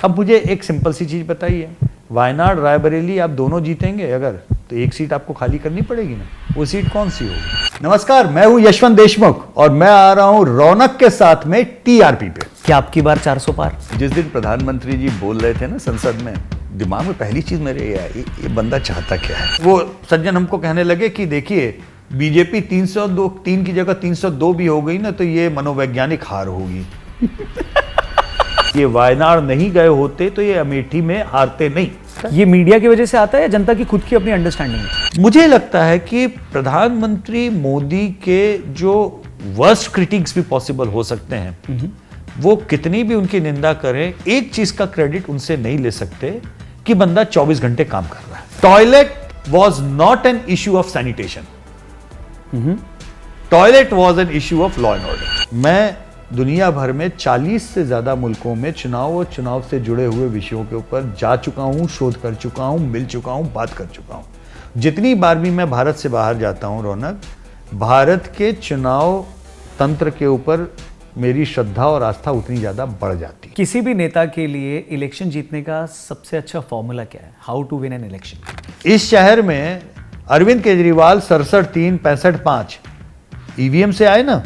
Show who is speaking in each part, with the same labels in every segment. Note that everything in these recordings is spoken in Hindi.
Speaker 1: अब मुझे एक सिंपल सी चीज बताइए, वायनाड रायबरेली आप दोनों जीतेंगे अगर, तो एक सीट आपको खाली करनी पड़ेगी ना, वो सीट कौन सी होगी? नमस्कार, मैं हूं यशवंत देशमुख और मैं आ रहा हूं रौनक के साथ में टीआरपी पे।
Speaker 2: क्या आपकी बार 400 पार?
Speaker 1: जिस दिन प्रधानमंत्री जी बोल रहे थे ना संसद में, दिमाग में पहली चीज मेरे ये आई, ये बंदा चाहता क्या है। वो सज्जन हमको कहने लगे कि देखिए बीजेपी 303 की जगह 302 भी हो गई ना तो ये मनोवैज्ञानिक हार होगी। ये वायनाड नहीं गए होते तो ये अमेठी में हारते नहीं।
Speaker 2: ये मीडिया की वजह से आता है या जनता की खुद की अपनी अंडरस्टैंडिंग है?
Speaker 1: मुझे लगता है कि प्रधानमंत्री मोदी के जो वर्स्ट क्रिटिक्स भी पॉसिबल हो सकते हैं, वो कितनी भी उनकी निंदा करें, एक चीज का क्रेडिट उनसे नहीं ले सकते कि बंदा 24 घंटे काम कर रहा है। Toilet was not an issue of sanitation, toilet was an issue of law and order. मैं दुनिया भर में 40 से ज्यादा मुल्कों में चुनाव और चुनाव से जुड़े हुए विषयों के ऊपर जा चुका हूं, शोध कर चुका हूं, मिल चुका हूं, बात कर चुका हूं। जितनी बार भी मैं भारत से बाहर जाता हूं रौनक, भारत के चुनाव तंत्र के ऊपर मेरी श्रद्धा और आस्था उतनी ज्यादा बढ़ जाती है।
Speaker 2: किसी भी नेता के लिए इलेक्शन जीतने का सबसे अच्छा फॉर्मूला क्या है? How to win an election?
Speaker 1: इस शहर में अरविंद केजरीवाल 67-3 65-5 ईवीएम से आए ना,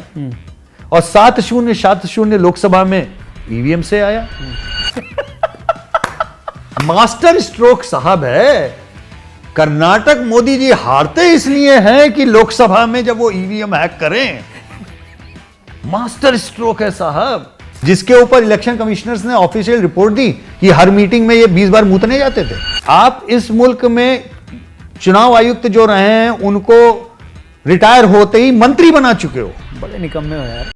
Speaker 1: और 7-0 लोकसभा में ईवीएम से आया। मास्टर स्ट्रोक साहब है। कर्नाटक मोदी जी हारते इसलिए हैं कि लोकसभा में जब वो ईवीएम हैक करें, मास्टर स्ट्रोक है साहब, जिसके ऊपर इलेक्शन कमिश्नर्स ने ऑफिशियल रिपोर्ट दी कि हर मीटिंग में ये 20 बार मुतने जाते थे। आप इस मुल्क में चुनाव आयुक्त जो रहे हैं उनको रिटायर होते ही मंत्री बना चुके हो।
Speaker 2: बड़े निकम्मे हो यार।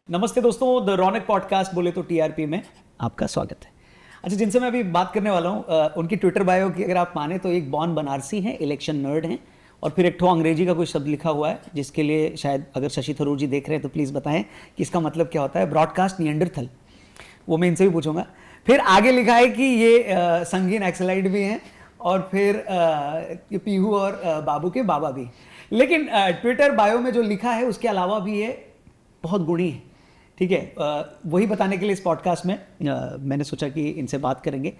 Speaker 2: नमस्ते दोस्तों, द रौनक पॉडकास्ट बोले तो टीआरपी में आपका स्वागत है। अच्छा, जिनसे मैं अभी बात करने वाला हूँ, उनकी ट्विटर बायो की अगर आप माने तो एक बॉर्न बनारसी हैं, इलेक्शन नर्ड हैं, और फिर एक ठो अंग्रेजी का कोई शब्द लिखा हुआ है जिसके लिए शायद अगर शशि थरूर जी देख रहे हैं तो प्लीज़ बताएं कि इसका मतलब क्या होता है। ब्रॉडकास्ट नियंडरथल, वो मैं इनसे भी पूछूंगा। फिर आगे लिखा है कि ये संगीन एक्सलाइड भी हैं, और फिर ये पीहू और बाबू के बाबा भी। लेकिन ट्विटर बायो में जो लिखा है उसके अलावा भी ये बहुत गुणी है, ठीक है। वही बताने के लिए इस पॉडकास्ट में मैंने सोचा कि इनसे बात करेंगे।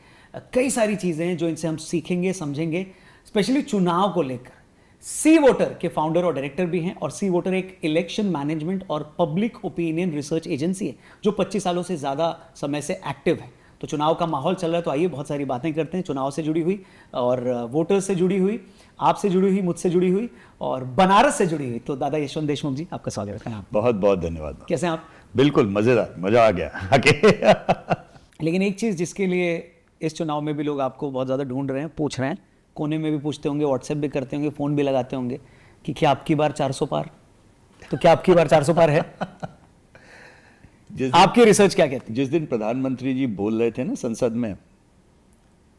Speaker 2: कई सारी चीज़ें हैं जो इनसे हम सीखेंगे, समझेंगे, स्पेशली चुनाव को लेकर। सी वोटर के फाउंडर और डायरेक्टर भी हैं, और सी वोटर एक इलेक्शन मैनेजमेंट और पब्लिक ओपिनियन रिसर्च एजेंसी है जो 25 सालों से ज़्यादा समय से एक्टिव है। तो चुनाव का माहौल चल रहा है, तो आइए बहुत सारी बातें करते हैं चुनाव से जुड़ी हुई, और वोटर्स से जुड़ी हुई, आपसे जुड़ी हुई, मुझसे जुड़ी हुई, और बनारस से जुड़ी हुई। तो दादा यशवंत देशमुख जी, आपका स्वागत है।
Speaker 1: बहुत बहुत धन्यवाद।
Speaker 2: कैसे हैं आप?
Speaker 1: बिल्कुल मजेदार, मजा आ गया।
Speaker 2: लेकिन एक चीज़ जिसके लिए इस चुनाव में भी लोग आपको बहुत ज़्यादा ढूंढ रहे हैं, पूछ रहे हैं, कोने में भी पूछते होंगे, व्हाट्सएप भी करते होंगे, फ़ोन भी लगाते होंगे कि क्या आपकी बार 400 पार? तो क्या आपकी बार 400 पार है? आपकी रिसर्च क्या कहती है?
Speaker 1: जिस दिन प्रधानमंत्री जी बोल रहे थे ना संसद में,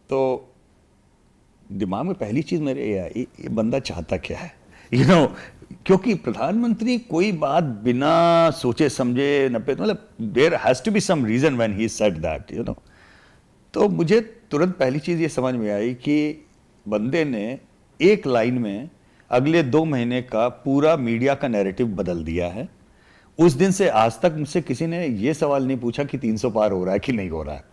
Speaker 1: तो दिमाग में पहली चीज मेरे ये आई, ये बंदा चाहता क्या है, क्योंकि प्रधानमंत्री कोई बात बिना सोचे समझे न पे, मतलब there has to be some reason when he said that, तो मुझे तुरंत पहली चीज ये समझ में आई कि बंदे ने एक लाइन में अगले 2 महीने का पूरा मीडिया का नैरेटिव बदल दिया है। उस दिन से आज तक मुझसे किसी ने यह सवाल नहीं पूछा कि 300 पार हो रहा है कि नहीं हो रहा है।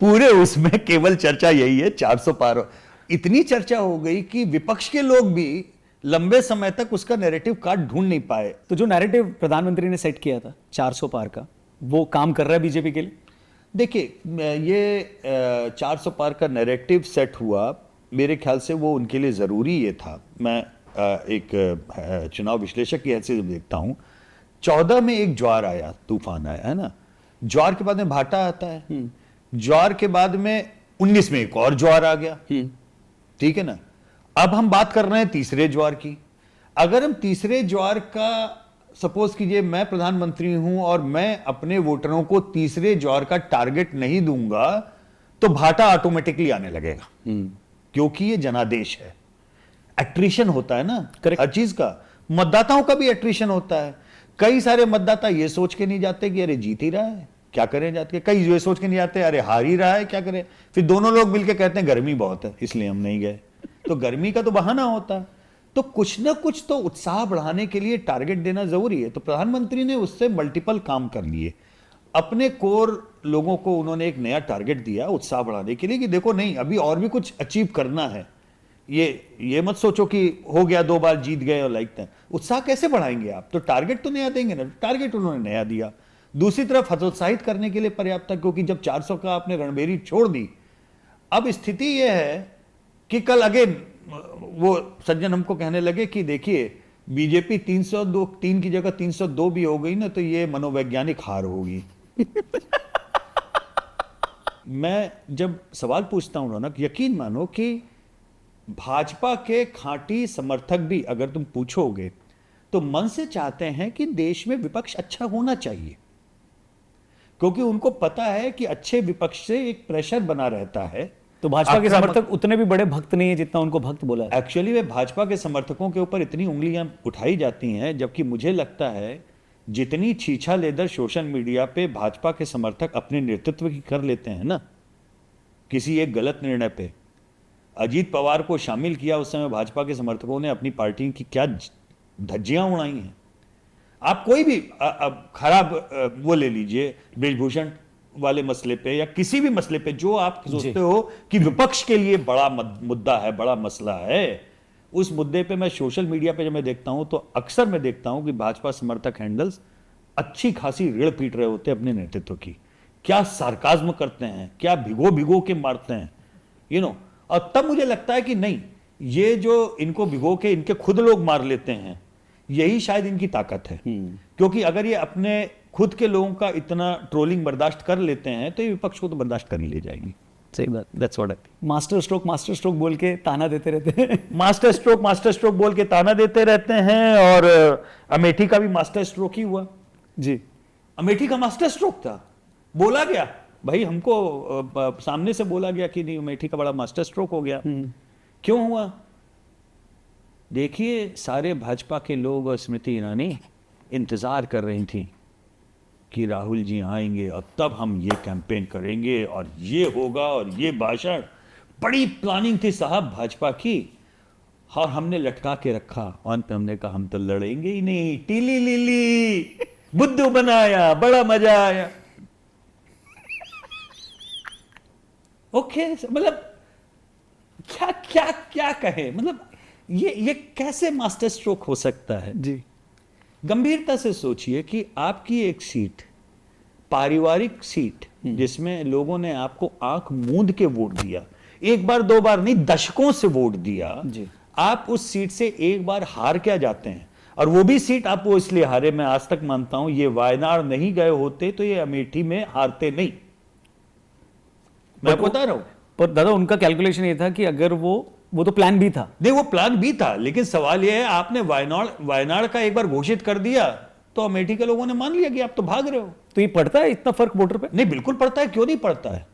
Speaker 1: पूरे उसमें केवल चर्चा यही है, 400 पार। इतनी चर्चा हो गई कि विपक्ष के लोग भी लंबे समय तक उसका नैरेटिव कार्ड ढूंढ नहीं पाए।
Speaker 2: तो जो नैरेटिव प्रधानमंत्री ने सेट किया था 400 पार का, वो काम कर रहा है बीजेपी के लिए?
Speaker 1: देखिए, ये 400 पार का नैरेटिव सेट हुआ, मेरे ख्याल से वो उनके लिए ज़रूरी ये था। मैं एक चुनाव विश्लेषक की हैसियत से देखता हूँ, 14 में एक ज्वार आया, तूफान आया है ना, ज्वार के बाद में भाटा आता है, ज्वार के बाद में 19 में एक और ज्वार आ गया, ठीक है ना। अब हम बात कर रहे हैं तीसरे ज्वार की। अगर हम तीसरे ज्वार का, सपोज कीजिए मैं प्रधानमंत्री हूं और मैं अपने वोटरों को तीसरे ज्वार का टारगेट नहीं दूंगा, तो भाटा ऑटोमेटिकली आने लगेगा, क्योंकि ये जनादेश है। एट्रिशन होता है ना हर चीज का, मतदाताओं का भी एट्रिशन होता है। कई सारे मतदाता ये सोच के नहीं जाते कि अरे जीत ही रहा है, क्या करें जाके, कई ये सोच के नहीं जाते अरे हार ही रहा है, क्या करें। फिर दोनों लोग मिलकर कहते हैं गर्मी बहुत है इसलिए हम नहीं गए, तो गर्मी का तो बहाना होता है। तो कुछ ना कुछ तो उत्साह बढ़ाने के लिए टारगेट देना जरूरी है। तो प्रधानमंत्री ने उससे मल्टीपल काम कर लिए। अपने कोर लोगों को उन्होंने एक नया टारगेट दिया उत्साह बढ़ाने के लिए कि देखो नहीं, अभी और भी कुछ अचीव करना है। ये मत सोचो कि हो गया, 2 बार जीत गए और लाइक दैट। उत्साह कैसे बढ़ाएंगे आप? तो टारगेट तो नया देंगे ना। टारगेट उन्होंने नया दिया। दूसरी तरफ हतोत्साहित करने के लिए पर्याप्त था, क्योंकि जब 400 का आपने रणबेरी छोड़ दी, अब स्थिति यह है कि कल अगेन वो सज्जन हमको कहने लगे कि देखिए बीजेपी 3 की जगह 302 भी हो गई ना, तो ये मनोवैज्ञानिक हार होगी। मैं जब सवाल पूछता हूं रौनक, यकीन मानो कि भाजपा के खांटी समर्थक भी अगर तुम पूछोगे तो मन से चाहते हैं कि देश में विपक्ष अच्छा होना चाहिए, क्योंकि उनको पता है कि अच्छे विपक्ष से एक प्रेशर बना रहता है।
Speaker 2: तो भाजपा के समर्थक उतने भी बड़े भक्त नहीं है जितना उनको भक्त बोला है।
Speaker 1: एक्चुअली वे भाजपा के समर्थकों के ऊपर इतनी उंगलियां उठाई जाती हैं, जबकि मुझे लगता है जितनी छीछा लेदर सोशल मीडिया पे भाजपा के समर्थक अपने नेतृत्व की कर लेते हैं ना, किसी एक गलत निर्णय पे अजीत पवार को शामिल किया उस समय भाजपा के समर्थकों ने, अपनी पार्टी की क्या धज्जियां उड़ाई हैं। आप कोई भी खराब वो ले लीजिए, बृजभूषण वाले मसले पे या किसी भी मसले पे जो आप सोचते हो कि विपक्ष के लिए बड़ा मुद्दा है, बड़ा मसला है, उस मुद्दे पे मैं सोशल मीडिया पे जब मैं देखता हूं तो अक्सर मैं देखता हूं कि भाजपा समर्थक हैंडल्स अच्छी खासी रीढ़ पीट रहे होते हैं अपने नेतृत्व की। क्या सार्काज्म करते हैं, क्या भिगो भिगो के मारते हैं, यू नो। और तब मुझे लगता है कि नहीं, ये जो इनको भिगो के इनके खुद लोग मार लेते हैं, यही शायद इनकी ताकत है। क्योंकि अगर ये अपने खुद के लोगों का इतना ट्रोलिंग बर्दाश्त कर लेते हैं तो ये विपक्ष को तो बर्दाश्त कर ही ले जाएंगी।
Speaker 2: सही बात, that's what I think. Master stroke बोल के ताना देते रहते हैं।
Speaker 1: मास्टर स्ट्रोक बोल के ताना देते रहते हैं। और अमेठी का भी मास्टर स्ट्रोक ही हुआ
Speaker 2: जी।
Speaker 1: अमेठी का मास्टर स्ट्रोक था, बोला गया भाई, हमको सामने से बोला गया कि नहीं अमेठी का बड़ा मास्टर स्ट्रोक हो गया। क्यों हुआ? देखिए, सारे भाजपा के लोग और स्मृति ईरानी इंतजार कर रही थी कि राहुल जी आएंगे और तब हम ये कैंपेन करेंगे और ये होगा और ये भाषण। बड़ी प्लानिंग थी साहब भाजपा की, और हमने लटका के रखा। और पे हमने कहा हम तो लड़ेंगे ही नहीं, टीली लीली बुद्धू बनाया, बड़ा मजा आया। ओके, मतलब क्या क्या क्या कहे, मतलब ये कैसे मास्टर स्ट्रोक हो सकता है
Speaker 2: जी।
Speaker 1: गंभीरता से सोचिए कि आपकी एक सीट, पारिवारिक सीट, जिसमें लोगों ने आपको आंख मूंद के वोट दिया, 1 बार 2 बार नहीं, दशकों से वोट दिया
Speaker 2: जी।
Speaker 1: आप उस सीट से 1 बार हार क्या जाते हैं? और वो भी सीट आप वो इसलिए हारे, मैं आज तक मानता हूं ये वायनाड नहीं गए होते तो ये अमेठी में हारते नहीं। मैं बता रहा हूं।
Speaker 2: पर दादा उनका कैलकुलेशन ये था कि अगर वो तो प्लान भी था।
Speaker 1: नहीं, वो प्लान भी था, लेकिन सवाल ये है आपने वायनाड का एक बार घोषित कर दिया तो अमेठी के लोगों ने मान लिया कि आप तो भाग रहे हो।
Speaker 2: तो ये पड़ता है इतना फर्क वोटर पे?
Speaker 1: नहीं, बिल्कुल पड़ता है, क्यों नहीं पड़ता है,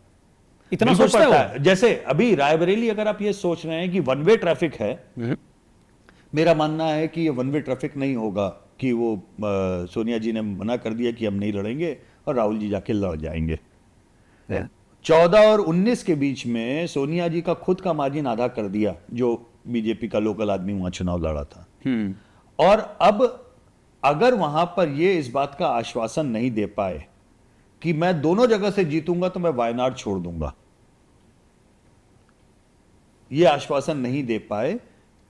Speaker 2: इतना
Speaker 1: बिल्कुल
Speaker 2: सोचता
Speaker 1: पड़ता
Speaker 2: है।
Speaker 1: जैसे अभी रायबरेली अगर आप ये सोच रहे हैं कि 1 वे ट्रैफिक है, मेरा मानना है कि ये 1 वे ट्रैफिक नहीं होगा, कि वो सोनिया जी ने मना कर दिया कि हम नहीं लड़ेंगे और राहुल जी जाके लड़ जाएंगे। 14 और 19 के बीच में सोनिया जी का खुद का मार्जिन आधा कर दिया, जो बीजेपी का लोकल आदमी वहां चुनाव लड़ा था। और अब अगर वहां पर ये इस बात का आश्वासन नहीं दे पाए कि मैं दोनों जगह से जीतूंगा तो मैं वायनाड छोड़ दूंगा, ये आश्वासन नहीं दे पाए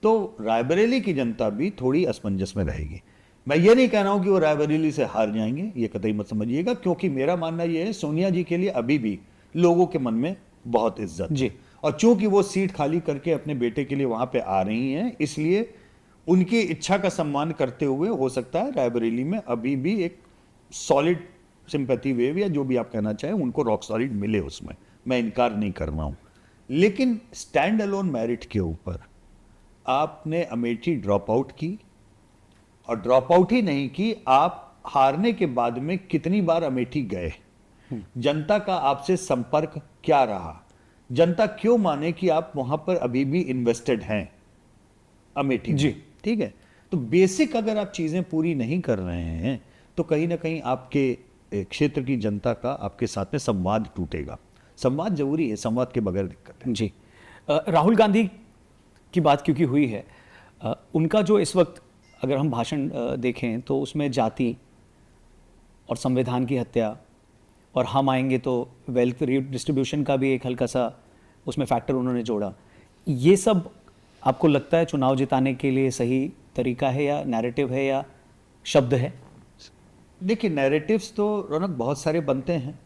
Speaker 1: तो रायबरेली की जनता भी थोड़ी असमंजस में रहेगी। मैं ये नहीं कह रहा हूं कि वो रायबरेली से हार जाएंगे, ये कतई मत समझिएगा, क्योंकि मेरा मानना यह है सोनिया जी के लिए अभी भी लोगों के मन में बहुत इज्जत
Speaker 2: जी।
Speaker 1: और चूंकि वो सीट खाली करके अपने बेटे के लिए वहां पे आ रही हैं, इसलिए उनकी इच्छा का सम्मान करते हुए हो सकता है रायबरेली में अभी भी एक सॉलिड सिंपैथी वेव या जो भी आप कहना चाहें उनको रॉक सॉलिड मिले, उसमें मैं इनकार नहीं कर रहा हूं। लेकिन स्टैंड अलोन मेरिट के ऊपर आपने अमेठी ड्रॉप आउट की, और ड्रॉप आउट ही नहीं की, आप हारने के बाद में कितनी बार अमेठी गए, जनता का आपसे संपर्क क्या रहा, जनता क्यों माने कि आप वहां पर अभी भी इन्वेस्टेड हैं अमेठी में?
Speaker 2: जी।
Speaker 1: ठीक है, तो बेसिक अगर आप चीजें पूरी नहीं कर रहे हैं तो कहीं ना कहीं आपके क्षेत्र की जनता का आपके साथ में संवाद टूटेगा। संवाद जरूरी है, संवाद के बगैर दिक्कत है।
Speaker 2: जी। राहुल गांधी की बात क्योंकि हुई है, उनका जो इस वक्त अगर हम भाषण देखें तो उसमें जाति और संविधान की हत्या और हम आएंगे तो वेल्थ डिस्ट्रीब्यूशन का भी एक हल्का सा उसमें फैक्टर उन्होंने जोड़ा। ये सब आपको लगता है चुनाव जिताने के लिए सही तरीका है या नैरेटिव है या शब्द है?
Speaker 1: देखिए, नैरेटिव्स तो रौनक बहुत सारे बनते हैं,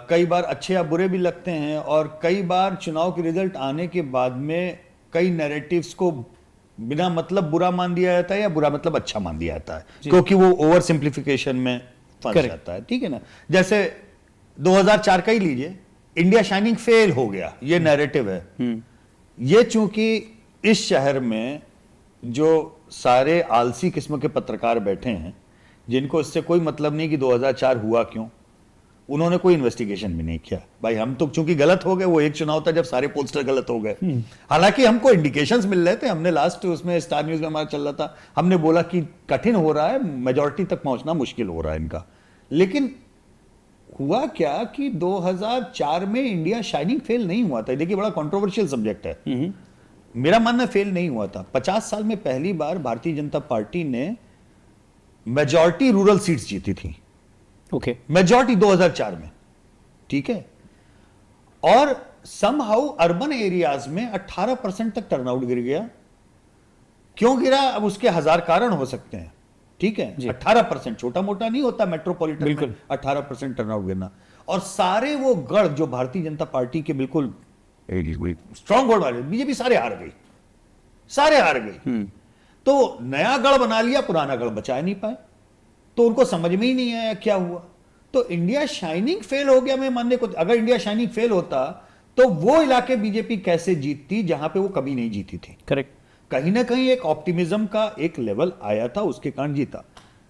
Speaker 1: कई बार अच्छे या बुरे भी लगते हैं, और कई बार चुनाव के रिजल्ट आने के बाद में कई नैरेटिव्स को बिना मतलब बुरा मान दिया जाता है या बुरा मतलब अच्छा मान दिया जाता है, क्योंकि वो ओवर सिंप्लीफिकेशन में फंस जाता है। ठीक है ना, जैसे 2004 का ही लीजिए, इंडिया शाइनिंग फेल हो गया, ये नैरेटिव है। ये चूंकि इस शहर में जो सारे आलसी किस्म के पत्रकार बैठे हैं जिनको इससे कोई मतलब नहीं कि 2004 हुआ क्यों, उन्होंने कोई इन्वेस्टिगेशन भी नहीं किया। भाई हम तो चूंकि गलत हो गए, वो एक चुनाव था जब सारे पोस्टर गलत हो गए। हालांकि हमको इंडिकेशंस मिल रहे थे, हमने लास्ट उसमें स्टार न्यूज में हमारा चल रहा था, हमने बोला कि कठिन हो रहा है, मेजॉरिटी तक पहुंचना मुश्किल हो रहा है इनका। लेकिन हुआ क्या कि 2004 में इंडिया शाइनिंग फेल नहीं हुआ था। देखिए, बड़ा कंट्रोवर्शियल सब्जेक्ट है, मेरा मानना फेल नहीं हुआ था। 50 साल में पहली बार भारतीय जनता पार्टी ने मेजॉरिटी रूरल सीट्स जीती थी।
Speaker 2: ओके,
Speaker 1: मेजॉरिटी 2004 में, ठीक है। और समहाउ अर्बन एरियाज में 18% तक टर्नआउट गिर गया। क्यों गिरा, अब उसके हजार कारण हो सकते हैं, ठीक है। 18% छोटा मोटा नहीं होता मेट्रोपॉलिटन में 18% टर्नआउट गिरना। और सारे वो गढ़ जो भारतीय जनता पार्टी के बिल्कुल स्ट्रॉन्ग होल्ड वाले, बीजेपी सारे हार गई, सारे हार गई। तो नया गढ़ बना लिया, पुराना गढ़ बचा नहीं पाए, तो उनको समझ में ही नहीं आया क्या हुआ। तो इंडिया शाइनिंग फेल हो गया, मैं मानने को, अगर इंडिया शाइनिंग फेल होता तो वो इलाके बीजेपी कैसे जीतती जहां पे वो कभी नहीं जीती थी।
Speaker 2: करेक्ट।
Speaker 1: कहीं ना कहीं एक ऑप्टिमिज्म का एक लेवल आया था, उसके कारण जीता।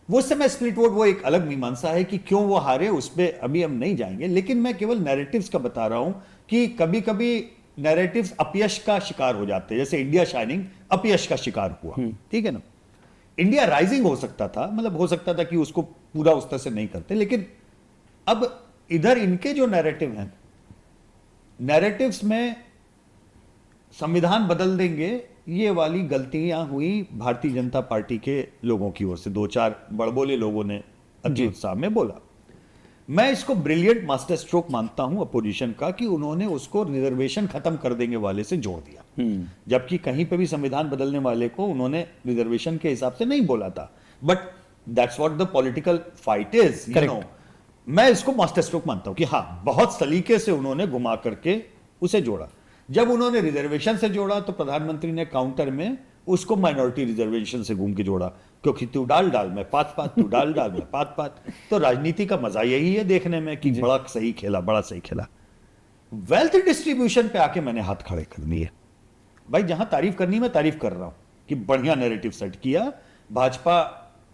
Speaker 1: वो समय स्प्लिट वोट वो एक अलग मीमांसा है कि क्यों वो हारे, उस पर अभी हम नहीं जाएंगे। लेकिन मैं केवल नैरेटिव्स का बता रहा हूं कि कभी कभी नैरेटिव्स अपयश का शिकार हो जाते हैं। जैसे इंडिया शाइनिंग अपयश का शिकार हुआ, ठीक है ना। इंडिया राइजिंग हो सकता था, मतलब हो सकता था कि उसको पूरा उस तरह से नहीं करते। लेकिन अब इधर इनके जो नैरेटिव हैं, नैरेटिव्स में संविधान बदल देंगे, ये वाली गलतियां हुई भारतीय जनता पार्टी के लोगों की ओर से। 2-4 बड़बोले लोगों ने अति उत्साह में बोला। मैं इसको ब्रिलियंट मास्टर स्ट्रोक मानता हूं अपोजिशन का कि उन्होंने उसको रिजर्वेशन खत्म कर देंगे वाले से जोड़ दिया, जबकि कहीं पे भी संविधान बदलने वाले को उन्होंने रिजर्वेशन के हिसाब से नहीं बोला था। But that's what the political fight is, you know. मैं इसको मास्टर स्ट्रोक मानता हूं कि हाँ, बहुत सलीके से उन्होंने घुमा करके उसे जोड़ा। जब उन्होंने रिजर्वेशन से जोड़ा तो प्रधानमंत्री ने काउंटर में उसको माइनॉरिटी रिजर्वेशन से घूम के जोड़ा, क्योंकि तू डाल मैं पात, तू डाल मैं पात। तो राजनीति का मजा यही है देखने में कि बड़ा सही खेला, बड़ा सही खेला। वेल्थ डिस्ट्रीब्यूशन पे आके मैंने हाथ खड़े कर दिए। भाई, जहां तारीफ करनी मैं तारीफ कर रहा हूं कि बढ़िया नैरेटिव सेट किया। भाजपा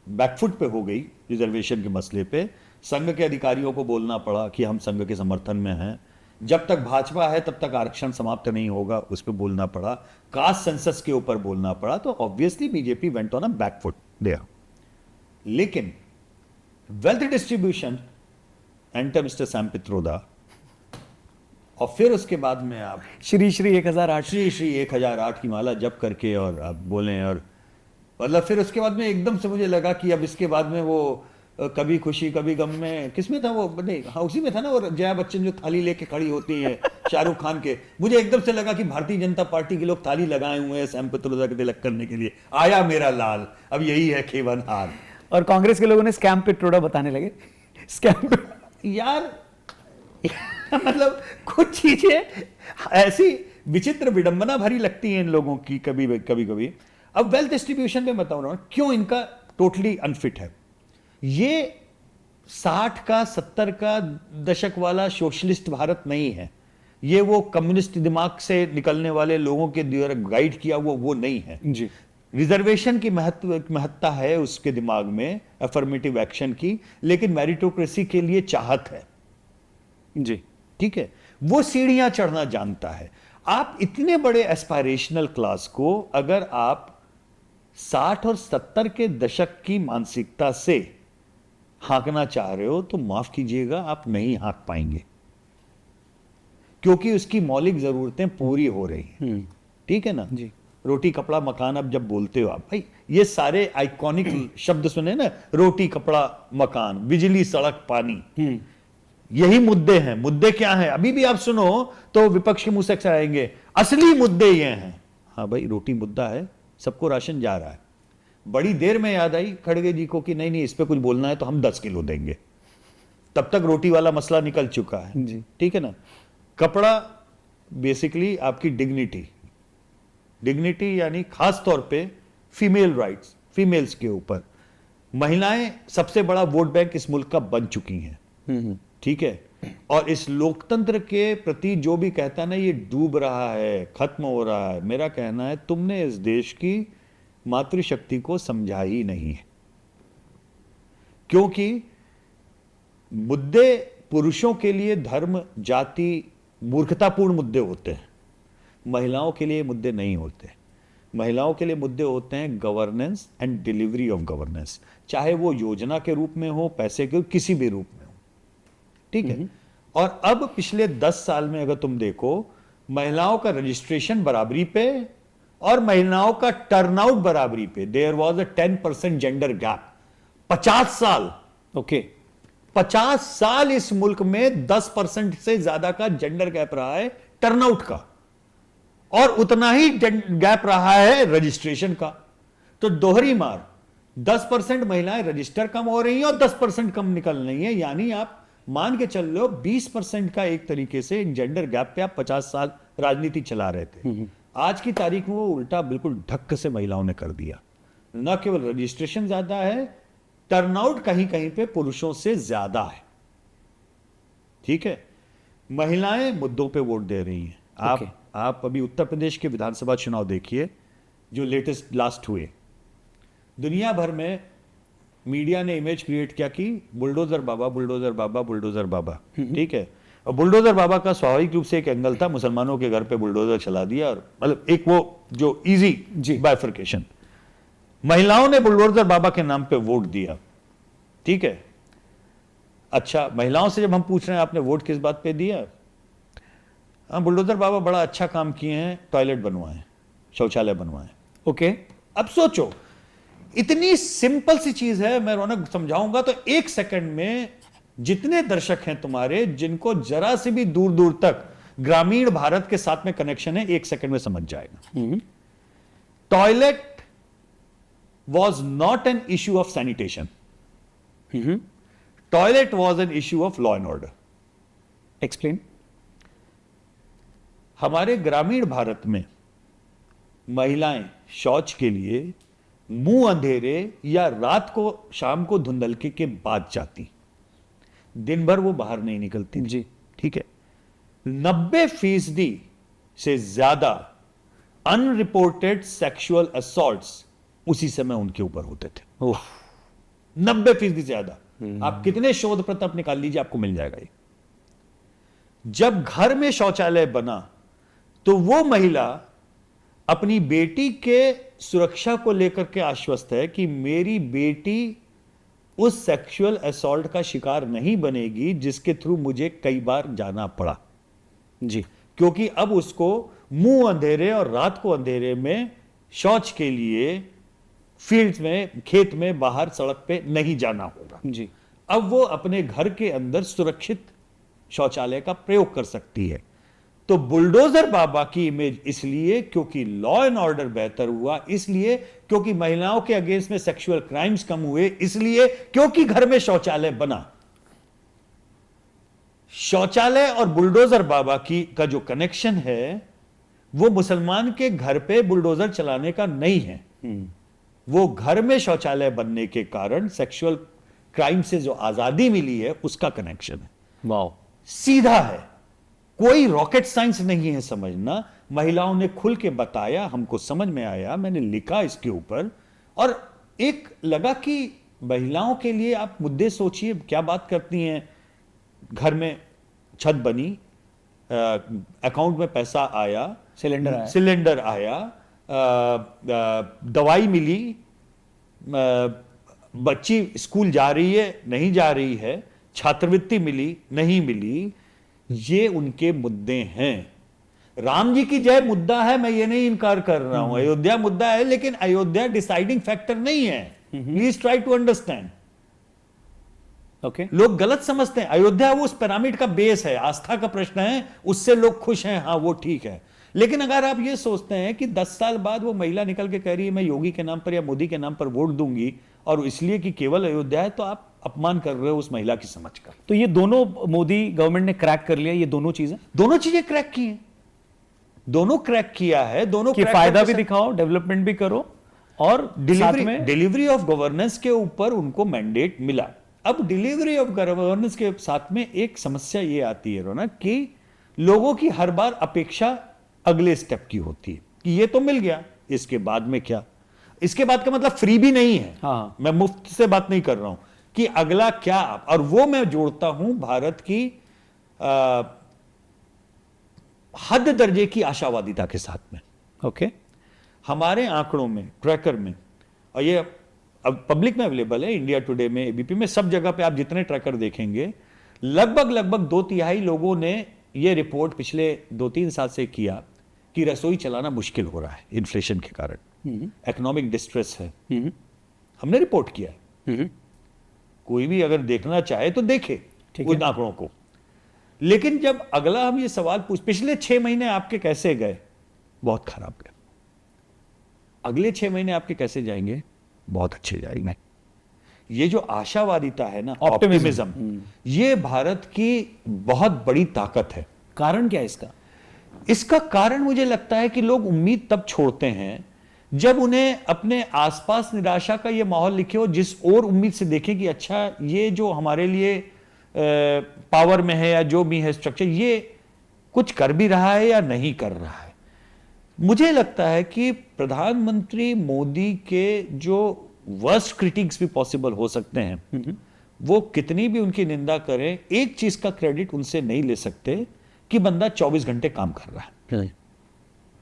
Speaker 1: बैकफुट पे हो गई रिजर्वेशन के मसले पे। संघ के अधिकारियों को बोलना पड़ा कि हम संघ के समर्थन में हैं, जब तक भाजपा है तब तक आरक्षण समाप्त नहीं होगा, उस पर बोलना पड़ा। कास्ट सेंसस के ऊपर बोलना पड़ा। तो obviously BJP went on a back foot there. लेकिन wealth distribution, enter mister Sam Pitroda, और फिर उसके बाद में आप
Speaker 2: श्री श्री 1008
Speaker 1: श्री 1008 की माला जप करके और आप बोलें, और मतलब फिर उसके बाद में एकदम से मुझे लगा कि अब इसके बाद में वो कभी खुशी कभी गम में, किसमें था वो, नहीं हाँ उसी में था ना, और जया बच्चन जो थाली लेके खड़ी होती है शाहरुख खान के। मुझे एकदम से लगा कि भारतीय जनता पार्टी के लोग थाली लगाए हुए हैं सैम पित्रोदा के तिलक करने के लिए। आया मेरा लाल, अब यही है खेवन हार।
Speaker 2: और कांग्रेस के लोगों ने स्कैम पित्रोदा बताने लगे। स्कैम
Speaker 1: यार मतलब कुछ चीजें ऐसी विचित्र विडंबना भरी लगती हैं इन लोगों की कभी कभी। अब वेल्थ डिस्ट्रीब्यूशन में बताऊं ना क्यों इनका टोटली अनफिट है। ये 60 का 70 का दशक वाला सोशलिस्ट भारत नहीं है। ये वो कम्युनिस्ट दिमाग से निकलने वाले लोगों के द्वारा गाइड किया वो नहीं है
Speaker 2: जी।
Speaker 1: रिजर्वेशन की महत्ता है उसके दिमाग में, अफर्मेटिव एक्शन की, लेकिन मेरिटोक्रेसी के लिए चाहत है
Speaker 2: जी,
Speaker 1: ठीक है। वो सीढ़ियां चढ़ना जानता है। आप इतने बड़े एस्पायरेशनल क्लास को अगर आप 60 और 70 के दशक की मानसिकता से हाँकना चाह रहे हो तो माफ कीजिएगा, आप नहीं हाँक पाएंगे, क्योंकि उसकी मौलिक जरूरतें पूरी हो रही हैं, ठीक है ना
Speaker 2: जी।
Speaker 1: रोटी कपड़ा मकान अब जब बोलते हो आप, भाई ये सारे आइकॉनिक शब्द सुने ना, रोटी कपड़ा मकान, बिजली सड़क पानी, यही मुद्दे हैं। मुद्दे क्या हैं? अभी भी आप सुनो तो विपक्ष के मुंह से अक्सर आएंगे असली मुद्दे ये हैं। हाँ भाई, रोटी मुद्दा है, सबको राशन जा रहा है। बड़ी देर में याद आई खड़गे जी को कि नहीं नहीं, इस पे कुछ बोलना है तो हम 10 किलो देंगे। तब तक रोटी वाला मसला निकल चुका है
Speaker 2: जी।
Speaker 1: ठीक है ना। कपड़ा बेसिकली आपकी डिग्निटी यानी खास तौर पे फीमेल राइट्स, फीमेल्स के ऊपर। महिलाएं सबसे बड़ा वोट बैंक इस मुल्क का बन चुकी हैं ठीक है। और इस लोकतंत्र के प्रति जो भी कहता है ना ये डूब रहा है, खत्म हो रहा है, मेरा कहना है तुमने इस देश की मातृशक्ति को समझा ही नहीं है। क्योंकि मुद्दे पुरुषों के लिए धर्म जाति मूर्खतापूर्ण मुद्दे होते हैं, महिलाओं के लिए मुद्दे नहीं होते। महिलाओं के लिए मुद्दे होते हैं governance and delivery of governance, चाहे वो योजना के रूप में हो, पैसे के किसी भी रूप में हो ठीक है। और अब पिछले 10 साल में अगर तुम देखो, महिलाओं का रजिस्ट्रेशन बराबरी पे और महिलाओं का टर्नआउट बराबरी पे, there was a 10% gender gap. 50 साल,
Speaker 2: ओके
Speaker 1: 50 साल इस मुल्क में 10% से ज्यादा का जेंडर गैप रहा है टर्नआउट का, और उतना ही गैप रहा है रजिस्ट्रेशन का। तो दोहरी मार, 10% महिलाएं रजिस्टर कम हो रही हैं और 10% कम निकल रही हैं। यानी आप मान के चल लो 20% का एक तरीके से जेंडर गैप पे आप 50 साल राजनीति चला रहे थे। आज की तारीख में वो उल्टा बिल्कुल ढक से महिलाओं ने कर दिया। न केवल रजिस्ट्रेशन ज्यादा है, टर्नआउट कहीं कहीं पे पुरुषों से ज्यादा है ठीक है। महिलाएं मुद्दों पे वोट दे रही हैं। आप अभी उत्तर प्रदेश के विधानसभा चुनाव देखिए जो लेटेस्ट लास्ट हुए। दुनिया भर में मीडिया ने इमेज क्रिएट क्या की, बुलडोजर बाबा बुलडोजर बाबा बुलडोजर बाबा ठीक है। और बुलडोजर बाबा का स्वाभाविक रूप से एक एंगल था, मुसलमानों के घर पे बुलडोजर चला दिया, और मतलब एक वो जो इजी बाइफर्केशन। महिलाओं ने बुलडोजर बाबा के नाम पे वोट दिया ठीक है। अच्छा, महिलाओं से जब हम पूछ रहे हैं आपने वोट किस बात पे दिया, हाँ बुलडोजर बाबा बड़ा अच्छा काम किए हैं, टॉयलेट बनवाए, शौचालय बनवाए।
Speaker 2: ओके
Speaker 1: अब सोचो, इतनी सिंपल सी चीज है, मैं रौनक समझाऊंगा तो 1 सेकंड में जितने दर्शक हैं तुम्हारे जिनको जरा से भी दूर दूर तक ग्रामीण भारत के साथ में कनेक्शन है, 1 सेकंड में समझ जाएगा। Toilet was not an issue of sanitation. Toilet was an issue of law and order.
Speaker 2: Explain.
Speaker 1: हमारे ग्रामीण भारत में महिलाएं शौच के लिए मुंह अंधेरे या रात को शाम को धुंधलके के बाद जाती, दिन भर वो बाहर नहीं निकलती
Speaker 2: जी
Speaker 1: ठीक है। 90% से ज्यादा अनरिपोर्टेड सेक्सुअल असॉल्ट्स उसी समय उनके ऊपर होते थे। 90% से ज्यादा। आप कितने शोध पत्र आप निकाल लीजिए, आपको मिल जाएगा ये। जब घर में शौचालय बना तो वो महिला अपनी बेटी के सुरक्षा को लेकर के आश्वस्त है कि मेरी बेटी उस सेक्सुअल असॉल्ट का शिकार नहीं बनेगी जिसके थ्रू मुझे कई बार जाना पड़ा
Speaker 2: जी।
Speaker 1: क्योंकि अब उसको मुंह अंधेरे और रात को अंधेरे में शौच के लिए फील्ड में, खेत में, बाहर सड़क पे नहीं जाना होगा
Speaker 2: जी।
Speaker 1: अब वो अपने घर के अंदर सुरक्षित शौचालय का प्रयोग कर सकती है। तो बुलडोजर बाबा की इमेज इसलिए क्योंकि लॉ एंड ऑर्डर बेहतर हुआ, इसलिए क्योंकि महिलाओं के अगेंस्ट में सेक्सुअल क्राइम्स कम हुए, इसलिए क्योंकि घर में शौचालय बना। शौचालय और बुलडोजर बाबा की का जो कनेक्शन है वो मुसलमान के घर पे बुलडोजर चलाने का नहीं है। वो घर में शौचालय बनने के कारण सेक्सुअल क्राइम से जो आजादी मिली है उसका कनेक्शन है।
Speaker 2: वाओ,
Speaker 1: सीधा है, कोई रॉकेट साइंस नहीं है समझना। महिलाओं ने खुल के बताया, हमको समझ में आया, मैंने लिखा इसके ऊपर, और एक लगा कि महिलाओं के लिए आप मुद्दे सोचिए, क्या बात करती हैं। घर में छत बनी, अकाउंट में पैसा आया, सिलेंडर आया, दवाई मिली, बच्ची स्कूल जा रही है नहीं जा रही है, छात्रवृत्ति मिली नहीं मिली, ये उनके मुद्दे हैं। राम जी की जय मुद्दा है, मैं ये नहीं इनकार कर रहा हूं, अयोध्या मुद्दा है, लेकिन अयोध्या डिसाइडिंग फैक्टर नहीं है। Please try to understand.
Speaker 2: Okay
Speaker 1: लोग गलत समझते हैं, अयोध्या वो उस पिरामिड का बेस है, आस्था का प्रश्न है, उससे लोग खुश हैं, हाँ वो ठीक है। लेकिन अगर आप ये सोचते हैं कि 10 साल बाद वो महिला निकल के कह रही है मैं योगी के नाम पर या मोदी के नाम पर वोट दूंगी और इसलिए कि केवल अयोध्या है, तो आप अपमान कर रहे हो उस महिला की समझ का।
Speaker 2: तो ये दोनों मोदी गवर्नमेंट ने क्रैक कर लिया, ये दोनों चीजें,
Speaker 1: दोनों चीजें क्रैक की हैं, दोनों क्रैक किया है, दोनों
Speaker 2: कि
Speaker 1: crack
Speaker 2: फायदा
Speaker 1: करके
Speaker 2: भी दिखाओ, डेवलपमेंट भी करो, और साथ में
Speaker 1: डिलीवरी ऑफ गवर्नेंस के ऊपर उनको मैंडेट मिला। अब डिलीवरी ऑफ गवर्नेंस के साथ में एक समस्या ये आती है रौनक कि लोगों की हर बार अपेक्षा अगले स्टेप की होती है कि ये तो मिल गया, इसके बाद में क्या। इसके बाद का मतलब फ्री भी नहीं है,
Speaker 2: हाँ।
Speaker 1: मैं मुफ्त से बात नहीं कर रहा हूं कि अगला क्या। और वो मैं जोड़ता हूं भारत की हद दर्जे की आशावादिता के साथ में।
Speaker 2: ओके
Speaker 1: हमारे आंकड़ों में, ट्रैकर में, और ये अब पब्लिक में अवेलेबल है, इंडिया टुडे में, एबीपी में, सब जगह पे आप जितने ट्रैकर देखेंगे, लगभग 2/3 लोगों ने ये रिपोर्ट पिछले 2-3 साल से किया कि रसोई चलाना मुश्किल हो रहा है इन्फ्लेशन के कारण, इकोनॉमिक डिस्ट्रेस है। हमने रिपोर्ट किया है, कोई भी अगर देखना चाहे तो देखे उन आंकड़ों को। लेकिन जब अगला हम ये सवाल पिछले 6 महीने आपके कैसे गए, बहुत खराब गए। अगले 6 महीने आपके कैसे जाएंगे, बहुत अच्छे जाएंगे। ये जो आशावादिता है ना, ऑप्टिमिज्म, ये भारत की बहुत बड़ी ताकत है।
Speaker 2: कारण क्या है इसका?
Speaker 1: इसका कारण मुझे लगता है कि लोग उम्मीद तब छोड़ते हैं जब उन्हें अपने आसपास निराशा का ये माहौल लिखे हो, जिस और उम्मीद से देखें कि अच्छा ये जो हमारे लिए पावर में है या जो भी है स्ट्रक्चर, ये कुछ कर भी रहा है या नहीं कर रहा है। मुझे लगता है कि प्रधानमंत्री मोदी के जो वर्स्ट क्रिटिक्स भी पॉसिबल हो सकते हैं, वो कितनी भी उनकी निंदा करें, एक चीज का क्रेडिट उनसे नहीं ले सकते कि बंदा 24 घंटे काम कर रहा है।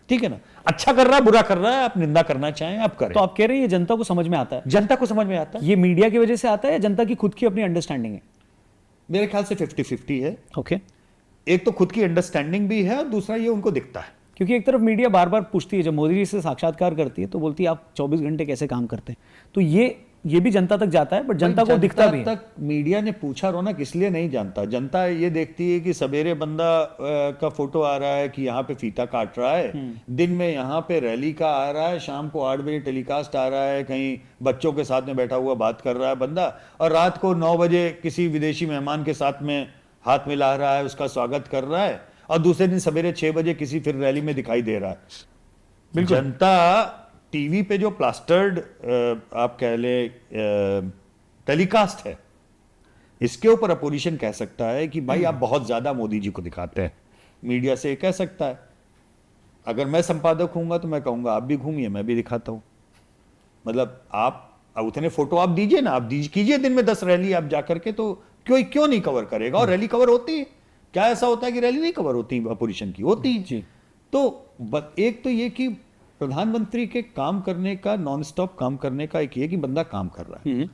Speaker 1: ठीक है ना, अच्छा कर रहा है, बुरा कर रहा है, आप निंदा करना चाहें आप करें।
Speaker 2: तो आप कह रहे हैं ये जनता को समझ में आता है?
Speaker 1: जनता को समझ में आता है।
Speaker 2: ये मीडिया की वजह से आता है या जनता की खुद की अपनी अंडरस्टैंडिंग है?
Speaker 1: मेरे ख्याल से 50-50 है।
Speaker 2: ओके
Speaker 1: एक तो खुद की अंडरस्टैंडिंग भी है और दूसरा ये उनको दिखता है।
Speaker 2: क्योंकि एक तरफ मीडिया बार बार पूछती है, जब मोदी जी से साक्षात्कार करती है तो बोलती है आप 24 घंटे कैसे काम करते हैं, तो ये भी जनता तक जाता है, बट जनता को दिखता भी है।
Speaker 1: तक मीडिया ने पूछा रौनक इसलिए नहीं जानता, जनता ये देखती है कि सवेरे बंदा का फोटो आ रहा है कि यहाँ पे फीता काट रहा है, दिन में यहाँ पे रैली का आ रहा है, शाम को 8 बजे टेलीकास्ट आ रहा है, कहीं बच्चों के साथ में बैठा हुआ बात कर रहा है बंदा, और रात को 9 बजे किसी विदेशी मेहमान के साथ में हाथ मिला रहा है, उसका स्वागत कर रहा है, और दूसरे दिन सवेरे 6 बजे किसी फिर रैली में दिखाई दे रहा है। जनता टीवी पे जो प्लास्टर्ड आप कह ले टेलीकास्ट है, इसके ऊपर अपोजिशन कह सकता है कि भाई आप बहुत ज्यादा मोदी जी को दिखाते हैं। मीडिया से कह सकता है, अगर मैं संपादक हूंगा तो मैं कहूंगा आप भी घूमिए, मैं भी दिखाता हूं। मतलब आप उतने फोटो आप दीजिए ना, आप कीजिए दिन में 10 रैली आप जाकर के, तो क्यों नहीं कवर करेगा। और रैली कवर होती है, क्या ऐसा होता है कि रैली नहीं कवर होती अपोजिशन की? होती है
Speaker 2: जी।
Speaker 1: तो एक तो ये कि प्रधानमंत्री के काम करने का, नॉन स्टॉप काम करने का एक ये कि बंदा काम कर रहा है,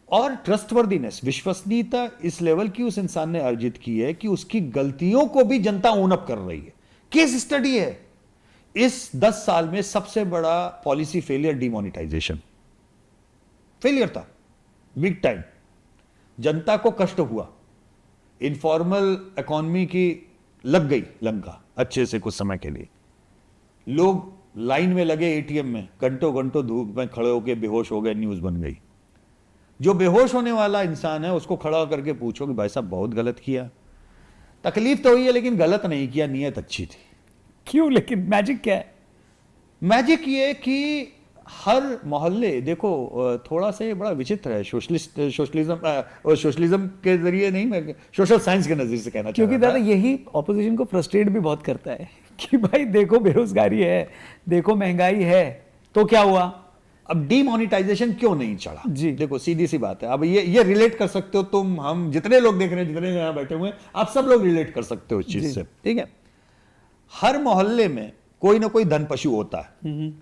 Speaker 1: और ट्रस्टवर्दीनेस, विश्वसनीयता इस लेवल की उस इंसान ने अर्जित की है कि उसकी गलतियों को भी जनता ओन अप कर रही है। केस स्टडी है, इस 10 साल में सबसे बड़ा पॉलिसी फेलियर डिमोनेटाइजेशन फेलियर था, बिग टाइम। जनता को कष्ट हुआ, इनफॉर्मल इकोनॉमी की लग गई लंका अच्छे से कुछ समय के लिए। लोग लाइन में लगे एटीएम में, घंटों धूप में खड़े होकर बेहोश हो गए, न्यूज बन गई। जो बेहोश होने वाला इंसान है उसको खड़ा करके पूछो कि भाई साहब बहुत गलत किया, तकलीफ तो हुई है लेकिन गलत नहीं किया, नियत अच्छी थी।
Speaker 2: क्यों? लेकिन मैजिक क्या है?
Speaker 1: मैजिक ये कि हर मोहल्ले, देखो थोड़ा सा ये बड़ा विचित्र है, सोशलिज्म के जरिए नहीं, मैं सोशल साइंस के नजरिए से कहना चाहता हूं।
Speaker 2: क्योंकि दादा यही ऑपोजिशन को फ्रस्ट्रेट भी बहुत करता है कि भाई देखो बेरोजगारी है, देखो महंगाई है, तो क्या हुआ?
Speaker 1: अब डीमोनेटाइजेशन क्यों नहीं चढ़ा?
Speaker 2: जी
Speaker 1: देखो सीधी सी बात है। अब ये रिलेट कर सकते हो तुम, हम जितने लोग देख रहे हैं, जितने यहाँ बैठे हुए हैं, आप सब लोग रिलेट कर सकते हो इस चीज से। ठीक है, हर मोहल्ले में कोई ना कोई धन पशु होता है,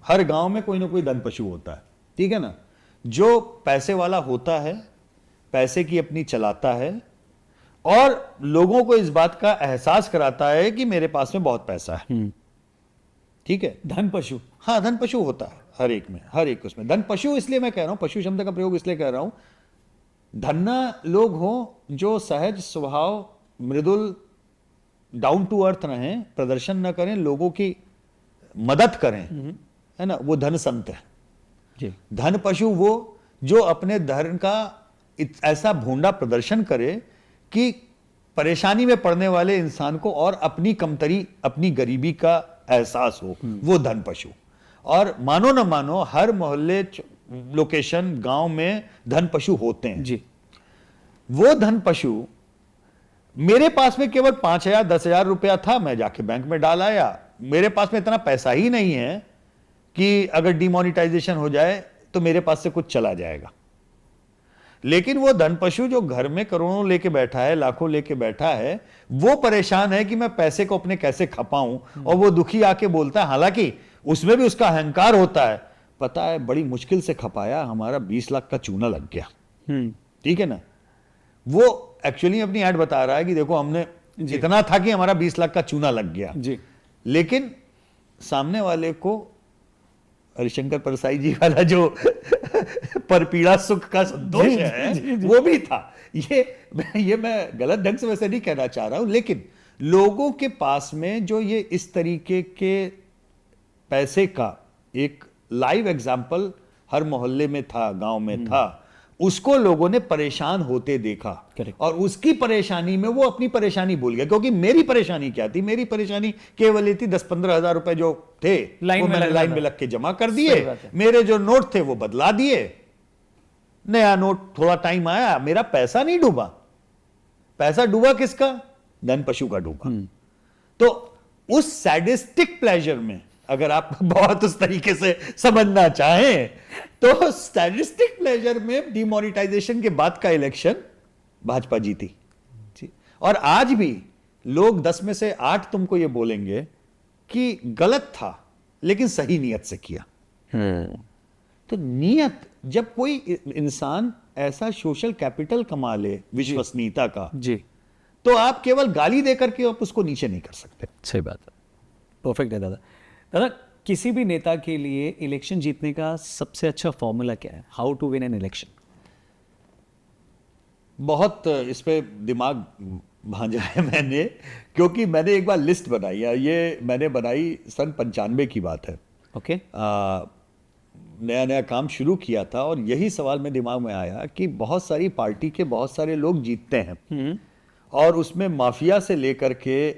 Speaker 1: हर गांव में कोई ना कोई धन पशु होता है। ठीक है ना, जो पैसे वाला होता है, पैसे की अपनी चलाता है, और लोगों को इस बात का एहसास कराता है कि मेरे पास में बहुत पैसा है। ठीक है,
Speaker 2: धन पशु।
Speaker 1: हाँ, धन पशु होता है हर एक में, हर एक उसमें धन पशु। इसलिए मैं कह रहा हूं, पशु शब्द का प्रयोग इसलिए कह रहा हूं, धन्ना लोग हों जो सहज स्वभाव, मृदुल, डाउन टू अर्थ रहें, प्रदर्शन न करें, लोगों की मदद करें, है ना, वो धन संत है।
Speaker 2: जी।
Speaker 1: धन पशु वो जो अपने धर्म का ऐसा भूंडा प्रदर्शन करे कि परेशानी में पड़ने वाले इंसान को और अपनी कमतरी, अपनी गरीबी का एहसास हो, वो धन पशु। और मानो न मानो हर मोहल्ले, लोकेशन, गांव में धन पशु होते हैं।
Speaker 2: जी।
Speaker 1: वो धन पशु, मेरे पास में केवल 5,000 10,000 रुपया था, मैं जाके बैंक में डाल आया। मेरे पास में इतना पैसा ही नहीं है कि अगर डिमोनिटाइजेशन हो जाए तो मेरे पास से कुछ चला जाएगा। लेकिन वो धन पशु जो घर में करोड़ों लेके बैठा है, लाखों लेके बैठा है, वो परेशान है कि मैं पैसे को अपने कैसे खपाऊं, और वो दुखी आके बोलता है, हालांकि उसमें भी उसका अहंकार होता है, पता है बड़ी मुश्किल से खपाया, हमारा 20 लाख का चूना लग गया। ठीक है ना, वो एक्चुअली अपनी ऐड बता रहा है कि देखो हमने इतना था कि हमारा 20 लाख का चूना लग गया
Speaker 2: जी।
Speaker 1: लेकिन सामने वाले को हरिशंकर परसाई जी वाला जो परपीड़ा सुख का संतोष है वो भी था। ये मैं गलत ढंग से वैसे नहीं कहना चाह रहा हूं, लेकिन लोगों के पास में जो ये इस तरीके के पैसे का एक लाइव एग्जाम्पल हर मोहल्ले में था, गांव में था, उसको लोगों ने परेशान होते देखा।
Speaker 2: Correct.
Speaker 1: और उसकी परेशानी में वो अपनी परेशानी भूल गया, क्योंकि मेरी परेशानी क्या थी, मेरी परेशानी केवल ये थी 10-15 हजार रुपए जो थे वो मैंने लाइन में लग के जमा कर दिए, मेरे जो नोट थे वो बदला दिए, नया नोट, थोड़ा टाइम आया, मेरा पैसा नहीं डूबा। पैसा डूबा किसका? धन पशु का डूबा। तो उस सैडिस्टिक प्लेजर में अगर आप बहुत उस तरीके से समझना चाहें तो स्टैटिस्टिक प्लेजर में डिमोनिटाइजेशन के बाद का इलेक्शन भाजपा जीती। और आज भी लोग 10 में से 8 तुमको ये बोलेंगे कि गलत था लेकिन सही नियत से किया। तो नियत, जब कोई इंसान ऐसा सोशल कैपिटल कमा ले विश्वसनीयता का,
Speaker 2: जी,
Speaker 1: तो आप केवल गाली देकर के आप उसको नीचे नहीं कर सकते।
Speaker 2: सही बात है, परफेक्ट है दादा। दादा, किसी भी नेता के लिए इलेक्शन जीतने का सबसे अच्छा फॉर्मूला क्या है? How to win an election?
Speaker 1: बहुत इस पे दिमाग भांजा है मैंने, क्योंकि मैंने एक बार लिस्ट बनाई है, ये मैंने बनाई सन 95 की बात है।
Speaker 2: ओके।
Speaker 1: नया नया काम शुरू किया था और यही सवाल मेरे दिमाग में आया कि बहुत सारी पार्टी के बहुत सारे लोग जीतते हैं और उसमें माफिया से लेकर के,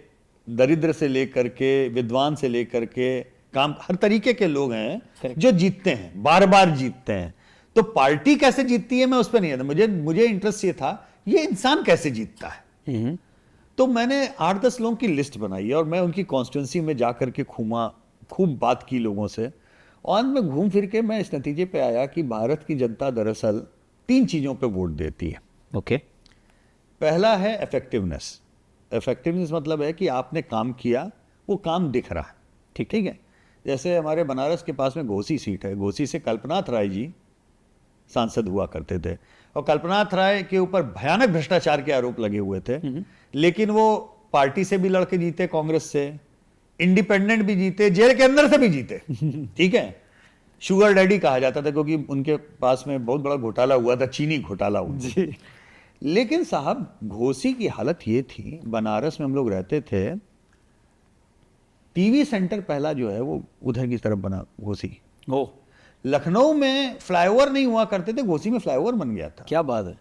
Speaker 1: दरिद्र से लेकर के, विद्वान से लेकर के, काम हर तरीके के लोग हैं जो जीतते हैं, बार बार जीतते हैं। तो पार्टी कैसे जीतती है मैं उस पर नहीं आता, मुझे इंटरेस्ट ये था ये इंसान कैसे जीतता है। तो मैंने 8-10 लोगों की लिस्ट बनाई और मैं उनकी कॉन्स्टिट्यूंसी में जाकर के खूब बात की लोगों से, और में घूम फिर के मैं इस नतीजे पे आया कि भारत की जनता दरअसल 3 चीजों पे वोट देती है।
Speaker 2: ओके।
Speaker 1: पहला है इफेक्टिवनेस। इफेक्टिवनेस मतलब है कि आपने काम किया, वो काम दिख रहा है। ठीक है। जैसे हमारे बनारस के पास में घोसी सीट है, घोसी से कल्पनाथ राय जी सांसद हुआ करते थे और कल्पनाथ राय के ऊपर भयानक भ्रष्टाचार के आरोप लगे हुए थे, लेकिन वो पार्टी से भी लड़के जीते, कांग्रेस से, इंडिपेंडेंट भी जीते, जेल के अंदर से भी जीते। ठीक है। शुगर डैडी कहा जाता था क्योंकि उनके पास में बहुत बड़ा घोटाला हुआ था, चीनी घोटाला हुआ जी। लेकिन साहब घोसी की हालत ये थी, बनारस में हम लोग रहते थे, टीवी सेंटर पहला जो है वो उधर की तरफ बना घोसी।
Speaker 2: ओ,
Speaker 1: लखनऊ में फ्लाईओवर नहीं हुआ करते थे, घोसी में फ्लाईओवर बन गया था।
Speaker 2: क्या बात है।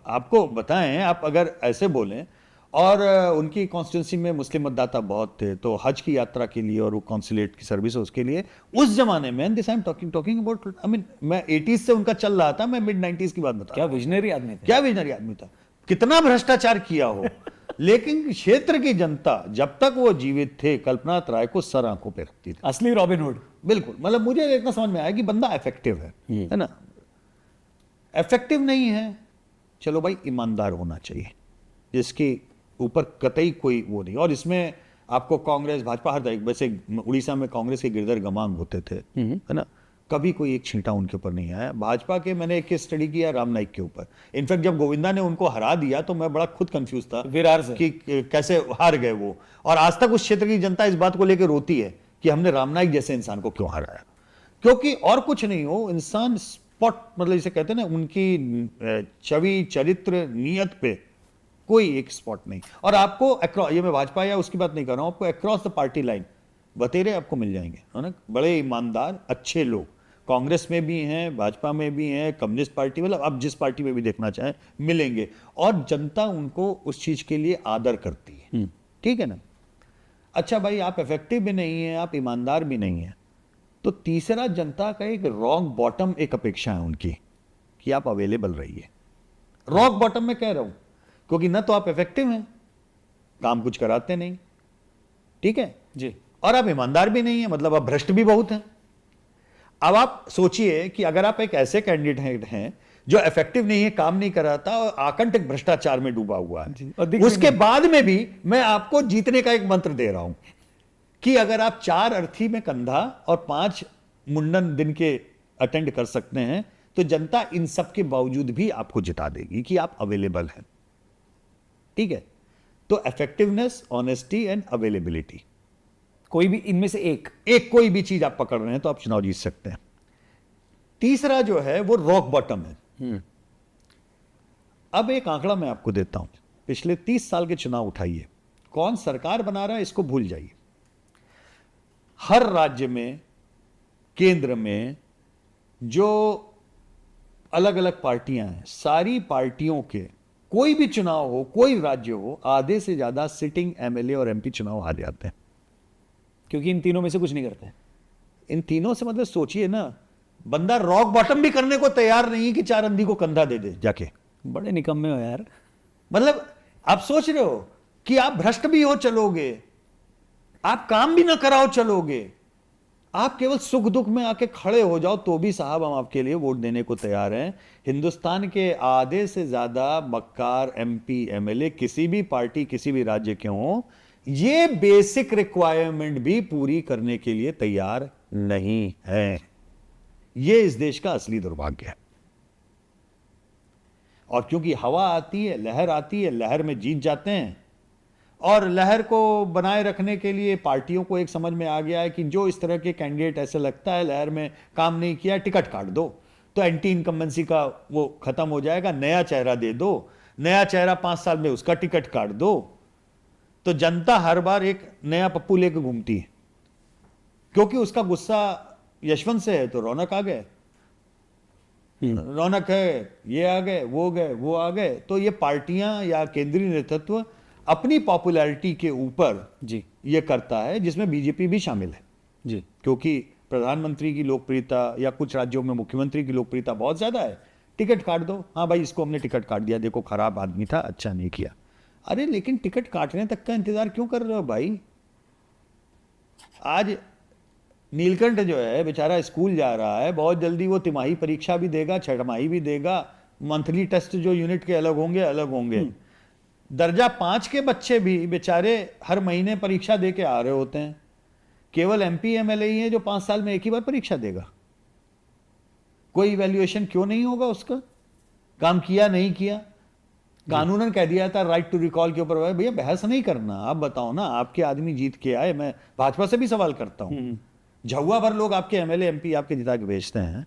Speaker 1: आपको बताएं, आप अगर ऐसे बोलें, और उनकी कॉन्स्टिट्यूंसी में मुस्लिम मतदाता बहुत थे, तो हज की यात्रा के लिए और वो कॉन्सुलेट की सर्विस उसके लिए उस जमाने में, this I am talking about, I mean मैं 80s से उनका चल रहा था, मैं मिड 90s की बात बता
Speaker 2: क्या विजनरी आदमी था,
Speaker 1: क्या विजनरी आदमी था, कितना भ्रष्टाचार किया हो। लेकिन क्षेत्र की जनता जब तक वो जीवित थे कल्पनाथ राय को सर आंखों पे रखती थी।
Speaker 2: असली रॉबिन हुड।
Speaker 1: बिल्कुल, मतलब मुझे इतना समझ में आया कि बंदा इफेक्टिव है ना। इफेक्टिव नहीं है, चलो भाई ईमानदार होना चाहिए, जिसके ऊपर कतई कोई वो नहीं। और इसमें आपको कांग्रेस भाजपा हर तरह, वैसे उड़ीसा में कांग्रेस के गिरधर गमांग होते थे, है ना, कभी कोई एक छींटा उनके ऊपर नहीं आया। भाजपा के मैंने एक केस स्टडी किया राम नाईक के ऊपर। इनफैक्ट जब गोविंदा ने उनको हरा दिया तो मैं बड़ा खुद कंफ्यूज था
Speaker 2: विरार से
Speaker 1: कि कैसे हार गए वो, और आज तक उस क्षेत्र की जनता इस बात को लेकर रोती है कि हमने राम नाईक जैसे इंसान को क्यों हराया। क्योंकि और कुछ नहीं हो, इंसान स्पॉट, मतलब इसे कहते हैं ना, उनकी छवि, चरित्र, नियत पे कोई एक स्पॉट नहीं। और आपको ये मैं भाजपा या उसकी बात नहीं कर रहा हूं, आपको अक्रॉस द पार्टी लाइन बतेरे आपको मिल जाएंगे, है ना, बड़े ईमानदार अच्छे लोग। कांग्रेस में भी हैं, भाजपा में भी हैं, कम्युनिस्ट पार्टी, मतलब आप जिस पार्टी में भी देखना चाहें मिलेंगे, और जनता उनको उस चीज के लिए आदर करती है। ठीक है ना। अच्छा भाई, आप इफेक्टिव भी नहीं है, आप ईमानदार भी नहीं है, तो तीसरा जनता का एक रॉक बॉटम एक अपेक्षा है उनकी कि आप अवेलेबल रहिए। रॉक बॉटम में कह रहा हूं क्योंकि ना तो आप इफेक्टिव हैं, काम कुछ कराते नहीं, ठीक है
Speaker 2: जी,
Speaker 1: और आप ईमानदार भी नहीं है, मतलब आप भ्रष्ट भी बहुत हैं। अब आप सोचिए कि अगर आप एक ऐसे कैंडिडेट हैं जो इफेक्टिव नहीं है, काम नहीं कराता और आकंठित भ्रष्टाचार में डूबा हुआ है,
Speaker 2: और
Speaker 1: उसके बाद में भी मैं आपको जीतने का एक मंत्र दे रहा हूं कि अगर आप 4 अर्थी में कंधा और 5 मुंडन दिन के अटेंड कर सकते हैं तो जनता इन सब के बावजूद भी आपको जिता देगी कि आप अवेलेबल हैं। ठीक है, तो इफेक्टिवनेस, ऑनेस्टी एंड अवेलेबिलिटी,
Speaker 2: कोई भी इनमें से एक
Speaker 1: कोई भी चीज आप पकड़ रहे हैं तो आप चुनाव जीत सकते हैं। तीसरा जो है वो रॉक बॉटम है। अब एक आंकड़ा मैं आपको देता हूं, पिछले 30 साल के चुनाव उठाइए, कौन सरकार बना रहा है इसको भूल जाइए। हर राज्य में, केंद्र में जो अलग अलग पार्टियां हैं, सारी पार्टियों के कोई भी चुनाव हो, कोई राज्य हो, आधे से ज्यादा सिटिंग एमएलए और एमपी चुनाव हार जाते हैं,
Speaker 2: क्योंकि इन तीनों में से कुछ नहीं करते।
Speaker 1: इन तीनों से मतलब सोचिए ना, बंदा रॉक बॉटम भी करने को तैयार नहीं कि 4 अंधी को कंधा दे दे जाके।
Speaker 2: बड़े निकम्मे हो यार।
Speaker 1: मतलब आप सोच रहे हो कि आप भ्रष्ट भी हो चलोगे, आप काम भी ना कराओ चलोगे, आप केवल सुख दुख में आके खड़े हो जाओ तो भी साहब हम आपके लिए वोट देने को तैयार हैं। हिंदुस्तान के आधे से ज्यादा मक्कार एमपी एमएलए किसी भी पार्टी, किसी भी राज्य के हों, ये बेसिक रिक्वायरमेंट भी पूरी करने के लिए तैयार नहीं है। ये इस देश का असली दुर्भाग्य है। और क्योंकि हवा आती है, लहर आती है, लहर में जीत जाते हैं, और लहर को बनाए रखने के लिए पार्टियों को एक समझ में आ गया है कि जो इस तरह के कैंडिडेट ऐसे लगता है लहर में काम नहीं किया, टिकट काट दो, तो एंटी इनकम्बेंसी का वो खत्म हो जाएगा, नया चेहरा दे दो, नया चेहरा 5 साल में उसका टिकट काट दो। तो जनता हर बार एक नया पप्पू लेकर घूमती है, क्योंकि उसका गुस्सा यशवंत से है तो रौनक आ गए, रौनक है, ये आ गए, वो आ गए। तो ये पार्टियां या केंद्रीय नेतृत्व अपनी पॉपुलैरिटी के ऊपर
Speaker 2: जी
Speaker 1: ये करता है, जिसमें बीजेपी भी शामिल है
Speaker 2: जी,
Speaker 1: क्योंकि प्रधानमंत्री की लोकप्रियता या कुछ राज्यों में मुख्यमंत्री की लोकप्रियता बहुत ज्यादा है। टिकट काट दो, हाँ भाई इसको हमने टिकट काट दिया, देखो खराब आदमी था, अच्छा नहीं किया। अरे लेकिन टिकट काटने तक का इंतजार क्यों कर रहे हो भाई? आज नीलकंठ जो है बेचारा स्कूल जा रहा है, बहुत जल्दी वो तिमाही परीक्षा भी देगा, छठमाही भी देगा, मंथली टेस्ट जो यूनिट के अलग होंगे। दर्जा 5 के बच्चे भी बेचारे हर महीने परीक्षा दे के आ रहे होते हैं। केवल एमपी एमएलए ही है जो 5 साल में एक ही बार परीक्षा देगा। कोई इवैल्यूएशन क्यों नहीं होगा उसका, काम किया नहीं किया? कानूनन कह दिया था राइट टू रिकॉल के ऊपर, भैया बहस नहीं करना, आप बताओ ना, आपके आदमी जीत के आए। मैं भाजपा से भी सवाल करता हूं, झुआ भर लोग आपके एमएलए एमपी आपके जिता के भेजते हैं,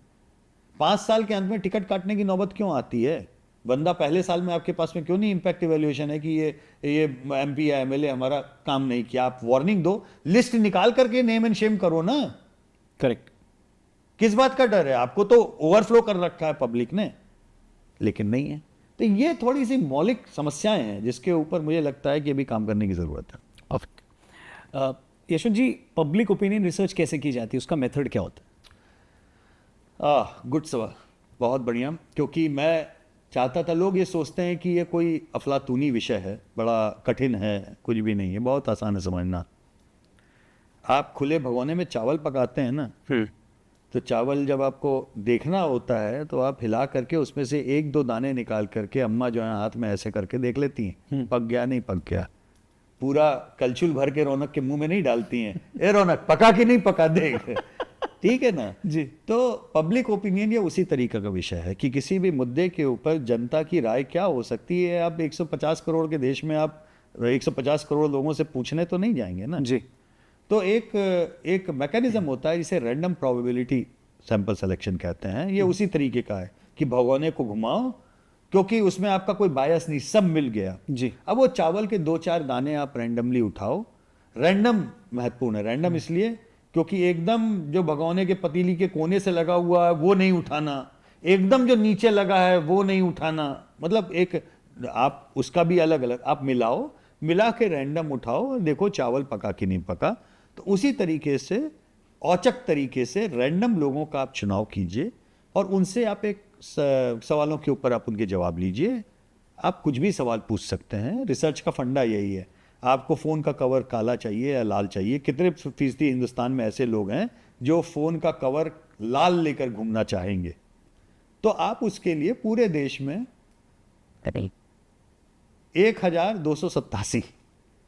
Speaker 1: 5 साल के अंत में टिकट काटने की नौबत क्यों आती है? बंदा पहले साल में आपके पास में क्यों नहीं इम्पैक्ट इवैल्यूएशन है कि ये एमपी या एमएलए हमारा काम नहीं किया? आप वार्निंग दो, लिस्ट निकाल करके नेम एंड शेम करो ना।
Speaker 2: करेक्ट।
Speaker 1: किस बात का डर है आपको? तो ओवरफ्लो कर रखा है पब्लिक ने, लेकिन नहीं है। तो ये थोड़ी सी मौलिक समस्याएं हैं जिसके ऊपर मुझे लगता है कि अभी काम करने की जरूरत है।
Speaker 2: यशवंत जी, पब्लिक ओपिनियन रिसर्च कैसे की जाती है, उसका मेथड क्या होता है?
Speaker 1: गुड सवाल, बहुत बढ़िया। क्योंकि मैं चाहता था, लोग ये सोचते हैं कि ये कोई अफलातूनी विषय है, बड़ा कठिन है, कुछ भी नहीं है, बहुत आसान है समझना। आप खुले भगोने में चावल पकाते हैं ना, तो चावल जब आपको देखना होता है तो आप हिला करके उसमें से 1-2 दाने निकाल करके अम्मा जो है हाथ में ऐसे करके देख लेती हैं, पक गया नहीं पक गया। पूरा कलछुल भर के रौनक के मुंह में नहीं डालती हैं, ए रौनक पका कि नहीं पका, देख। ठीक है ना
Speaker 2: जी।
Speaker 1: तो पब्लिक ओपिनियन ये उसी तरीके का विषय है कि किसी भी मुद्दे के ऊपर जनता की राय क्या हो सकती है। आप 150 करोड़ के देश में आप 150 करोड़ लोगों से पूछने तो नहीं जाएंगे ना।
Speaker 2: जी।
Speaker 1: तो एक मैकेनिज्म होता है जिसे रैंडम प्रोबेबिलिटी सैंपल सिलेक्शन कहते हैं। ये उसी तरीके का है कि भगोने को घुमाओ, क्योंकि उसमें आपका कोई बायस नहीं, सब मिल गया।
Speaker 2: जी।
Speaker 1: अब वो चावल के 2-4 दाने आप रैंडमली उठाओ। रैंडम महत्वपूर्ण है। रैंडम इसलिए क्योंकि एकदम जो भगोने के पतीली के कोने से लगा हुआ है वो नहीं उठाना, एकदम जो नीचे लगा है वो नहीं उठाना। मतलब एक आप उसका भी अलग अलग आप मिलाओ, मिला के रैंडम उठाओ और देखो चावल पका कि नहीं पका। तो उसी तरीके से औचक तरीके से रैंडम लोगों का आप चुनाव कीजिए और उनसे आप एक सवालों के ऊपर आप उनके जवाब लीजिए। आप कुछ भी सवाल पूछ सकते हैं। रिसर्च का फंडा यही है। आपको फ़ोन का कवर काला चाहिए या लाल चाहिए? कितने फीसदी हिंदुस्तान में ऐसे लोग हैं जो फ़ोन का कवर लाल लेकर घूमना चाहेंगे? तो आप उसके लिए पूरे देश में 1287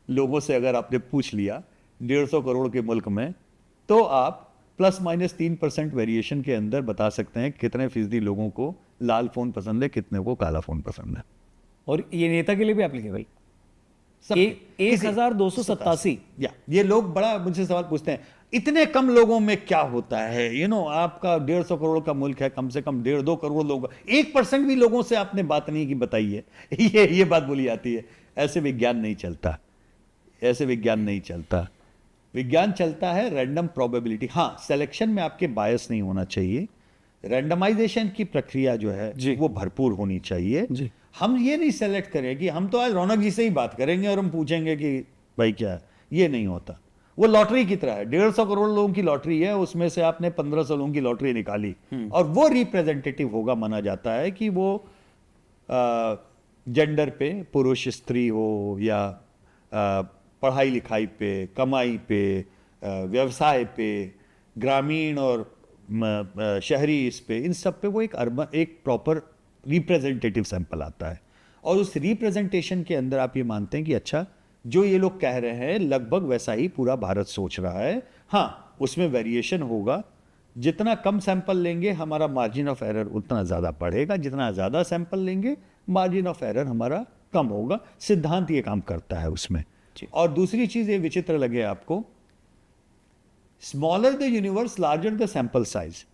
Speaker 1: लोगों से अगर आपने पूछ लिया 150 करोड़ के मुल्क में, तो आप ±3% वेरिएशन के अंदर बता सकते हैं कितने फीसदी लोगों को लाल फोन पसंद है, कितने को काला फोन पसंद है।
Speaker 2: और ये नेता के लिए भी एप्लीकेबल।
Speaker 1: सब
Speaker 2: 1287।
Speaker 1: या ये लोग बड़ा मुझसे सवाल पूछते हैं, इतने कम लोगों में क्या होता है? आपका 150 करोड़ का मुल्क है, कम से कम 1.5-2 करोड़ लोग, 1% भी लोगों से आपने बात नहीं की, बताइए। ये बात बोली जाती है। ऐसे विज्ञान नहीं चलता, ऐसे विज्ञान नहीं चलता। विज्ञान चलता है रैंडम प्रोबेबिलिटी। हाँ, सिलेक्शन में आपके बायस नहीं होना चाहिए। रैंडमाइजेशन की प्रक्रिया जो है वो भरपूर होनी चाहिए।
Speaker 2: जी।
Speaker 1: हम ये नहीं सेलेक्ट करें कि हम तो आज रौनक जी से ही बात करेंगे और हम पूछेंगे कि भाई क्या है। ये नहीं होता। वो लॉटरी की तरह है। 150 करोड़ लोगों की लॉटरी है, उसमें से आपने 1500 लोगों की लॉटरी निकाली और वो रिप्रेजेंटेटिव होगा। माना जाता है कि वो जेंडर पे, पुरुष स्त्री हो या पढ़ाई लिखाई पे, कमाई पे, व्यवसाय पे, ग्रामीण और शहरी इस पे, इन सब पे वो एक प्रॉपर रिप्रेजेंटेटिव सैंपल आता है। और उस रिप्रेजेंटेशन के अंदर आप ये मानते हैं कि अच्छा जो ये लोग कह रहे हैं लगभग वैसा ही पूरा भारत सोच रहा है। हाँ, उसमें वेरिएशन होगा। जितना कम सैंपल लेंगे हमारा मार्जिन ऑफ एरर उतना ज़्यादा बढ़ेगा, जितना ज़्यादा सैंपल लेंगे मार्जिन ऑफ एरर हमारा कम होगा। सिद्धांत ये काम करता है उसमें। और दूसरी चीज़ ये विचित्र लगे आपको, smaller the universe larger the sample size.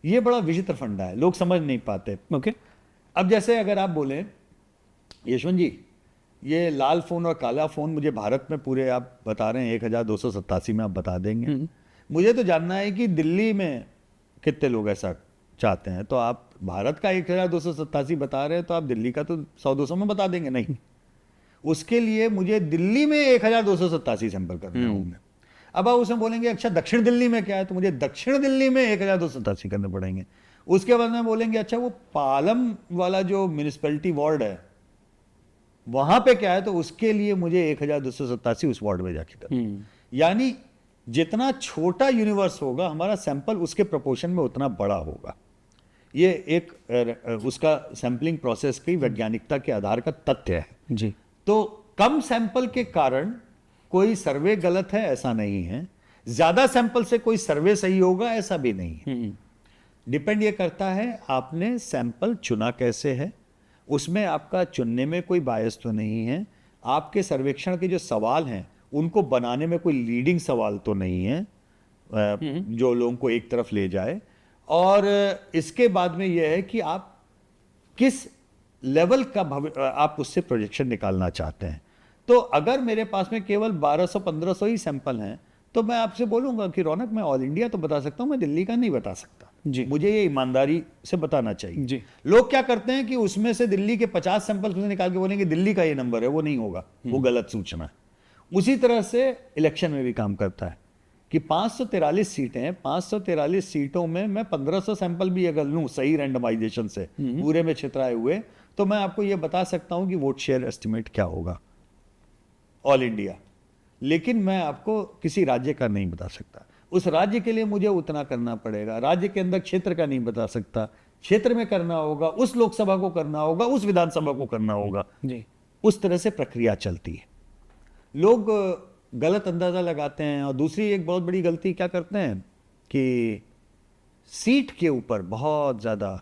Speaker 1: ये बड़ा विचित्र फंडा है, लोग समझ नहीं पाते।
Speaker 2: ओके।
Speaker 1: अब जैसे अगर आप बोलें यशवंत जी, ये लाल फोन और काला फोन मुझे भारत में पूरे आप बता रहे हैं 1287 में आप बता देंगे। मुझे तो जानना है कि दिल्ली में कितने लोग ऐसा चाहते हैं। तो आप भारत का 1287 बता रहे हैं, तो आप दिल्ली का तो 100-200 में बता देंगे? नहीं, उसके लिए मुझे दिल्ली में 1287 सैंपल करने होंगे। अब आप उसमें बोलेंगे अच्छा दक्षिण दिल्ली में क्या है, तो मुझे दक्षिण दिल्ली में 1287 करने पड़ेंगे। उसके बाद में बोलेंगे अच्छा वो पालम वाला जो म्यूनिसिपैलिटी वार्ड है वहां पे क्या है, तो उसके लिए मुझे 1287 उस वार्ड में जाके करना। यानी जितना छोटा यूनिवर्स होगा हमारा सैंपल, उसके प्रोपोर्शन में उतना बड़ा होगा। ये एक उसका सैंपलिंग प्रोसेस की वैज्ञानिकता के आधार का तथ्य है
Speaker 2: जी।
Speaker 1: तो कम सैंपल के कारण कोई सर्वे गलत है ऐसा नहीं है, ज्यादा सैंपल से कोई सर्वे सही होगा ऐसा भी नहीं है। डिपेंड ये करता है आपने सैंपल चुना कैसे है, उसमें आपका चुनने में कोई बायस तो नहीं है, आपके सर्वेक्षण के जो सवाल हैं उनको बनाने में कोई लीडिंग सवाल तो नहीं है जो लोगों को एक तरफ ले जाए, और इसके बाद में यह है कि आप किस लेवल का आप उससे प्रोजेक्शन निकालना चाहते हैं। तो अगर मेरे पास में केवल 1200-1500 ही सैंपल हैं तो मैं आपसे बोलूंगा कि रौनक मैं ऑल इंडिया तो बता सकता हूं, मैं दिल्ली का नहीं बता सकता
Speaker 2: जी।
Speaker 1: मुझे ये ईमानदारी से बताना चाहिए
Speaker 2: जी।
Speaker 1: लोग क्या करते हैं कि उसमें से दिल्ली के 50 सैंपल से निकाल के बोलेंगे दिल्ली का ये नंबर है, वो नहीं होगा, वो गलत सूचना है। उसी तरह से इलेक्शन में भी काम करता है कि 543 सीटें हैं, 543 सीटों में मैं 1500 सैंपल भी अगर लूं सही रैंडमाइजेशन से पूरे में छितराए हुए, तो मैं आपको यह बता सकता हूं कि वोट शेयर एस्टिमेट क्या होगा ऑल इंडिया। लेकिन मैं आपको किसी राज्य का नहीं बता सकता, उस राज्य के लिए मुझे उतना करना पड़ेगा। राज्य के अंदर क्षेत्र का नहीं बता सकता, क्षेत्र में करना होगा, उस लोकसभा को करना होगा, उस विधानसभा को करना होगा
Speaker 2: जी।
Speaker 1: उस तरह से प्रक्रिया चलती है। लोग गलत अंदाजा लगाते हैं। और दूसरी एक बहुत बड़ी गलती क्या करते हैं कि सीट के ऊपर बहुत ज़्यादा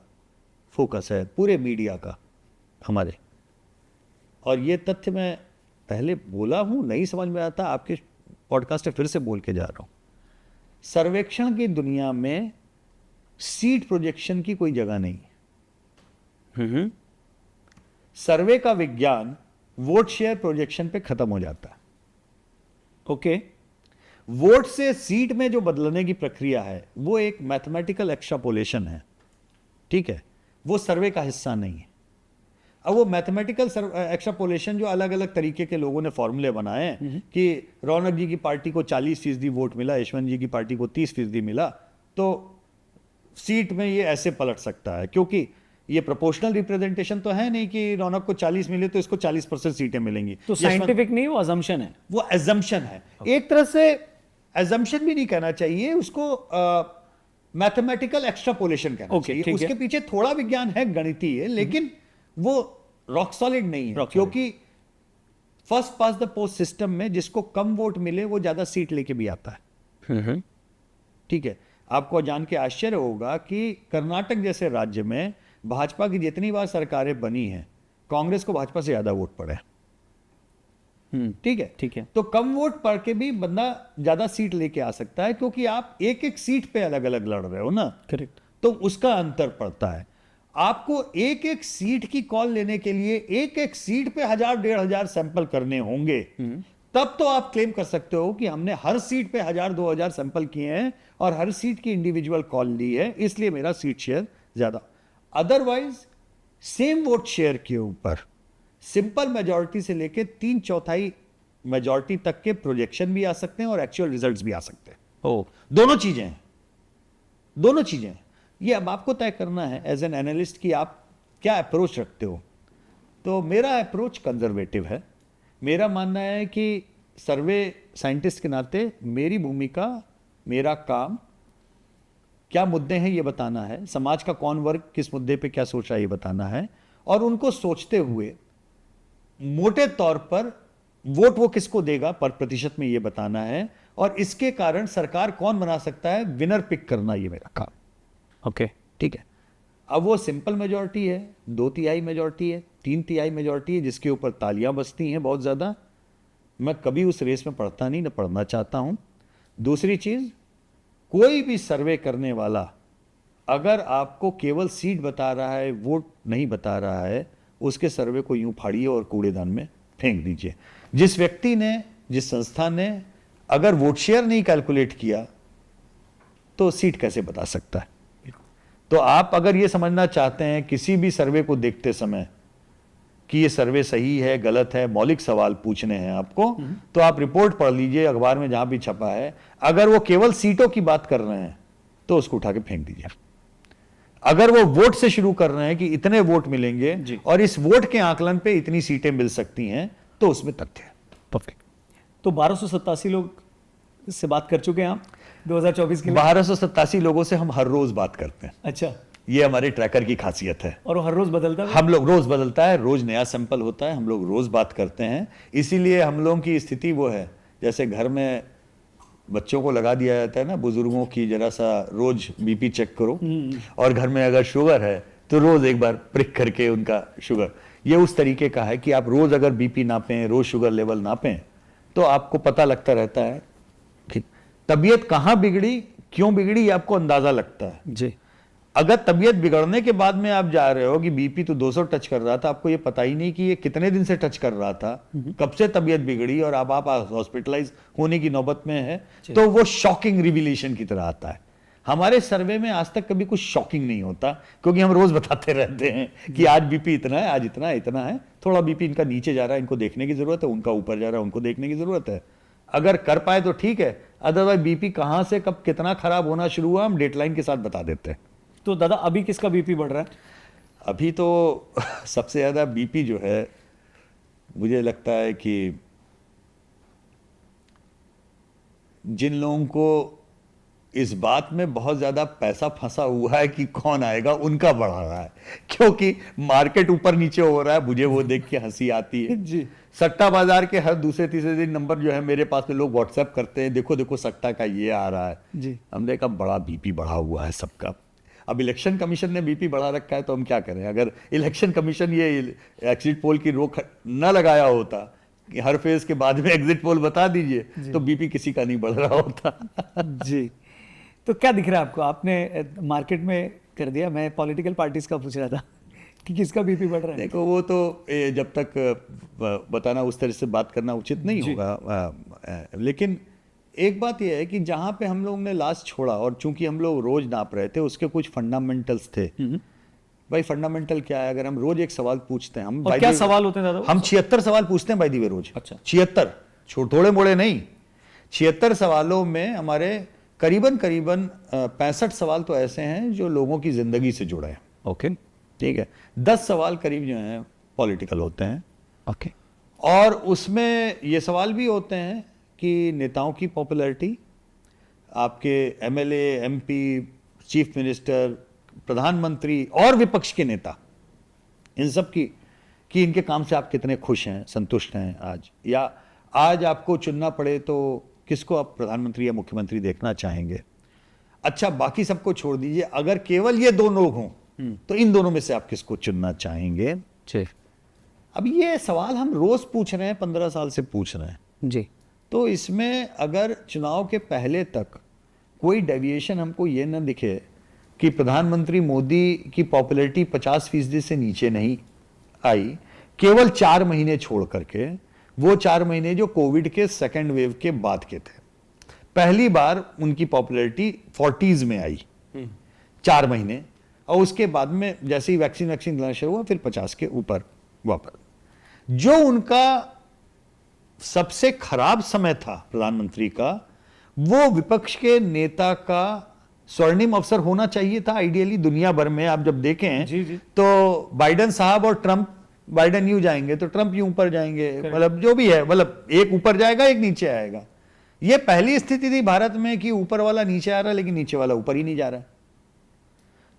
Speaker 1: फोकस है पूरे मीडिया का हमारे, और ये तथ्य मैं पहले बोला हूँ, नहीं समझ में आता, आपके पॉडकास्ट में फिर से बोल के जा रहा हूँ। सर्वेक्षण की दुनिया में सीट प्रोजेक्शन की कोई जगह नहीं है। सर्वे का विज्ञान वोट शेयर प्रोजेक्शन पे खत्म हो जाता है।
Speaker 2: ओके,
Speaker 1: वोट से सीट में जो बदलने की प्रक्रिया है वो एक मैथमेटिकल एक्सट्रापोलेशन है, ठीक है, वो सर्वे का हिस्सा नहीं है। अब वो मैथमेटिकल एक्सट्रापोलेशन जो अलग अलग तरीके के लोगों ने फॉर्मूले बनाए हैं कि रौनक जी की पार्टी को 40% वोट मिला, यशवंत जी की पार्टी को 30% मिला, तो सीट में ये ऐसे पलट सकता है, क्योंकि ये प्रोपोर्शनल रिप्रेजेंटेशन तो है नहीं कि रौनक को 40 मिले तो इसको 40% सीटें मिलेंगी।
Speaker 2: तो साइंटिफिक नहीं, वो अजम्पशन है।
Speaker 1: वो एजम्पशन है, एक तरह से एजम्पशन भी नहीं कहना चाहिए उसको, मैथमेटिकल एक्सट्रापोलेशन कहना
Speaker 2: Okay,
Speaker 1: चाहिए।
Speaker 2: ठीक है।
Speaker 1: उसके पीछे थोड़ा विज्ञान है, गणितीय, लेकिन वो रॉक सॉलिड नहीं है,
Speaker 2: Rock solid।
Speaker 1: क्योंकि first pass the post system में जिसको कम वोट मिले वो ज्यादा सीट लेके भी आता है। ठीक है, आपको जान के आश्चर्य होगा कि कर्नाटक जैसे राज्य में भाजपा की जितनी बार सरकारें बनी हैं, कांग्रेस को भाजपा से ज्यादा वोट पड़े। ठीक है,
Speaker 2: ठीक है।
Speaker 1: तो कम वोट पड़ के भी बंदा ज्यादा सीट लेके आ सकता है, क्योंकि आप एक एक सीट पे अलग अलग लड़ रहे हो ना,
Speaker 2: करेक्ट।
Speaker 1: तो उसका अंतर पड़ता है। आपको एक एक सीट की कॉल लेने के लिए एक एक सीट पे 1000-1500 सैंपल करने होंगे, तब तो आप क्लेम कर सकते हो कि हमने हर सीट पे 1000-2000 सैंपल किए हैं और हर सीट की इंडिविजुअल कॉल ली है, इसलिए मेरा सीट शेयर ज्यादा। अदरवाइज सेम वोट शेयर के ऊपर सिंपल मेजॉरिटी से लेके 3/4 मेजॉरिटी तक के प्रोजेक्शन भी आ सकते हैं और एक्चुअल रिजल्ट्स भी आ सकते हैं।
Speaker 2: ओ,
Speaker 1: दोनों चीजें हैं, दोनों चीजें हैं। ये अब आपको तय करना है एज एन एनालिस्ट कि आप क्या अप्रोच रखते हो। तो मेरा अप्रोच कंजर्वेटिव है। मेरा मानना है कि सर्वे साइंटिस्ट के नाते मेरी भूमिका, मेरा काम, क्या मुद्दे हैं ये बताना है, समाज का कौन वर्ग किस मुद्दे पे क्या सोच रहा है ये बताना है, और उनको सोचते हुए मोटे तौर पर वोट वो किसको देगा पर प्रतिशत में ये बताना है, और इसके कारण सरकार कौन बना सकता है विनर पिक करना, ये मेरा काम।
Speaker 2: ओके,
Speaker 1: ठीक है, अब वो सिंपल मेजॉरिटी है, 2/3 मेजॉरिटी है, 3/3 मेजॉरिटी है, जिसके ऊपर तालियां बजती हैं बहुत ज्यादा। मैं कभी उस रेस में पढ़ता नहीं, न पढ़ना चाहता हूं। दूसरी चीज, कोई भी सर्वे करने वाला अगर आपको केवल सीट बता रहा है, वोट नहीं बता रहा है, उसके सर्वे को यूं फाड़िए और कूड़ेदान में फेंक दीजिए। जिस व्यक्ति ने, जिस संस्था ने अगर वोट शेयर नहीं कैलकुलेट किया तो सीट कैसे बता सकता है। तो आप अगर ये समझना चाहते हैं किसी भी सर्वे को देखते समय कि ये सर्वे सही है गलत है, मौलिक सवाल पूछने हैं आपको, तो आप रिपोर्ट पढ़ लीजिए अखबार में जहां भी छपा है। अगर वो केवल सीटों की बात कर रहे हैं तो उसको उठा के फेंक दीजिए। अगर वो वोट से शुरू कर रहे हैं कि इतने वोट मिलेंगे और इस वोट के आकलन पे इतनी सीटें मिल सकती हैं, तो उसमें तथ्य है।
Speaker 2: परफेक्ट। तो 1287 लोग से बात कर चुके हैं आप 2024 के लिए?
Speaker 1: 1287 लोगों से हम हर रोज बात करते हैं।
Speaker 2: अच्छा,
Speaker 1: ये हमारे ट्रैकर की खासियत है।
Speaker 2: और वो हर रोज बदलता है?
Speaker 1: हम लोग रोज बदलता है, रोज नया सैंपल होता है, हम लोग रोज बात करते हैं। इसीलिए हम लोगों की स्थिति वो है जैसे घर में बच्चों को लगा दिया जाता है ना, बुजुर्गों की जरा सा रोज बीपी चेक करो, और घर में अगर शुगर है तो रोज एक बार प्रिक करके उनका शुगर, ये उस तरीके का है कि आप रोज अगर बीपी नापें, रोज शुगर लेवल नापें, तो आपको पता लगता रहता है कि तबीयत कहाँ बिगड़ी, क्यों बिगड़ी, ये आपको अंदाजा लगता है
Speaker 2: जी।
Speaker 1: अगर तबीयत बिगड़ने के बाद में आप जा रहे हो कि बीपी तो 200 टच कर रहा था, आपको ये पता ही नहीं कि ये कितने दिन से टच कर रहा था, कब से तबीयत बिगड़ी और अब आप हॉस्पिटलाइज होने की नौबत में है, तो वो शॉकिंग रिविलेशन की तरह आता है। हमारे सर्वे में आज तक कभी कुछ शॉकिंग नहीं होता, क्योंकि हम रोज बताते रहते हैं कि आज बीपी इतना है, आज इतना है, इतना है, थोड़ा बीपी इनका नीचे जा रहा है, इनको देखने की जरूरत है, उनका ऊपर जा रहा है, उनको देखने की जरूरत है। अगर कर पाए तो ठीक है, अदरवाइज बीपी कहां से कब कितना खराब होना शुरू हुआ हम डेडलाइन के साथ बता देते हैं।
Speaker 2: तो दादा अभी किसका बीपी बढ़ रहा है?
Speaker 1: अभी तो सबसे ज्यादा बीपी जो है, मुझे लगता है कि जिन लोगों को इस बात में बहुत ज्यादा पैसा फंसा हुआ है कि कौन आएगा उनका बढ़ा रहा है, क्योंकि मार्केट ऊपर नीचे हो रहा है। मुझे वो देख के हंसी आती है
Speaker 2: जी।
Speaker 1: सट्टा बाजार के हर दूसरे तीसरे दिन नंबर जो है मेरे पास में लोग व्हाट्सएप करते हैं, देखो देखो सट्टा का ये आ रहा है
Speaker 2: जी।
Speaker 1: हमने कहा बड़ा बीपी बढ़ा हुआ है सबका। अब इलेक्शन कमीशन ने बीपी बढ़ा रखा है तो हम क्या करें। अगर इलेक्शन कमीशन ये एग्जिट पोल की रोक न लगाया होता कि हर फेज के बाद में एग्जिट पोल बता दीजिए तो बीपी किसी का नहीं बढ़ रहा होता।
Speaker 2: जी। तो क्या दिख रहा है आपको? आपने मार्केट में कर दिया, मैं पॉलिटिकल पार्टीज का पूछ रहा था कि किसका बीपी बढ़ रहा है।
Speaker 1: देखो वो तो जब तक बताना उस तरह से बात करना उचित नहीं होगा, लेकिन एक बात यह है कि जहां पे हम लोग ने लास्ट छोड़ा और चूंकि हम लोग रोज नाप रहे थे उसके कुछ फंडामेंटल्स थे। भाई फंडामेंटल क्या है? अगर हम रोज एक सवाल पूछते हैं, हम
Speaker 2: और क्या सवाल होते हैं दादा?
Speaker 1: हम 76 सवाल पूछते हैं भाई दी रोज।
Speaker 2: अच्छा।
Speaker 1: 76 थोड़े मोड़े नहीं, 76 सवालों में हमारे करीबन 65 सवाल तो ऐसे हैं जो लोगों की जिंदगी से जुड़े हैं।
Speaker 2: ओके।
Speaker 1: ठीक है, 10 सवाल करीब जो हैं पॉलिटिकल होते हैं।
Speaker 2: ओके।
Speaker 1: और उसमें ये सवाल भी होते हैं कि नेताओं की पॉपुलैरिटी, आपके एमएलए, एमपी, चीफ मिनिस्टर, प्रधानमंत्री और विपक्ष के नेता, इन सब की कि इनके काम से आप कितने खुश हैं, संतुष्ट हैं आज, या आज आपको चुनना पड़े तो किसको आप प्रधानमंत्री या मुख्यमंत्री देखना चाहेंगे। अच्छा बाकी सबको छोड़ दीजिए, अगर केवल ये दो लोग हों तो इन दोनों में से आप किसको चुनना चाहेंगे।
Speaker 2: जी।
Speaker 1: अब ये सवाल हम रोज पूछ रहे हैं, 15 साल से पूछ रहे हैं।
Speaker 2: जी।
Speaker 1: तो इसमें अगर चुनाव के पहले तक कोई डेविएशन हमको ये न दिखे कि प्रधानमंत्री मोदी की पॉपुलैरिटी 50% से नीचे नहीं आई, केवल 4 महीने छोड़ करके, वो 4 महीने जो कोविड के सेकेंड वेव के बाद के थे, पहली बार उनकी पॉपुलैरिटी 40s में आई 4 महीने, और उसके बाद में जैसे ही वैक्सीन लाना शुरू हुआ फिर 50 के ऊपर वापस। जो उनका सबसे खराब समय था प्रधानमंत्री का, वो विपक्ष के नेता का स्वर्णिम अवसर होना चाहिए था आइडियली। दुनिया भर में आप जब देखें
Speaker 2: जी, जी।
Speaker 1: तो बाइडेन साहब और ट्रंप, बाइडेन यूं जाएंगे तो ट्रंप यूं ऊपर जाएंगे, मतलब जो भी है, मतलब एक ऊपर जाएगा एक नीचे आएगा। ये पहली स्थिति थी भारत में कि ऊपर वाला नीचे आ रहा है लेकिन नीचे वाला ऊपर ही नहीं जा रहा है।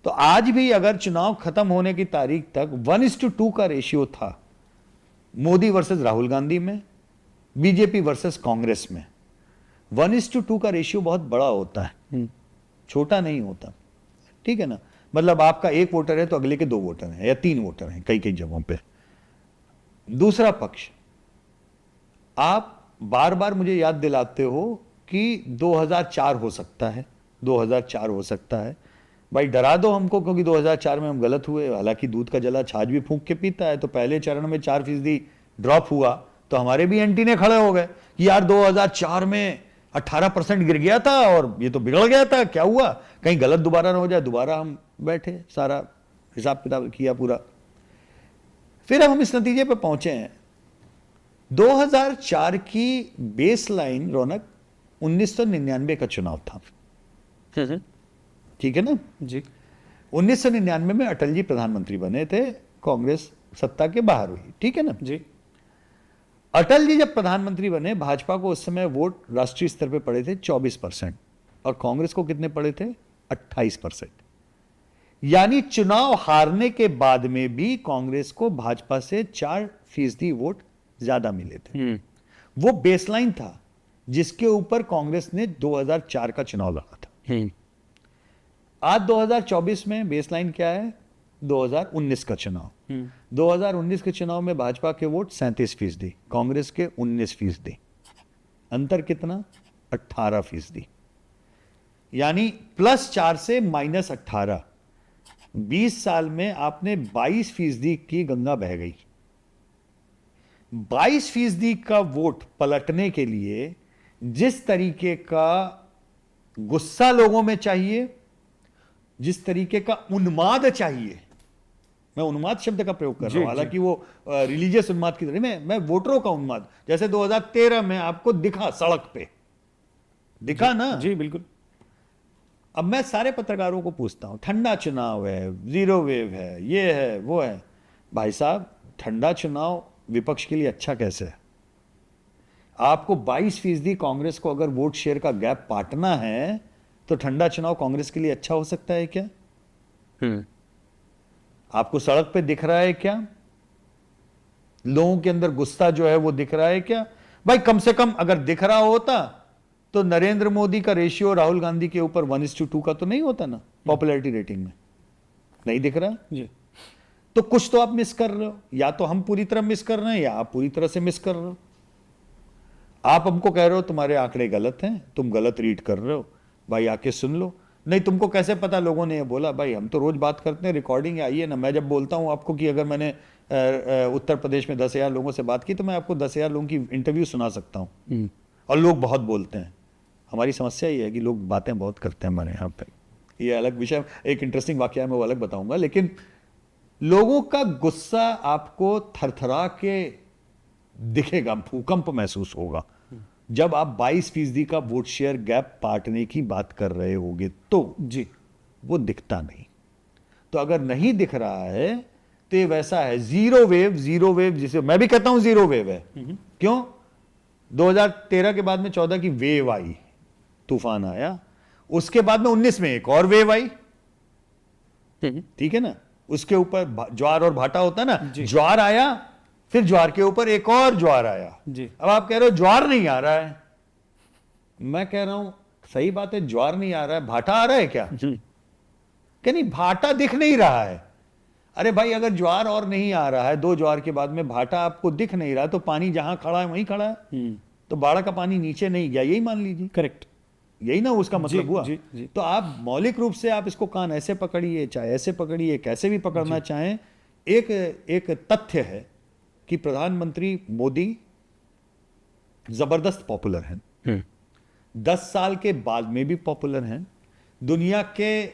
Speaker 1: तो आज भी अगर चुनाव खत्म होने की तारीख तक 1:2 का रेशियो था मोदी वर्सेस राहुल गांधी में, बीजेपी वर्सेस कांग्रेस में, 1:2 का रेशियो बहुत बड़ा होता है, छोटा नहीं होता। ठीक है ना, मतलब आपका 1 वोटर है तो अगले के 2 वोटर हैं या 3 वोटर हैं कई कई जगहों पे। दूसरा पक्ष, आप बार बार मुझे याद दिलाते हो कि 2004 हो सकता है, 2004 हो सकता है। भाई डरा दो हमको, क्योंकि 2004 में हम गलत हुए। हालांकि दूध का जला छाछ भी फूंक के पीता है, तो पहले चरण में 4% ड्रॉप हुआ तो हमारे भी एंटीने खड़े हो गए कि यार 2004 में 18% गिर गया था और ये तो बिगड़ गया था, क्या हुआ, कहीं गलत दोबारा ना हो जाए। दोबारा हम बैठे, सारा हिसाब किताब किया पूरा, फिर हम इस नतीजे पे पहुंचे हैं। 2004 की बेस लाइन रौनक 1999 का चुनाव था, ठीक है ना
Speaker 2: जी।
Speaker 1: 1999 में अटल जी प्रधानमंत्री बने थे, कांग्रेस सत्ता के बाहर हुई, ठीक है ना
Speaker 2: जी।
Speaker 1: अटल जी जब प्रधानमंत्री बने, भाजपा को उस समय वोट राष्ट्रीय स्तर पे पड़े थे 24% और कांग्रेस को कितने पड़े थे 28%। यानी चुनाव हारने के बाद में भी कांग्रेस को भाजपा से 4% वोट ज्यादा मिले थे। वो बेसलाइन था जिसके ऊपर कांग्रेस ने 2004 का चुनाव लड़ा था। आज 2024 में बेसलाइन क्या है? 2019 का चुनाव। 2019 के चुनाव में भाजपा के वोट 37%, कांग्रेस के 19%। अंतर कितना? 18%। यानी +4 से -18। 20 साल में आपने 22% की गंगा बह गई। 22% का वोट पलटने के लिए जिस तरीके का गुस्सा लोगों में चाहिए, जिस तरीके का उन्माद चाहिए, मैं उन्माद शब्द का प्रयोग कर रहा हूं, हालांकि वो रिलीजियस उन्माद की तरह, मैं वोटरों का उन्माद, जैसे 2013 में आपको दिखा सड़क पे, दिखा ना?
Speaker 2: जी बिल्कुल।
Speaker 1: अब मैं सारे पत्रकारों को पूछता हूं, ठंडा चुनाव है, 0 वेव है, ये है वो है। भाई साहब, ठंडा चुनाव विपक्ष के लिए अच्छा कैसे है? आपको 22% कांग्रेस को अगर वोट शेयर का गैप पाटना है तो ठंडा चुनाव कांग्रेस के लिए अच्छा हो सकता है क्या? आपको सड़क पे दिख रहा है क्या? लोगों के अंदर गुस्सा जो है वो दिख रहा है क्या? भाई कम से कम अगर दिख रहा होता तो नरेंद्र मोदी का रेशियो राहुल गांधी के ऊपर 1:2 का तो नहीं होता ना पॉपुलैरिटी रेटिंग में। नहीं दिख रहा
Speaker 2: जी।
Speaker 1: तो कुछ तो आप मिस कर रहे हो, या तो हम पूरी तरह मिस कर रहे हैं या आप पूरी तरह से मिस कर रहे हो। आप हमको कह रहे हो तुम्हारे आंकड़े गलत हैं, तुम गलत रीड कर रहे हो, भाई आके सुन लो। नहीं तुमको कैसे पता लोगों ने ये बोला? भाई हम तो रोज बात करते हैं, रिकॉर्डिंग आई है ना। मैं जब बोलता हूं आपको कि अगर मैंने उत्तर प्रदेश में 10,000 लोगों से बात की तो मैं आपको 10,000 लोगों की इंटरव्यू सुना सकता हूं। और लोग बहुत बोलते हैं। हमारी समस्या ये है कि लोग बातें बहुत करते हैं हमारे यहाँ पे। ये अलग विषय, एक इंटरेस्टिंग वाकया है, मैं वो अलग बताऊंगा। लेकिन लोगों का गुस्सा आपको थरथरा के दिखेगा, भूकंप महसूस होगा जब आप 22% का वोट शेयर गैप पाटने की बात कर रहे होगे तो।
Speaker 2: जी।
Speaker 1: वो दिखता नहीं। तो अगर नहीं दिख रहा है तो ये वैसा है जीरो वेव, जिसे मैं भी कहता हूं जीरो वेव है। क्यों? 2013 के बाद में 14 की वेव आई, तूफान आया, उसके बाद में 19 में एक और वेव आई, ठीक है ना। उसके ऊपर ज्वार और भाटा होता है ना, ज्वार आया, फिर ज्वार के ऊपर एक और ज्वार आया
Speaker 2: जी।
Speaker 1: अब आप कह रहे हो ज्वार नहीं आ रहा है, मैं कह रहा हूं सही बात है, ज्वार नहीं आ रहा है, भाटा आ रहा है क्या? क्या नहीं, भाटा दिख नहीं रहा है। अरे भाई अगर ज्वार और नहीं आ रहा है, 2 ज्वार के बाद में भाटा आपको दिख नहीं रहा है, तो पानी जहां खड़ा है वहीं खड़ा है। तो बाढ़ का पानी नीचे नहीं गया, यही मान लीजिए।
Speaker 2: करेक्ट।
Speaker 1: यही ना उसका मतलब हुआ।
Speaker 2: जी, जी।
Speaker 1: तो आप मौलिक रूप से आप इसको कान ऐसे पकड़िए, चाहे ऐसे पकड़िए, कैसे भी पकड़ना चाहें, एक तथ्य है कि प्रधानमंत्री मोदी जबरदस्त पॉपुलर हैं। 10 साल के बाद में भी पॉपुलर हैं। दुनिया के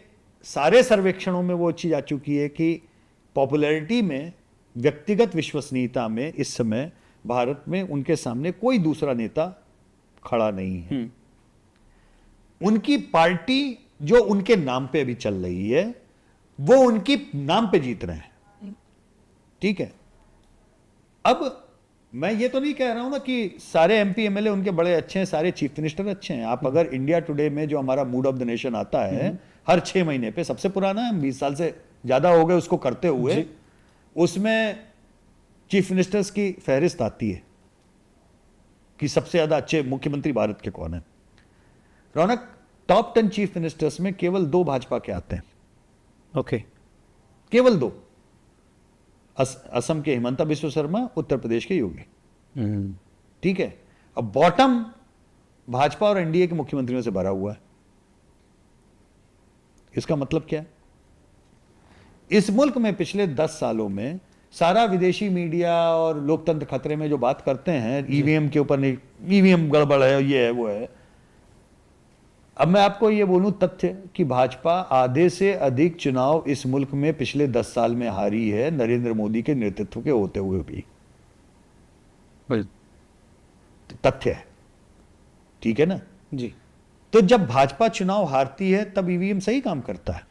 Speaker 1: सारे सर्वेक्षणों में वो चीज आ चुकी है कि पॉपुलैरिटी में, व्यक्तिगत विश्वसनीयता में इस समय भारत में उनके सामने कोई दूसरा नेता खड़ा नहीं है। उनकी पार्टी जो उनके नाम पे अभी चल रही है, वो उनकी नाम पे जीत रहे हैं, ठीक है। अब मैं ये तो नहीं कह रहा हूं ना कि सारे एमपी एमएलए उनके बड़े अच्छे हैं, सारे चीफ मिनिस्टर अच्छे हैं। आप अगर इंडिया टुडे में जो हमारा मूड ऑफ द नेशन आता है हर 6 महीने पे, सबसे पुराना है, 20 साल से ज्यादा हो गए उसको करते हुए, उसमें चीफ मिनिस्टर्स की फहरिस्त आती है कि सबसे ज्यादा अच्छे मुख्यमंत्री भारत के कौन है। रौनक, टॉप 10 चीफ मिनिस्टर्स में केवल 2 भाजपा के आते हैं।
Speaker 2: ओके।
Speaker 1: केवल 2। असम के हिमंता बिस्वा शर्मा, उत्तर प्रदेश के योगी, ठीक है। अब बॉटम भाजपा और एनडीए के मुख्यमंत्रियों से भरा हुआ है। इसका मतलब क्या है? इस मुल्क में पिछले 10 सालों में सारा विदेशी मीडिया और लोकतंत्र खतरे में जो बात करते हैं ईवीएम के ऊपर, नहीं ईवीएम गड़बड़ है, ये है वो है। अब मैं आपको ये बोलूं तथ्य कि भाजपा आधे से अधिक चुनाव इस मुल्क में पिछले 10 साल में हारी है, नरेंद्र मोदी के नेतृत्व के होते हुए भी। तथ्य है, ठीक है ना
Speaker 2: जी।
Speaker 1: तो जब भाजपा चुनाव हारती है तब ईवीएम सही काम करता है,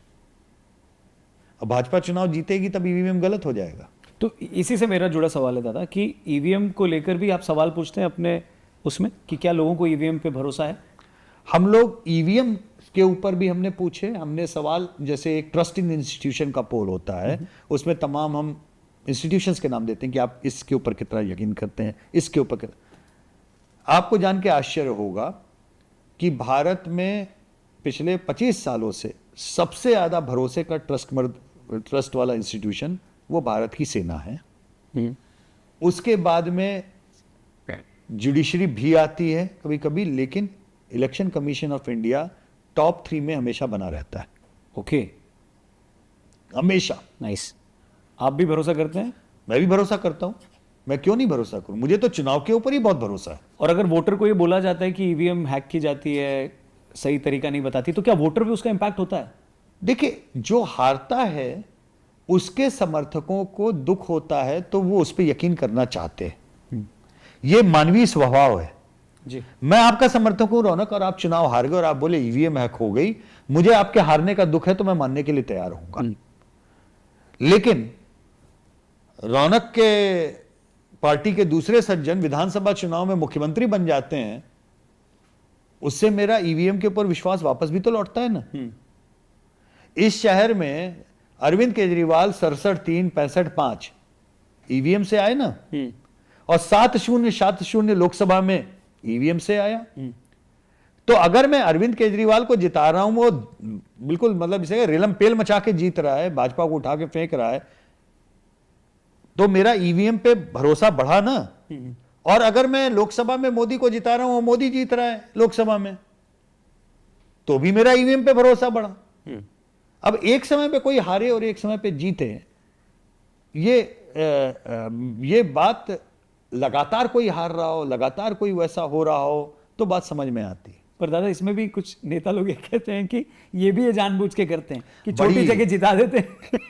Speaker 1: अब भाजपा चुनाव जीतेगी तब ईवीएम गलत हो जाएगा।
Speaker 2: तो इसी से मेरा जुड़ा सवाल है दादा कि ईवीएम को लेकर भी आप सवाल पूछते हैं अपने उसमें कि क्या लोगों को ईवीएम पे भरोसा है?
Speaker 1: हम लोग ईवीएम के ऊपर भी हमने पूछे, हमने सवाल, जैसे एक ट्रस्ट इन इंस्टीट्यूशन का पोल होता है, उसमें तमाम हम इंस्टीट्यूशंस के नाम देते हैं कि आप इसके ऊपर कितना यकीन करते हैं, इसके ऊपर कितना। आपको जान के आश्चर्य होगा कि भारत में पिछले 25 सालों से सबसे ज्यादा भरोसे का ट्रस्ट वाला इंस्टीट्यूशन वो भारत की सेना है। उसके बाद में जुडिशरी भी आती है कभी कभी, लेकिन election commission of India top 3 में हमेशा बना रहता है।
Speaker 2: ओके,
Speaker 1: हमेशा।
Speaker 2: नाइस। आप भी भरोसा करते हैं?
Speaker 1: मैं भी भरोसा करता हूं, मैं क्यों नहीं भरोसा करूं, मुझे तो चुनाव के ऊपर ही बहुत भरोसा है।
Speaker 2: और अगर वोटर को ये बोला जाता है कि ईवीएम हैक की जाती है, सही तरीका नहीं बताती, तो क्या वोटर पे उसका इंपैक्ट होता है?
Speaker 1: देखिए, जो हारता है उसके समर्थकों को दुख होता है तो वो उस पर यकीन करना चाहते हैं, ये मानवीय स्वभाव है
Speaker 2: जी।
Speaker 1: मैं आपका समर्थक हूं रौनक, और आप चुनाव हार गए और आप बोले ईवीएम हैक हो गई, मुझे आपके हारने का दुख है तो मैं मानने के लिए तैयार होऊंगा। लेकिन रौनक के पार्टी के दूसरे सज्जन विधानसभा चुनाव में मुख्यमंत्री बन जाते हैं उससे मेरा ईवीएम के ऊपर विश्वास वापस भी तो लौटता है ना। इस शहर में अरविंद केजरीवाल 67-3-65 ईवीएम से आए ना, और 7-0 लोकसभा में ईवीएम से आया। तो अगर मैं अरविंद केजरीवाल को जिता रहा हूं, वो बिल्कुल मतलब इसे रिलम पेल मचा के जीत रहा है, भाजपा को उठा के फेंक रहा है, तो मेरा ईवीएम पे भरोसा बढ़ा ना। और अगर मैं लोकसभा में मोदी को जिता रहा हूं, वो मोदी जीत रहा है लोकसभा में, तो भी मेरा ईवीएम पे भरोसा बढ़ा। अब एक समय पे कोई हारे और एक समय पे जीते, ये बात लगातार कोई हार रहा हो, लगातार कोई वैसा हो रहा हो, तो बात समझ में आती है।
Speaker 2: पर दादा इसमें भी कुछ नेता लोग ये कहते हैं कि ये भी ये जानबूझ के करते हैं कि छोटी
Speaker 1: बड़ी-
Speaker 2: जगह जिता देते हैं।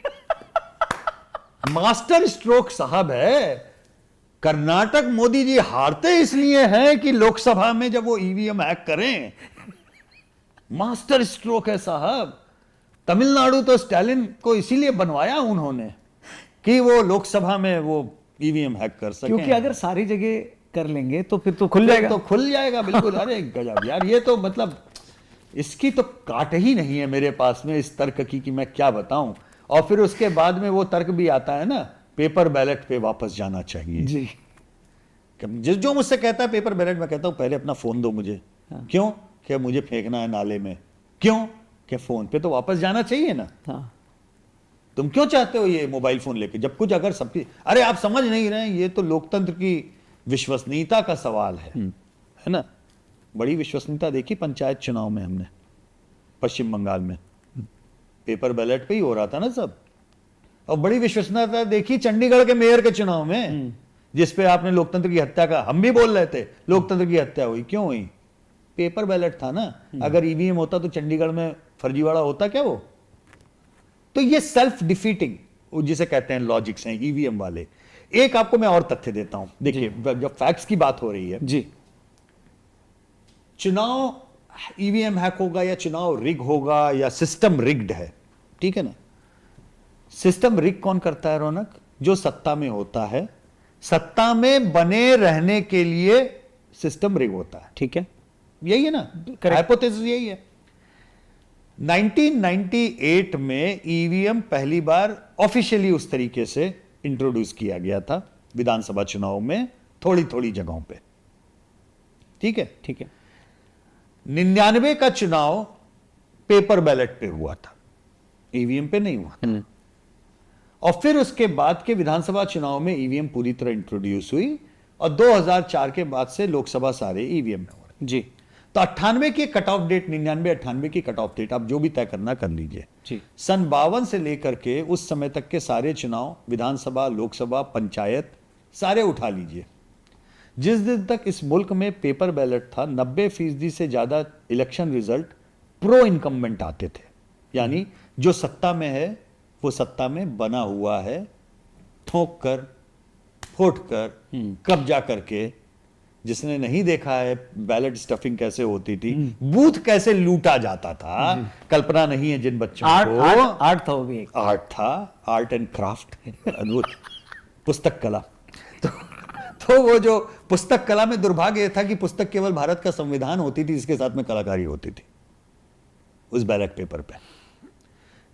Speaker 1: मास्टर स्ट्रोक साहब है। कर्नाटक मोदी जी हारते इसलिए हैं कि लोकसभा में जब वो ईवीएम हैक करें, मास्टर स्ट्रोक है साहब। तमिलनाडु तो स्टालिन को इसीलिए बनवाया उन्होंने कि वो लोकसभा में वो ईवीएम हैक कर सकें।
Speaker 2: क्योंकि अगर सारी जगह कर लेंगे तो फिर तो खुल जाएगा।
Speaker 1: तो खुल जाएगा बिल्कुल। अरे गजब यार, ये तो मतलब इसकी तो काट ही नहीं है मेरे पास में इस तर्क की कि मैं क्या बताऊं। और फिर उसके बाद में वो तर्क भी आता है ना, पेपर बैलेट पे वापस जाना चाहिए
Speaker 2: जी।
Speaker 1: जो मुझसे कहता है पेपर बैलेट, मैं कहता हूं पहले अपना फोन दो मुझे। क्यों? कि मुझे फेंकना है नाले में। क्यों? कि फोन पे तो वापस जाना चाहिए ना।
Speaker 2: हाँ।
Speaker 1: तुम क्यों चाहते हो ये मोबाइल फोन लेके, जब कुछ अगर सबकी, अरे आप समझ नहीं रहे, ये तो लोकतंत्र की विश्वसनीयता का सवाल है ना। बड़ी विश्वसनीयता देखी पंचायत चुनाव में हमने पश्चिम बंगाल में, पेपर बैलेट पे ही हो रहा था ना सब। और बड़ी विश्वसनीयता देखी चंडीगढ़ के मेयर के चुनाव में, जिसपे आपने लोकतंत्र की हत्या का, हम भी बोल रहे थे लोकतंत्र की हत्या हुई। क्यों हुई? पेपर बैलेट था ना। अगर ईवीएम होता तो चंडीगढ़ में फर्जीवाड़ा होता क्या वो? तो ये सेल्फ डिफीटिंग जिसे कहते हैं लॉजिक्स हैं ईवीएम वाले। एक आपको मैं और तथ्य देता हूं, देखिए जब फैक्ट्स की बात हो रही है
Speaker 2: जी।
Speaker 1: चुनाव ईवीएम हैक होगा या चुनाव रिग होगा या सिस्टम रिग्ड है, ठीक है ना। सिस्टम रिग कौन करता है रौनक? जो सत्ता में होता है, सत्ता में बने रहने के लिए सिस्टम रिग होता है।
Speaker 2: ठीक है।
Speaker 1: यही है ना, हाइपोथेसिस यही है। 1998 में ईवीएम पहली बार ऑफिशियली उस तरीके से इंट्रोड्यूस किया गया था विधानसभा चुनाव में, थोड़ी थोड़ी जगहों पे, ठीक है।
Speaker 2: ठीक है।
Speaker 1: 99 का चुनाव पेपर बैलेट पे हुआ था, ईवीएम पे नहीं हुआ था। और फिर उसके बाद के विधानसभा चुनाव में ईवीएम पूरी तरह इंट्रोड्यूस हुई, और 2004 के बाद से लोकसभा सारे ईवीएम में हो रहे।
Speaker 2: जी।
Speaker 1: तो 98 की कट ऑफ डेट, 99-98 की कट ऑफ डेट आप जो भी तय करना कर लीजिए।
Speaker 2: जी।
Speaker 1: सन 52 से लेकर के उस समय तक के सारे चुनाव, विधानसभा, लोकसभा, पंचायत, सारे उठा लीजिए। जिस दिन तक इस मुल्क में पेपर बैलेट था, 90% से ज्यादा इलेक्शन रिजल्ट प्रो इनकम्बेंट आते थे। यानी जो सत्ता में है वो सत्ता में बना हुआ है, ठोक कर, फोड़ कर, कब्जा करके। जिसने नहीं देखा है बैलेट स्टफिंग कैसे होती थी, बूथ कैसे लूटा जाता था, कल्पना नहीं है जिन बच्चों को।
Speaker 2: आर्ट था वो भी एक।
Speaker 1: आर्ट था, आर्ट एंड क्राफ्ट, अद्भुत पुस्तक कला। तो वो जो पुस्तक कला में दुर्भाग्य था कि पुस्तक केवल भारत का संविधान होती थी, इसके साथ में कलाकारी होती थी उस बैलेट पेपर पे।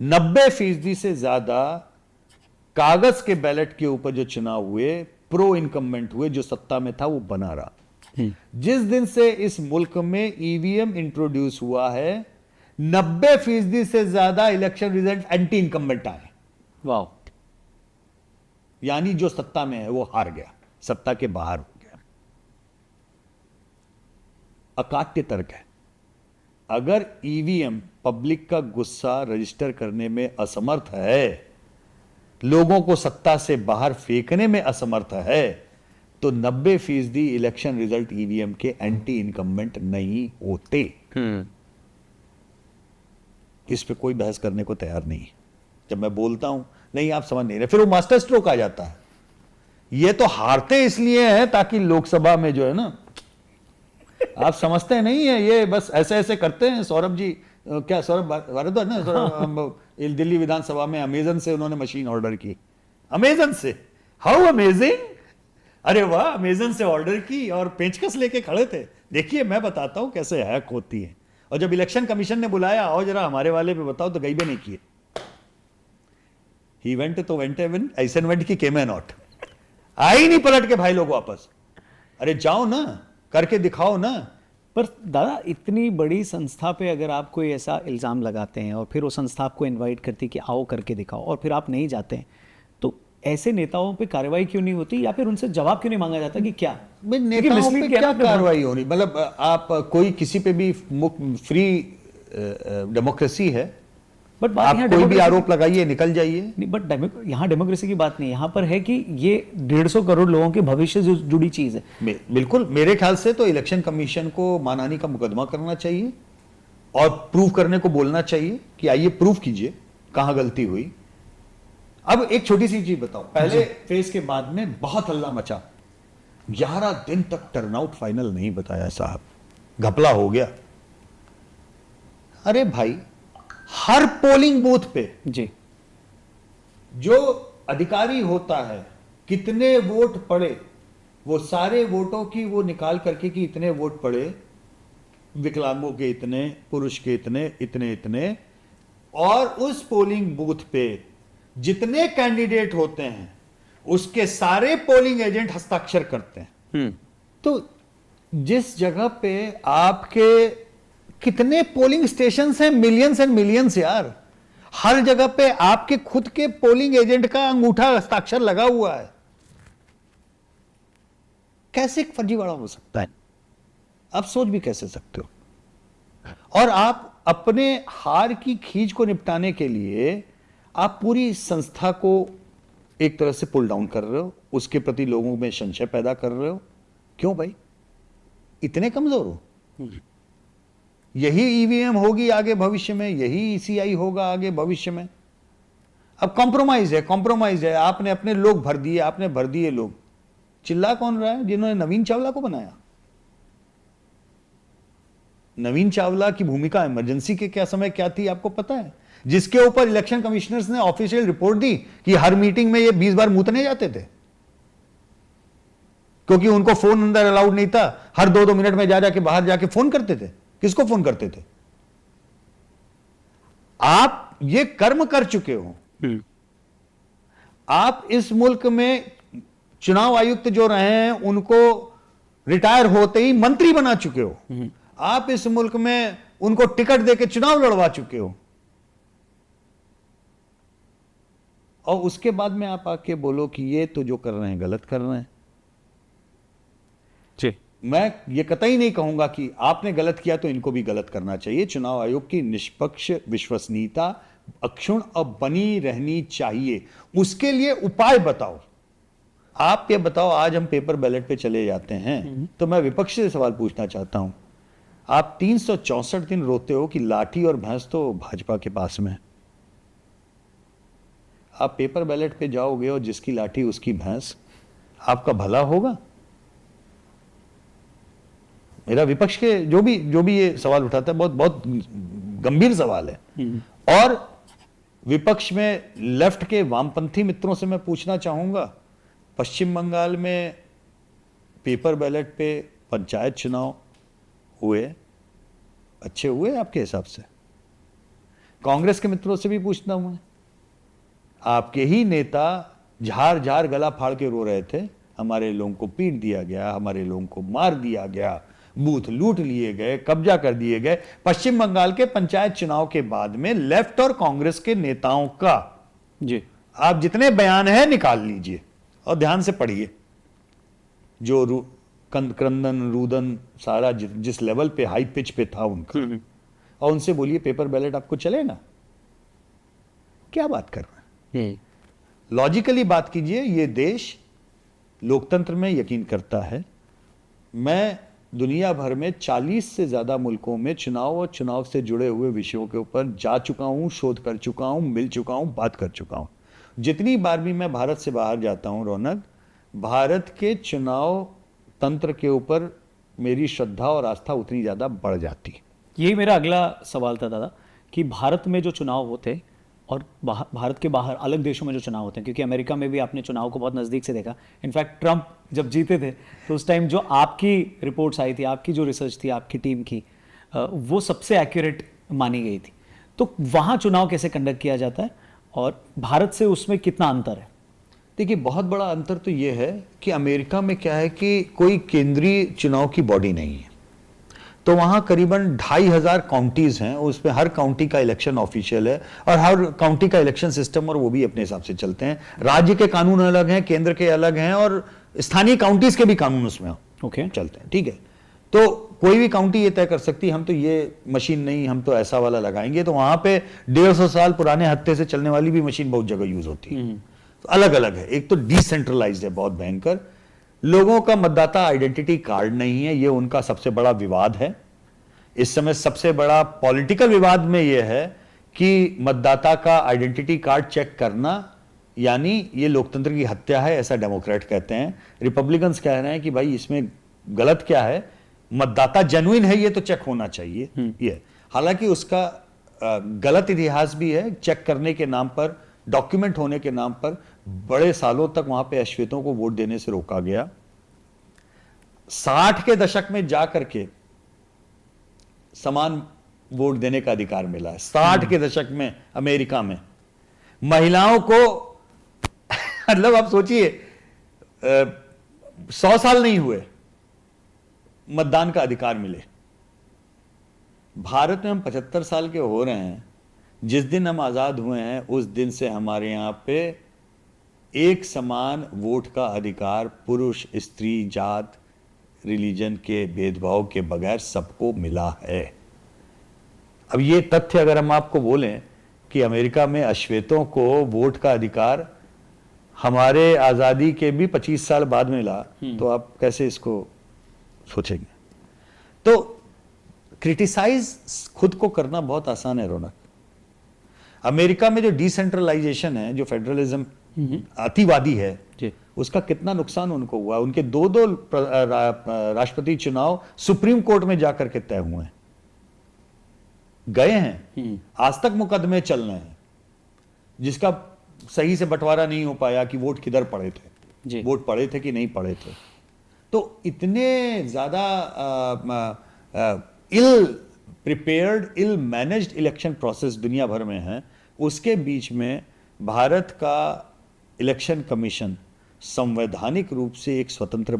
Speaker 1: 90% से ज्यादा कागज के बैलेट के ऊपर जो चुनाव हुए, प्रो इनकम्बेंट हुए, जो सत्ता में था वो बना रहा। जिस दिन से इस मुल्क में ईवीएम इंट्रोड्यूस हुआ है, 90% से ज्यादा इलेक्शन रिजल्ट एंटी इनकम्बेंट आए।
Speaker 2: वाह।
Speaker 1: यानी जो सत्ता में है वो हार गया, सत्ता के बाहर हो गया। अकाट्य तर्क है। अगर ईवीएम पब्लिक का गुस्सा रजिस्टर करने में असमर्थ है, लोगों को सत्ता से बाहर फेंकने में असमर्थ है, तो 90% इलेक्शन रिजल्ट ईवीएम के एंटी इनकम्बेंट नहीं होते। इस पे कोई बहस करने को तैयार नहीं है। जब मैं बोलता हूं नहीं आप समझ नहीं रहे, फिर वो मास्टर स्ट्रोक आ जाता है। ये तो हारते इसलिए हैं ताकि लोकसभा में जो है ना, आप समझते नहीं है, ये बस ऐसे ऐसे करते हैं। सौरभ जी, क्या सौरभ भारद्वाज ना, सौरभ दिल्ली विधानसभा में अमेजन से उन्होंने मशीन ऑर्डर की। अमेजन से, हाउ अमेजिंग। अरे वाह, अमेजन से ऑर्डर की और पेचकस लेके खड़े थे। देखिए मैं बताता हूं कैसे हैक होती है। और जब इलेक्शन कमीशन ने बुलाया, आओ जरा हमारे वाले पे बताओ, तो गई भी नहीं किए। ही वेंट तो वेंट एवन ऐसन वेंट की केम नॉट, आई नहीं पलट के भाई लोग वापस। अरे जाओ ना, करके दिखाओ ना।
Speaker 2: पर दादा इतनी बड़ी संस्था पे अगर आप कोई ऐसा इल्ज़ाम लगाते हैं और फिर वो संस्था आपको इनवाइट करती है कि आओ करके दिखाओ, और फिर आप नहीं जाते हैं, तो ऐसे नेताओं पे कार्रवाई क्यों नहीं होती, या फिर उनसे जवाब क्यों नहीं मांगा जाता कि क्या
Speaker 1: भाई
Speaker 2: क्योंकि
Speaker 1: नेताओं
Speaker 2: mislead
Speaker 1: पे
Speaker 2: किया
Speaker 1: क्या
Speaker 2: ना आपने
Speaker 1: कार्रवाई होनी? मतलब आप कोई किसी पे भी फ्री डेमोक्रेसी है,
Speaker 2: बट बात
Speaker 1: आप
Speaker 2: यहाँ
Speaker 1: कोई भी
Speaker 2: डेमोक्रेसी
Speaker 1: आरोप लगाइए, निकल जाइए।
Speaker 2: नहीं, बट यहाँ डेमोक्रेसी की बात नहीं, यहाँ पर है कि ये 150 करोड़ लोगों के भविष्य से जुड़ी चीज है।
Speaker 1: बिल्कुल, मेरे ख्याल से तो इलेक्शन कमीशन को मानहानि का मुकदमा करना चाहिए और प्रूव करने को बोलना चाहिए कि आइए प्रूव कीजिए कहां गलती हुई। अब एक छोटी सी चीज बताओ, पहले फेज के बाद में बहुत हल्ला मचा, 11 दिन तक टर्नआउट फाइनल नहीं बताया साहब, घपला हो गया। अरे भाई, हर पोलिंग बूथ पे
Speaker 2: जी
Speaker 1: जो अधिकारी होता है, कितने वोट पड़े, वो सारे वोटों की वो निकाल करके कि इतने वोट पड़े, विकलांगों के इतने, पुरुष के इतने, इतने इतने, और उस पोलिंग बूथ पे जितने कैंडिडेट होते हैं उसके सारे पोलिंग एजेंट हस्ताक्षर करते हैं। तो जिस जगह पे आपके कितने पोलिंग स्टेशंस हैं, मिलियंस एंड मिलियंस यार, हर जगह पे आपके खुद के पोलिंग एजेंट का अंगूठा हस्ताक्षर लगा हुआ है, कैसे फर्जीवाड़ा हो सकता है? आप सोच भी कैसे सकते हो? और आप अपने हार की खींच को निपटाने के लिए आप पूरी संस्था को एक तरह से पुल डाउन कर रहे हो, उसके प्रति लोगों में संशय पैदा कर रहे हो। क्यों भाई, इतने कमजोर हो? यही ईवीएम होगी आगे भविष्य में, यही ईसीआई होगा आगे भविष्य में। अब कॉम्प्रोमाइज है, आपने अपने लोग भर दिए, आपने भर दिए लोग। चिल्ला कौन रहा है? जिन्होंने नवीन चावला को बनाया। नवीन चावला की भूमिका इमरजेंसी के क्या समय क्या थी आपको पता है? जिसके ऊपर इलेक्शन कमिश्नर्स ने ऑफिशियल रिपोर्ट दी कि हर मीटिंग में ये 20 बार मूतने जाते थे, क्योंकि उनको फोन अंदर अलाउड नहीं था, हर 2-2 मिनट में जा जाके बाहर जाके फोन करते थे। किसको फोन करते थे? आप ये कर्म कर चुके हो। आप इस मुल्क में चुनाव आयुक्त जो रहे हैं उनको रिटायर होते ही मंत्री बना चुके हो। आप इस मुल्क में उनको टिकट देके चुनाव लड़वा चुके हो, और उसके बाद में आप आके बोलो कि ये तो जो कर रहे हैं गलत कर रहे हैं।
Speaker 2: जी,
Speaker 1: मैं ये कतई नहीं कहूंगा कि आपने गलत किया तो इनको भी गलत करना चाहिए। चुनाव आयोग की निष्पक्ष विश्वसनीयता अक्षुण्ण और बनी रहनी चाहिए। उसके लिए उपाय बताओ। आप ये बताओ, आज हम पेपर बैलेट पे चले जाते हैं तो मैं विपक्ष से सवाल पूछना चाहता हूं, आप 364 दिन रोते हो कि लाठी और भैंस तो भाजपा के पास में है। आप पेपर बैलेट पे जाओगे और जिसकी लाठी उसकी भैंस, आपका भला होगा? मेरा विपक्ष के जो भी ये सवाल उठाता है, बहुत बहुत गंभीर सवाल है। और विपक्ष में लेफ्ट के वामपंथी मित्रों से मैं पूछना चाहूंगा, पश्चिम बंगाल में पेपर बैलेट पे पंचायत चुनाव हुए, अच्छे हुए आपके हिसाब से? कांग्रेस के मित्रों से भी पूछता हूं मैं, आपके ही नेता झार झार गला फाड़ के रो रहे थे, हमारे लोगों को पीट दिया गया, हमारे लोगों को मार दिया गया, बूथ लूट लिए गए, कब्जा कर दिए गए। पश्चिम बंगाल के पंचायत चुनाव के बाद में लेफ्ट और कांग्रेस के नेताओं का
Speaker 2: जी,
Speaker 1: आप जितने बयान है निकाल लीजिए और ध्यान से पढ़िए। जो क्रंदन रुदन सारा जिस लेवल पे हाई पिच पे था उनका, और उनसे बोलिए पेपर बैलेट आपको चलेगा? क्या बात कर रहे हैं? लॉजिकली बात कीजिए। ये देश लोकतंत्र में यकीन करता है। मैं दुनिया भर में 40 से ज्यादा मुल्कों में चुनाव और चुनाव से जुड़े हुए विषयों के ऊपर जा चुका हूं, शोध कर चुका हूं, मिल चुका हूं, बात कर चुका हूं। जितनी बार भी मैं भारत से बाहर जाता हूं रौनक, भारत के चुनाव तंत्र के ऊपर मेरी श्रद्धा और आस्था उतनी ज्यादा बढ़ जाती है।
Speaker 2: यही मेरा अगला सवाल था दादा, कि भारत में जो चुनाव होते और भारत के बाहर अलग देशों में जो चुनाव होते हैं, क्योंकि अमेरिका में भी आपने चुनाव को बहुत नज़दीक से देखा, इनफैक्ट ट्रंप जब जीते थे तो उस टाइम जो आपकी रिपोर्ट्स आई थी, आपकी जो रिसर्च थी आपकी टीम की, वो सबसे एक्यूरेट मानी गई थी। तो वहाँ चुनाव कैसे कंडक्ट किया जाता है और भारत से उसमें कितना अंतर है?
Speaker 1: देखिए, बहुत बड़ा अंतर तो ये है कि अमेरिका में क्या है कि कोई केंद्रीय चुनाव की बॉडी नहीं है, तो वहाँ करीबन 2500 काउंटीज हैं, उसमें हर काउंटी का इलेक्शन ऑफिशियल है और हर काउंटी का इलेक्शन सिस्टम और वो भी अपने हिसाब से चलते हैं। राज्य के कानून अलग हैं, केंद्र के अलग हैं और स्थानीय काउंटीज के भी कानून उसमें चलते हैं। ठीक है, तो कोई भी काउंटी ये तय कर सकती है हम तो ये मशीन नहीं, हम तो ऐसा वाला लगाएंगे। तो वहां पे 150 साल पुराने हत्थे से चलने वाली भी मशीन बहुत जगह यूज होती है। तो अलग अलग है। एक तो डिसेंट्रलाइज्ड है, बहुत भयंकर। लोगों का मतदाता आइडेंटिटी कार्ड नहीं है, ये उनका सबसे बड़ा विवाद है। इस समय सबसे बड़ा पॉलिटिकल विवाद में यह है कि मतदाता का आइडेंटिटी कार्ड चेक करना यानी ये लोकतंत्र की हत्या है, ऐसा डेमोक्रेट कहते हैं। रिपब्लिकन्स कह रहे हैं कि भाई इसमें गलत क्या है, मतदाता जेन्युइन है ये तो चेक होना चाहिए। ये हालांकि उसका गलत इतिहास भी है। चेक करने के नाम पर, डॉक्यूमेंट होने के नाम पर बड़े सालों तक वहां पे अश्वेतों को वोट देने से रोका गया। 60 के दशक में जाकर के समान वोट देने का अधिकार मिला है। 60 के दशक में अमेरिका में महिलाओं को मतलब आप सोचिए 100 साल नहीं हुए मतदान का अधिकार मिले। भारत में हम 75 साल के हो रहे हैं। जिस दिन हम आजाद हुए हैं उस दिन से हमारे यहां पे एक समान वोट का अधिकार पुरुष, स्त्री, जात, रिलीजन के भेदभाव के बगैर सबको मिला है। अब ये तथ्य अगर हम आपको बोलें कि अमेरिका में अश्वेतों को वोट का अधिकार हमारे आजादी के भी 25 साल बाद मिला, तो आप कैसे इसको सोचेंगे? तो क्रिटिसाइज खुद को करना बहुत आसान है रौनक। अमेरिका में जो डिसेंट्रलाइजेशन है, जो फेडरलिज्म अतिवादी है जी, उसका कितना नुकसान उनको हुआ। उनके दो राष्ट्रपति चुनाव सुप्रीम कोर्ट में जाकर के तय हुए हैं, गए हैं, आज तक मुकदमे चल रहे हैं, जिसका सही से बंटवारा नहीं हो पाया कि वोट किधर पड़े थे, वोट पड़े थे कि नहीं पड़े थे। तो इतने ज्यादा इल प्रिपेयर्ड, इल मैनेज्ड इलेक्शन प्रोसेस दुनिया भर में है। उसके बीच में भारत का इलेक्शन कमीशन संवैधानिक रूप से एक स्वतंत्र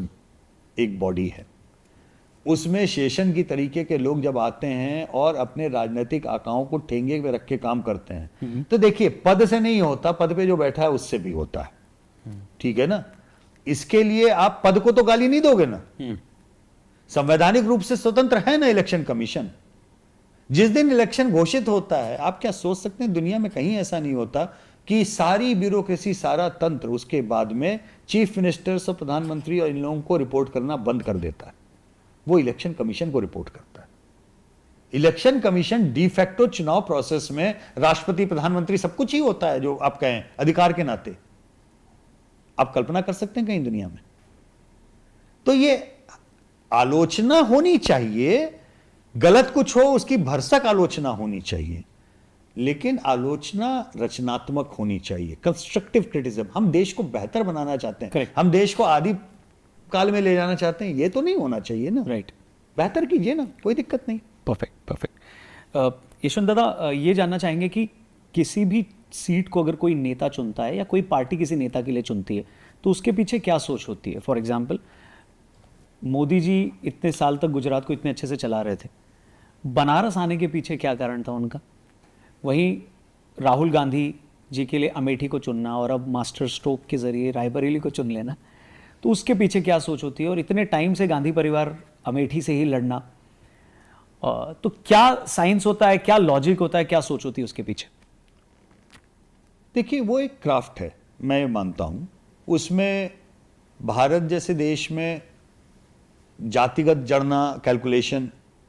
Speaker 1: एक बॉडी है। उसमें शेषन की तरीके के लोग जब आते हैं और अपने राजनीतिक आकाओं को ठेंगे पे रख के काम करते हैं, तो देखिए पद से नहीं होता, पद पे जो बैठा है उससे भी होता है। ठीक है ना? इसके लिए आप पद को तो गाली नहीं दोगे ना। संवैधानिक रूप से स्वतंत्र है ना इलेक्शन कमीशन। जिस दिन इलेक्शन घोषित होता है, आप क्या सोच सकते हैं, दुनिया में कहीं ऐसा नहीं होता कि सारी ब्यूरोक्रेसी, सारा तंत्र उसके बाद में चीफ मिनिस्टर्स और प्रधानमंत्री और इन लोगों को रिपोर्ट करना बंद कर देता है। वो इलेक्शन कमीशन को रिपोर्ट करता है। इलेक्शन कमीशन डिफैक्टो चुनाव प्रोसेस में राष्ट्रपति, प्रधानमंत्री सब कुछ ही होता है जो आप कहें अधिकार के नाते। आप कल्पना कर सकते हैं कहीं दुनिया में? तो ये आलोचना होनी चाहिए, गलत कुछ हो उसकी भरसक आलोचना होनी चाहिए, लेकिन आलोचना रचनात्मक होनी चाहिए, कंस्ट्रक्टिव क्रिटिसिज्म। हम देश को बेहतर बनाना चाहते हैं,
Speaker 2: Correct.
Speaker 1: हम देश को आदि काल में ले जाना चाहते हैं, ये तो नहीं होना चाहिए ना।
Speaker 2: राइट,
Speaker 1: बेहतर कीजिए ना, कोई दिक्कत नहीं।
Speaker 2: परफेक्ट। यशवंत दादा, ये जानना चाहेंगे कि किसी भी सीट को अगर कोई नेता चुनता है या कोई पार्टी किसी नेता के लिए चुनती है तो उसके पीछे क्या सोच होती है? फॉर एग्जाम्पल, मोदी जी इतने साल तक गुजरात को इतने अच्छे से चला रहे थे, बनारस आने के पीछे क्या कारण था उनका? वहीं राहुल गांधी जी के लिए अमेठी को चुनना और अब मास्टर स्ट्रोक के जरिए रायबरेली को चुन लेना, तो उसके पीछे क्या सोच होती है? और इतने टाइम से गांधी परिवार अमेठी से ही लड़ना, तो क्या साइंस होता है, क्या लॉजिक होता है, क्या सोच होती है उसके पीछे?
Speaker 1: देखिए, वो एक क्राफ्ट है, मैं मानता हूं। उसमें भारत जैसे देश में जातिगत जड़ना, कैलकुलेशन,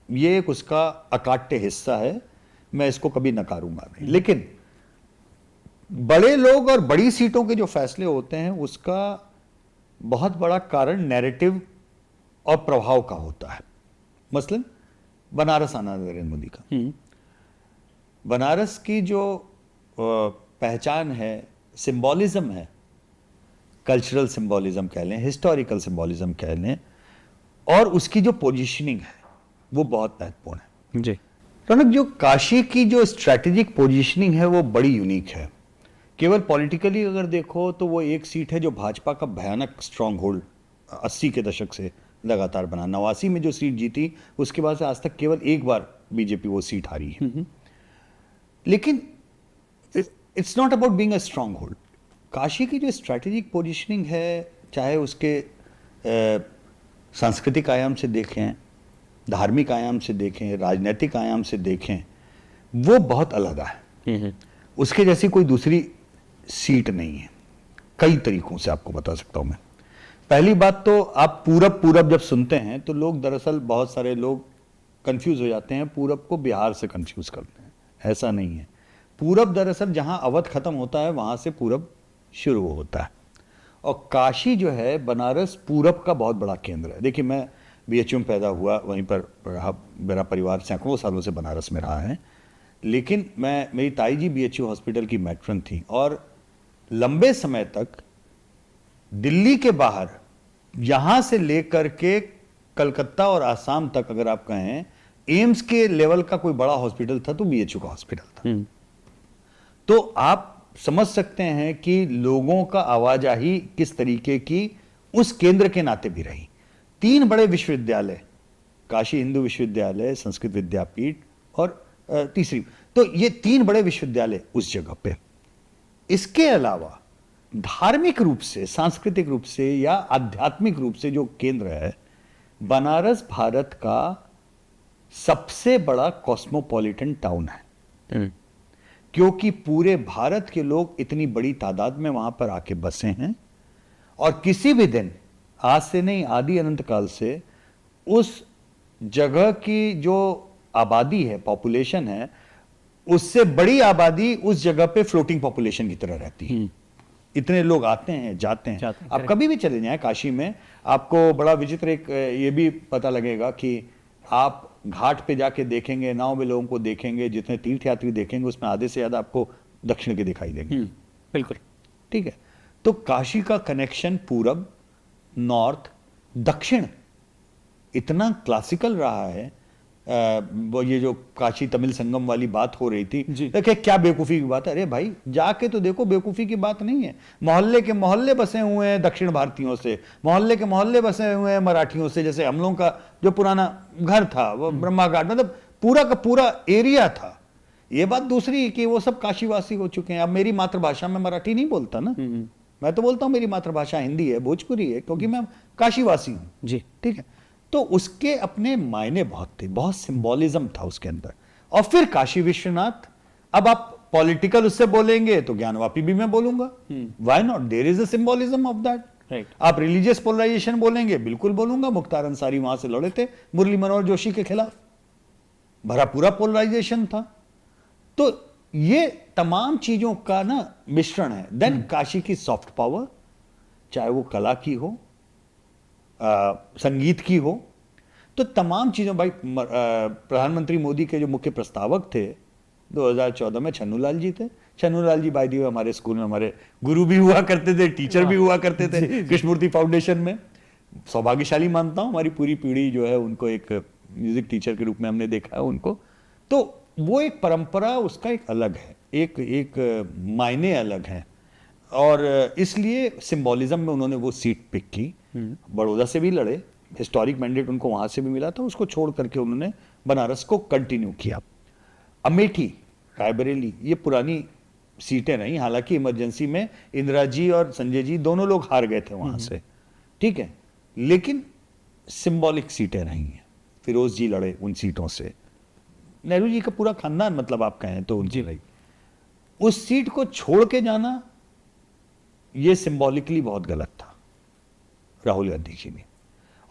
Speaker 1: ये एक उसका अकाट्य हिस्सा है, मैं इसको कभी नकारूंगा नहीं। लेकिन बड़े लोग और बड़ी सीटों के जो फैसले होते हैं उसका बहुत बड़ा कारण नैरेटिव और प्रभाव का होता है। मसलन बनारस आना नरेंद्र मोदी का, बनारस की जो पहचान है, सिंबॉलिज्म है, कल्चरल सिंबॉलिज्म कह लें, हिस्टोरिकल सिंबॉलिज्म कह लें, और उसकी जो पोजीशनिंग है वो बहुत महत्वपूर्ण है।
Speaker 2: जी।
Speaker 1: रौनक, जो काशी की जो स्ट्रैटेजिक पोजीशनिंग है वो बड़ी यूनिक है। केवल पॉलिटिकली अगर देखो तो वो एक सीट है जो भाजपा का भयानक स्ट्रांग होल्ड 80 के दशक से लगातार बना। 89 में जो सीट जीती उसके बाद से आज तक केवल एक बार बीजेपी वो सीट हारी है। लेकिन it's not about being a strong hold. Kashi की जो स्ट्रैटेजिक पोजीशनिंग है, चाहे उसके सांस्कृतिक आयाम से देखें, धार्मिक आयाम से देखें, राजनीतिक आयाम से देखें, वो बहुत अलग है। उसके जैसी कोई दूसरी सीट नहीं है। कई तरीकों से आपको बता सकता हूं मैं। पहली बात तो आप पूरब पूरब जब सुनते हैं तो लोग, दरअसल बहुत सारे लोग कंफ्यूज हो जाते हैं, पूरब को बिहार से कंफ्यूज करते हैं। ऐसा नहीं है। पूरब दरअसल जहां अवध खत्म होता है वहां से पूरब शुरू होता है, और काशी जो है, बनारस पूरब का बहुत बड़ा केंद्र है। देखिए, मैं बीएचयू में पैदा हुआ, वहीं पर रहा, मेरा परिवार सैकड़ों सालों से बनारस में रहा है। लेकिन मेरी ताई जी बीएचयू हॉस्पिटल की मैट्रन थी, और लंबे समय तक दिल्ली के बाहर, यहां से लेकर के कलकत्ता और आसाम तक अगर आप कहें, एम्स के लेवल का कोई बड़ा हॉस्पिटल था तो बीएचयू का हॉस्पिटल था। तो आप समझ सकते हैं कि लोगों का आवाजाही किस तरीके की उस केंद्र के नाते भी रही। 3 बड़े विश्वविद्यालय, काशी हिंदू विश्वविद्यालय, संस्कृत विद्यापीठ और तीसरी, तो ये 3 बड़े विश्वविद्यालय उस जगह पे। इसके अलावा धार्मिक रूप से, सांस्कृतिक रूप से या आध्यात्मिक रूप से जो केंद्र है, बनारस भारत का सबसे बड़ा कॉस्मोपॉलिटन टाउन है। क्योंकि पूरे भारत के लोग इतनी बड़ी तादाद में वहां पर आके बसे हैं, और किसी भी दिन, आज से नहीं, आदि अनंत काल से उस जगह की जो आबादी है, पॉपुलेशन है, उससे बड़ी आबादी उस जगह पे फ्लोटिंग पॉपुलेशन की तरह रहती है। इतने लोग आते हैं, जाते हैं। आप कभी भी चले जाएं काशी में, आपको बड़ा विचित्र एक ये भी पता लगेगा कि आप घाट पे जाके देखेंगे, नाव में लोगों को देखेंगे, जितने तीर्थयात्री देखेंगे उसमें आधे से ज्यादा आपको दक्षिण के दिखाई देंगे।
Speaker 2: बिल्कुल
Speaker 1: ठीक है। तो काशी का कनेक्शन पूरब, नॉर्थ, दक्षिण इतना क्लासिकल रहा है। वो ये जो काशी तमिल संगम वाली बात हो रही थी, देखिए क्या बेवकूफी की बात है। अरे भाई, जाके तो देखो, बेवकूफी की बात नहीं है। मोहल्ले के मोहल्ले बसे हुए हैं दक्षिण भारतीयों से, मोहल्ले के मोहल्ले बसे हुए हैं मराठियों से। जैसे हम लोगों का जो पुराना घर था वो ब्रह्मा घाट, मतलब पूरा का पूरा एरिया था। ये बात दूसरी कि वो सब काशीवासी हो चुके हैं। अब मेरी मातृभाषा में मराठी नहीं बोलता ना, मैं तो बोलता हूँ मेरी मातृभाषा हिंदी है, भोजपुरी है, क्योंकि मैं काशीवासी हूँ जी। ठीक है। तो उसके अपने मायने बहुत थे, बहुत सिंबॉलिज्म था उसके अंदर। और फिर काशी विश्वनाथ, अब आप पॉलिटिकल उससे बोलेंगे तो ज्ञानवापी भी मैं बोलूंगा, why not, there is a symbolism of that. Right. आप रिलीजियस पोलराइजेशन बोलेंगे, बिल्कुल बोलूंगा। मुख्तार अंसारी वहां से लड़े थे मुरली मनोहर जोशी के खिलाफ, भरा पूरा पोलराइजेशन था। तो ये तमाम चीजों का ना मिश्रण है। देन काशी की सॉफ्ट पावर, चाहे वो कला की हो, संगीत की हो, तो तमाम चीजों। भाई, प्रधानमंत्री मोदी के जो मुख्य प्रस्तावक थे 2014 में छन्नूलाल जी थे। छन्नूलाल जी बाय द वे हमारे स्कूल में हमारे गुरु भी हुआ करते थे, टीचर भी हुआ करते थे कृष्णमूर्ति फाउंडेशन में। सौभाग्यशाली मानता हूं, हमारी पूरी पीढ़ी जो है उनको एक म्यूजिक टीचर के रूप में हमने देखा है उनको। तो वो एक परंपरा, उसका एक अलग है, एक मायने अलग है, और इसलिए सिंबॉलिज्म में उन्होंने वो सीट पिक की। बड़ौदा से भी लड़े, हिस्टोरिक मैंडेट उनको वहां से भी मिला था, उसको छोड़ करके उन्होंने बनारस को कंटिन्यू किया। अमेठी, रायबरेली, ये पुरानी सीटें रही। हालांकि इमरजेंसी में इंदिरा जी और संजय जी दोनों लोग हार गए थे वहां से, ठीक है, लेकिन सिंबॉलिक सीटें रही हैं। फिरोज जी लड़े उन सीटों से, नेहरू जी का पूरा खानदान, मतलब आप कहें तो उनकी रही। उस सीट को छोड़ के जाना ये सिंबॉलिकली बहुत गलत था राहुल गांधी जी ने।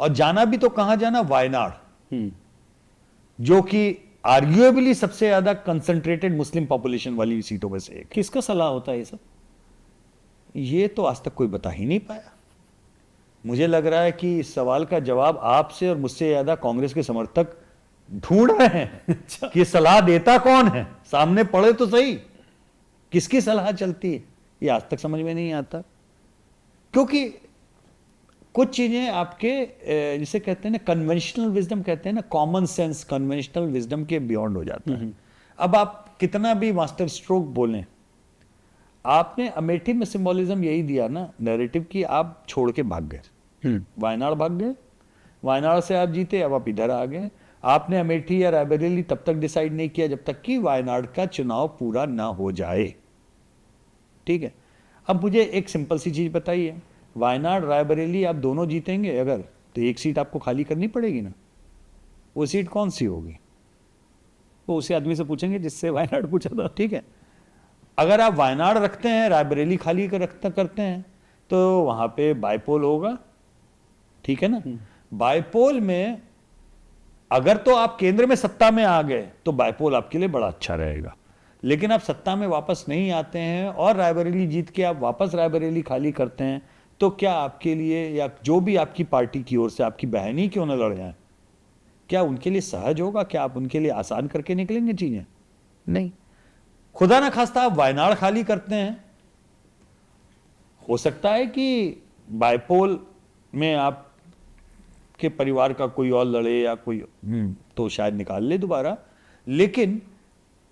Speaker 1: और जाना भी तो कहां जाना, वायनाड, जो कि आर्ग्यूएबली सबसे ज्यादा कंसंट्रेटेड मुस्लिम पॉपुलेशन वाली सीटों में से एक।
Speaker 2: किसका सलाह होता है ये सब?
Speaker 1: ये तो आज तक कोई बता ही नहीं पाया। मुझे लग रहा है कि इस सवाल का जवाब आपसे और मुझसे ज्यादा कांग्रेस के समर्थक ढूंढ रहे हैं कि सलाह देता कौन है, सामने पड़े तो सही। किसकी सलाह चलती है, ये आज तक समझ में नहीं आता। क्योंकि कुछ चीजें आपके जिसे कहते हैं ना कन्वेंशनल विजडम कहते हैं ना, कॉमन सेंस कन्वेंशनल विजडम के बियॉन्ड हो जाता है। अब आप कितना भी मास्टर स्ट्रोक बोलें, आपने अमेठी में सिंबोलिज्म यही दिया ना नैरेटिव की, आप छोड़ के भाग गए, वायनाड भाग गए, वायनाड से आप जीते, अब आप इधर आ गए। आपने अमेठी या रायबरेली तब तक डिसाइड नहीं किया जब तक कि वायनाड का चुनाव पूरा ना हो जाए। ठीक है, अब मुझे एक सिंपल सी चीज बताइए, वायनाड रायबरेली आप दोनों जीतेंगे अगर, तो एक सीट आपको खाली करनी पड़ेगी ना, वो सीट कौन सी होगी?
Speaker 2: वो उसी आदमी से पूछेंगे जिससे वायनाड पूछा था।
Speaker 1: ठीक है, अगर आप वायनाड रखते हैं, रायबरेली खाली करते हैं, तो वहां पे बाइपोल होगा। ठीक है ना, बाइपोल में अगर तो आप केंद्र में सत्ता में आ गए तो बाइपोल आपके लिए बड़ा अच्छा रहेगा, लेकिन आप सत्ता में वापस नहीं आते हैं और रायबरेली जीत के आप वापस रायबरेली खाली करते हैं, तो क्या आपके लिए या जो भी आपकी पार्टी की ओर से आपकी बहन ही क्यों न लड़ जाए, क्या उनके लिए सहज होगा? क्या आप उनके लिए आसान करके निकलेंगे चीजें? नहीं। खुदा ना खास्ता आप वायनाड खाली करते हैं, हो सकता है कि बाइपोल में आप के परिवार का कोई और लड़े या कोई तो शायद निकाल ले दोबारा, लेकिन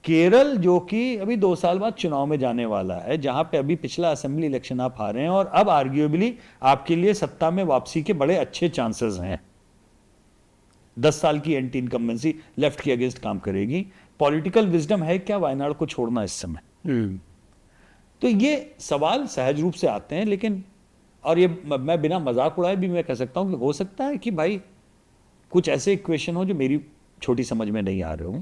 Speaker 1: केरल जो कि अभी 2 साल बाद चुनाव में जाने वाला है, जहां पे अभी पिछला असेंबली इलेक्शन आप हारे हैं और अब आर्ग्यूएबली आपके लिए सत्ता में वापसी के बड़े अच्छे चांसेस हैं। 10 साल की एंटी इनकम्बेंसी लेफ्ट के अगेंस्ट काम करेगी। पॉलिटिकल विजडम है क्या वायनाड को छोड़ना इस समय? तो ये सवाल सहज रूप से आते हैं, लेकिन और ये मैं बिना मजाक उड़ाए भी मैं कह सकता हूं कि हो सकता है कि भाई कुछ ऐसे इक्वेशन हो जो मेरी छोटी समझ में नहीं आ रहे हों,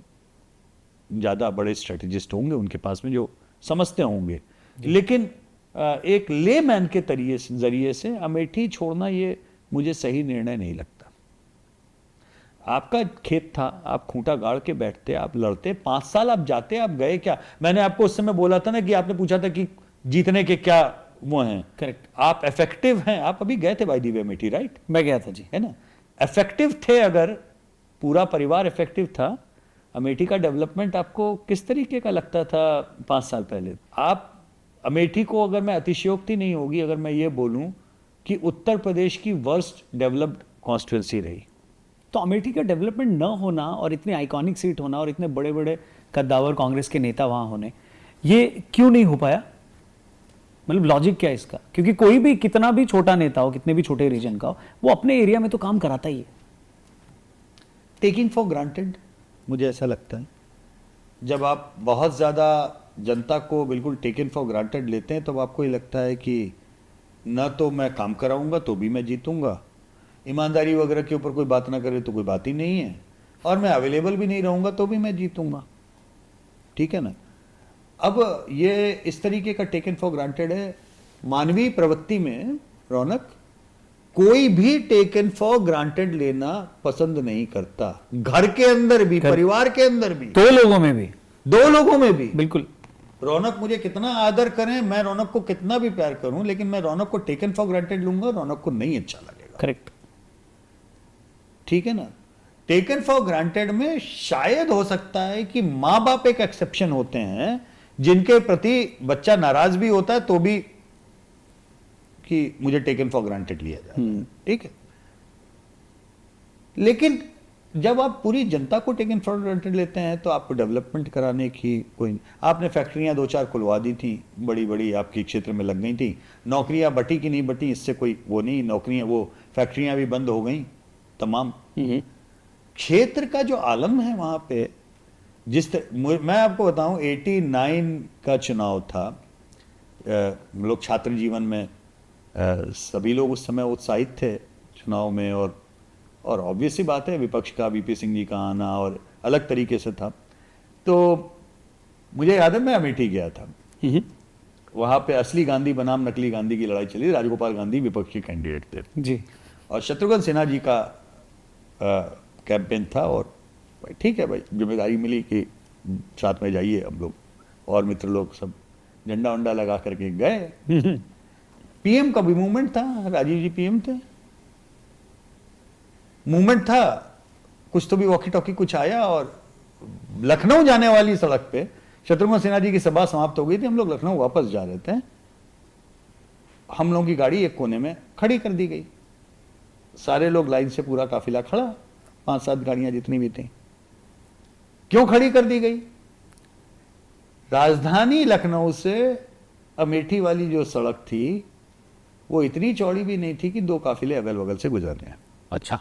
Speaker 1: ज़्यादा बड़े स्ट्रेटेजिस्ट होंगे उनके पास में जो समझते होंगे, लेकिन एक लेमैन के जरिए से अमेठी छोड़ना ये मुझे सही निर्णय नहीं लगता। आपका खेत था, आप खूंटा गाड़ के बैठते, आप लड़ते, 5 साल आप जाते, आप गए क्या? मैंने आपको उस समय बोला था ना कि आपने पूछा था कि जीतने के क्या वो हैं।
Speaker 2: करेक्ट,
Speaker 1: आप इफेक्टिव हैं, आप अभी गए थे by the way Amethi, right?
Speaker 2: मैं गया था जी,
Speaker 1: है ना, इफेक्टिव थे, अगर पूरा परिवार इफेक्टिव था, अमेठी का डेवलपमेंट आपको किस तरीके का लगता था 5 साल पहले? आप अमेठी को, अगर मैं अतिशयोक्ति नहीं होगी अगर मैं ये बोलूं कि उत्तर प्रदेश की वर्स्ट डेवलप्ड कॉन्स्टिट्यूंसी रही।
Speaker 2: तो अमेठी का डेवलपमेंट न होना और इतनी आइकॉनिक सीट होना और इतने बड़े बड़े कद्दावर कांग्रेस के नेता वहां होने, ये क्यों नहीं हो पाया? मतलब लॉजिक क्या है इसका? क्योंकि कोई भी कितना भी छोटा नेता हो, कितने भी छोटे रीजन का हो, वो अपने एरिया में तो काम कराता ही है।
Speaker 1: टेकिंग फॉर ग्रांटेड, मुझे ऐसा लगता है। जब आप बहुत ज़्यादा जनता को बिल्कुल टेकन फॉर ग्रांटेड लेते हैं, तब आपको ये लगता है कि न तो मैं काम कराऊंगा तो भी मैं जीतूंगा, ईमानदारी वगैरह के ऊपर कोई बात ना करे तो कोई बात ही नहीं है, और मैं अवेलेबल भी नहीं रहूंगा तो भी मैं जीतूंगा। ठीक है ना? अब ये इस तरीके का टेकन फॉर ग्रांटेड है। मानवीय प्रवृत्ति में रौनक, कोई भी टेकन फॉर ग्रांटेड लेना पसंद नहीं करता, घर के अंदर भी, परिवार के अंदर भी,
Speaker 2: दो लोगों में भी,
Speaker 1: दो लोगों में भी।
Speaker 2: बिल्कुल।
Speaker 1: रौनक मुझे कितना आदर करें, मैं रौनक को कितना भी प्यार करूं, लेकिन मैं रौनक को टेकन फॉर ग्रांटेड लूंगा, रौनक को नहीं अच्छा लगेगा।
Speaker 2: करेक्ट।
Speaker 1: ठीक है ना? टेकन फॉर ग्रांटेड में शायद हो सकता है कि मां बाप एक एक्सेप्शन होते हैं, जिनके प्रति बच्चा नाराज भी होता है तो भी कि मुझे टेकन फॉर ग्रांटेड लिया जाए। ठीक है, लेकिन जब आप पूरी जनता को टेकन फॉर ग्रांटेड लेते हैं तो आपको डेवलपमेंट कराने की कोई, आपने फैक्ट्रियां 2-4 खुलवा दी थी, बड़ी बड़ी आपके क्षेत्र में लग गई थी, नौकरियां बटी कि नहीं बटी इससे कोई वो नहीं, नौकरियां वो फैक्ट्रियां भी बंद हो गई तमाम। क्षेत्र का जो आलम है वहां पे, मैं आपको बताऊं 89 का चुनाव था, लोग छात्र जीवन में सभी लोग उस समय उत्साहित थे चुनाव में, और ऑब्वियस सी बात है विपक्ष का वीपी सिंह जी का आना और अलग तरीके से था। तो मुझे याद है मैं अमेठी गया था, वहां पे असली गांधी बनाम नकली गांधी की लड़ाई चली, राजगोपाल गांधी विपक्ष के कैंडिडेट थे
Speaker 2: जी,
Speaker 1: और शत्रुघ्न सिन्हा जी का कैंपेन था। और ठीक है भाई, जिम्मेदारी मिली कि साथ में जाइए, हम लोग और मित्र लोग सब झंडा वंडा लगा करके गए। पीएम का भी मूवमेंट था, राजीव जी पीएम थे, मूवमेंट था, कुछ तो भी वॉकी टॉकी कुछ आया, और लखनऊ जाने वाली सड़क पे शत्रुघ्न सिन्हा जी की सभा समाप्त हो गई थी, हम लोग लखनऊ वापस जा रहे थे, हम लोगों की गाड़ी एक कोने में खड़ी कर दी गई, सारे लोग लाइन से, पूरा काफिला खड़ा, 5-7 गाड़ियां जितनी भी थी। क्यों खड़ी कर दी गई? राजधानी लखनऊ से अमेठी वाली जो सड़क थी वो इतनी चौड़ी भी नहीं थी कि 2 काफिले अगल बगल से गुजर रहे हैं।
Speaker 2: अच्छा,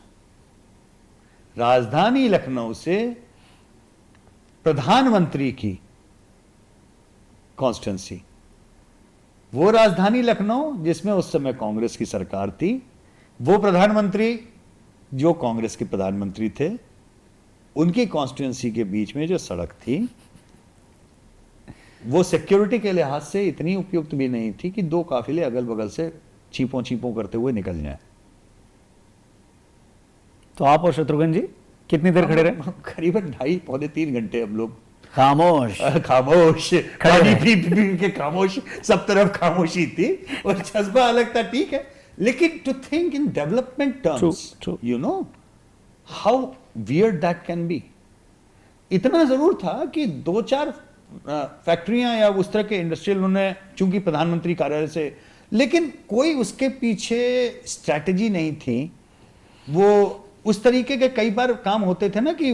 Speaker 1: राजधानी लखनऊ से प्रधानमंत्री की कॉन्स्टिट्यूंसी, वो राजधानी लखनऊ जिसमें उस समय कांग्रेस की सरकार थी, वो प्रधानमंत्री जो कांग्रेस के प्रधानमंत्री थे, उनकी कॉन्स्टिट्यूंसी के बीच में जो सड़क थी वो सिक्योरिटी के लिहाज से इतनी उपयुक्त भी नहीं थी कि 2 काफिले अगल बगल से चीपों चीपों करते हुए निकल जाएं।
Speaker 2: तो आप और शत्रुघ्न जी कितनी देर खड़े रहे?
Speaker 1: करीबन 2.5-3 घंटे हम लोग
Speaker 2: खामोश
Speaker 1: खामोश,
Speaker 2: खड़े
Speaker 1: पानी
Speaker 2: रहे।
Speaker 1: पी के खामोश, सब तरफ खामोशी थी और जज्बा अलग था, ठीक है, लेकिन to think in development terms,
Speaker 2: True.
Speaker 1: You know how weird that can be. इतना जरूर था कि 2-4 फैक्ट्रियां या उस तरह के इंडस्ट्रियल उन्होंने, चूंकि प्रधानमंत्री कार्यालय से, लेकिन कोई उसके पीछे स्ट्रैटेजी नहीं थी। वो उस तरीके के कई बार काम होते थे ना कि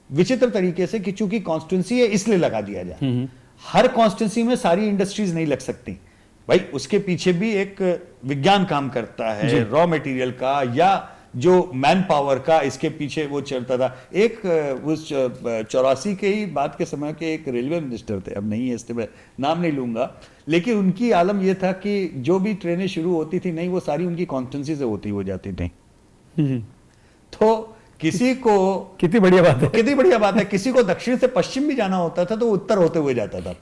Speaker 1: विचित्र तरीके से, कि चूंकि कॉन्स्टिट्यूंसी है इसलिए लगा दिया जाए। हर कॉन्स्टिट्यूंसी में सारी इंडस्ट्रीज नहीं लग सकती भाई, उसके पीछे भी एक विज्ञान काम करता है, रॉ मटेरियल का या जो मैन पावर का, इसके पीछे वो चलता था। एक उस 84 के ही बात के समय के एक रेलवे मिनिस्टर थे, अब नहीं है, इससे मैं नाम नहीं लूंगा, लेकिन उनकी आलम यह था कि जो भी ट्रेनें शुरू होती थी नहीं, वो सारी उनकी कॉन्स्टिट्यूंसी से होती हो जाती थी। तो किसी को,
Speaker 2: कितनी बढ़िया बात है।
Speaker 1: कितनी बढ़िया बात है, किसी को दक्षिण से पश्चिम भी जाना होता था तो वो उत्तर होते हुए जाता था।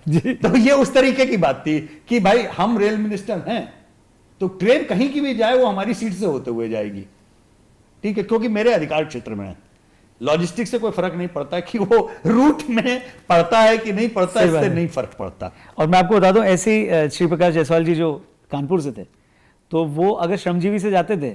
Speaker 1: तो ये उस तरीके की बात थी कि भाई हम रेल मिनिस्टर हैं तो ट्रेन कहीं की भी जाए वो हमारी सीट से होते हुए जाएगी, ठीक है, क्योंकि मेरे अधिकार क्षेत्र में है। लॉजिस्टिक्स से कोई फर्क नहीं पड़ता कि वो रूट में पड़ता है कि नहीं पड़ता, इससे नहीं फर्क पड़ता।
Speaker 2: और मैं आपको बता दूं, ऐसे ही श्री प्रकाश जायसवाल जी जो कानपुर से थे, तो वो अगर श्रमजीवी से जाते थे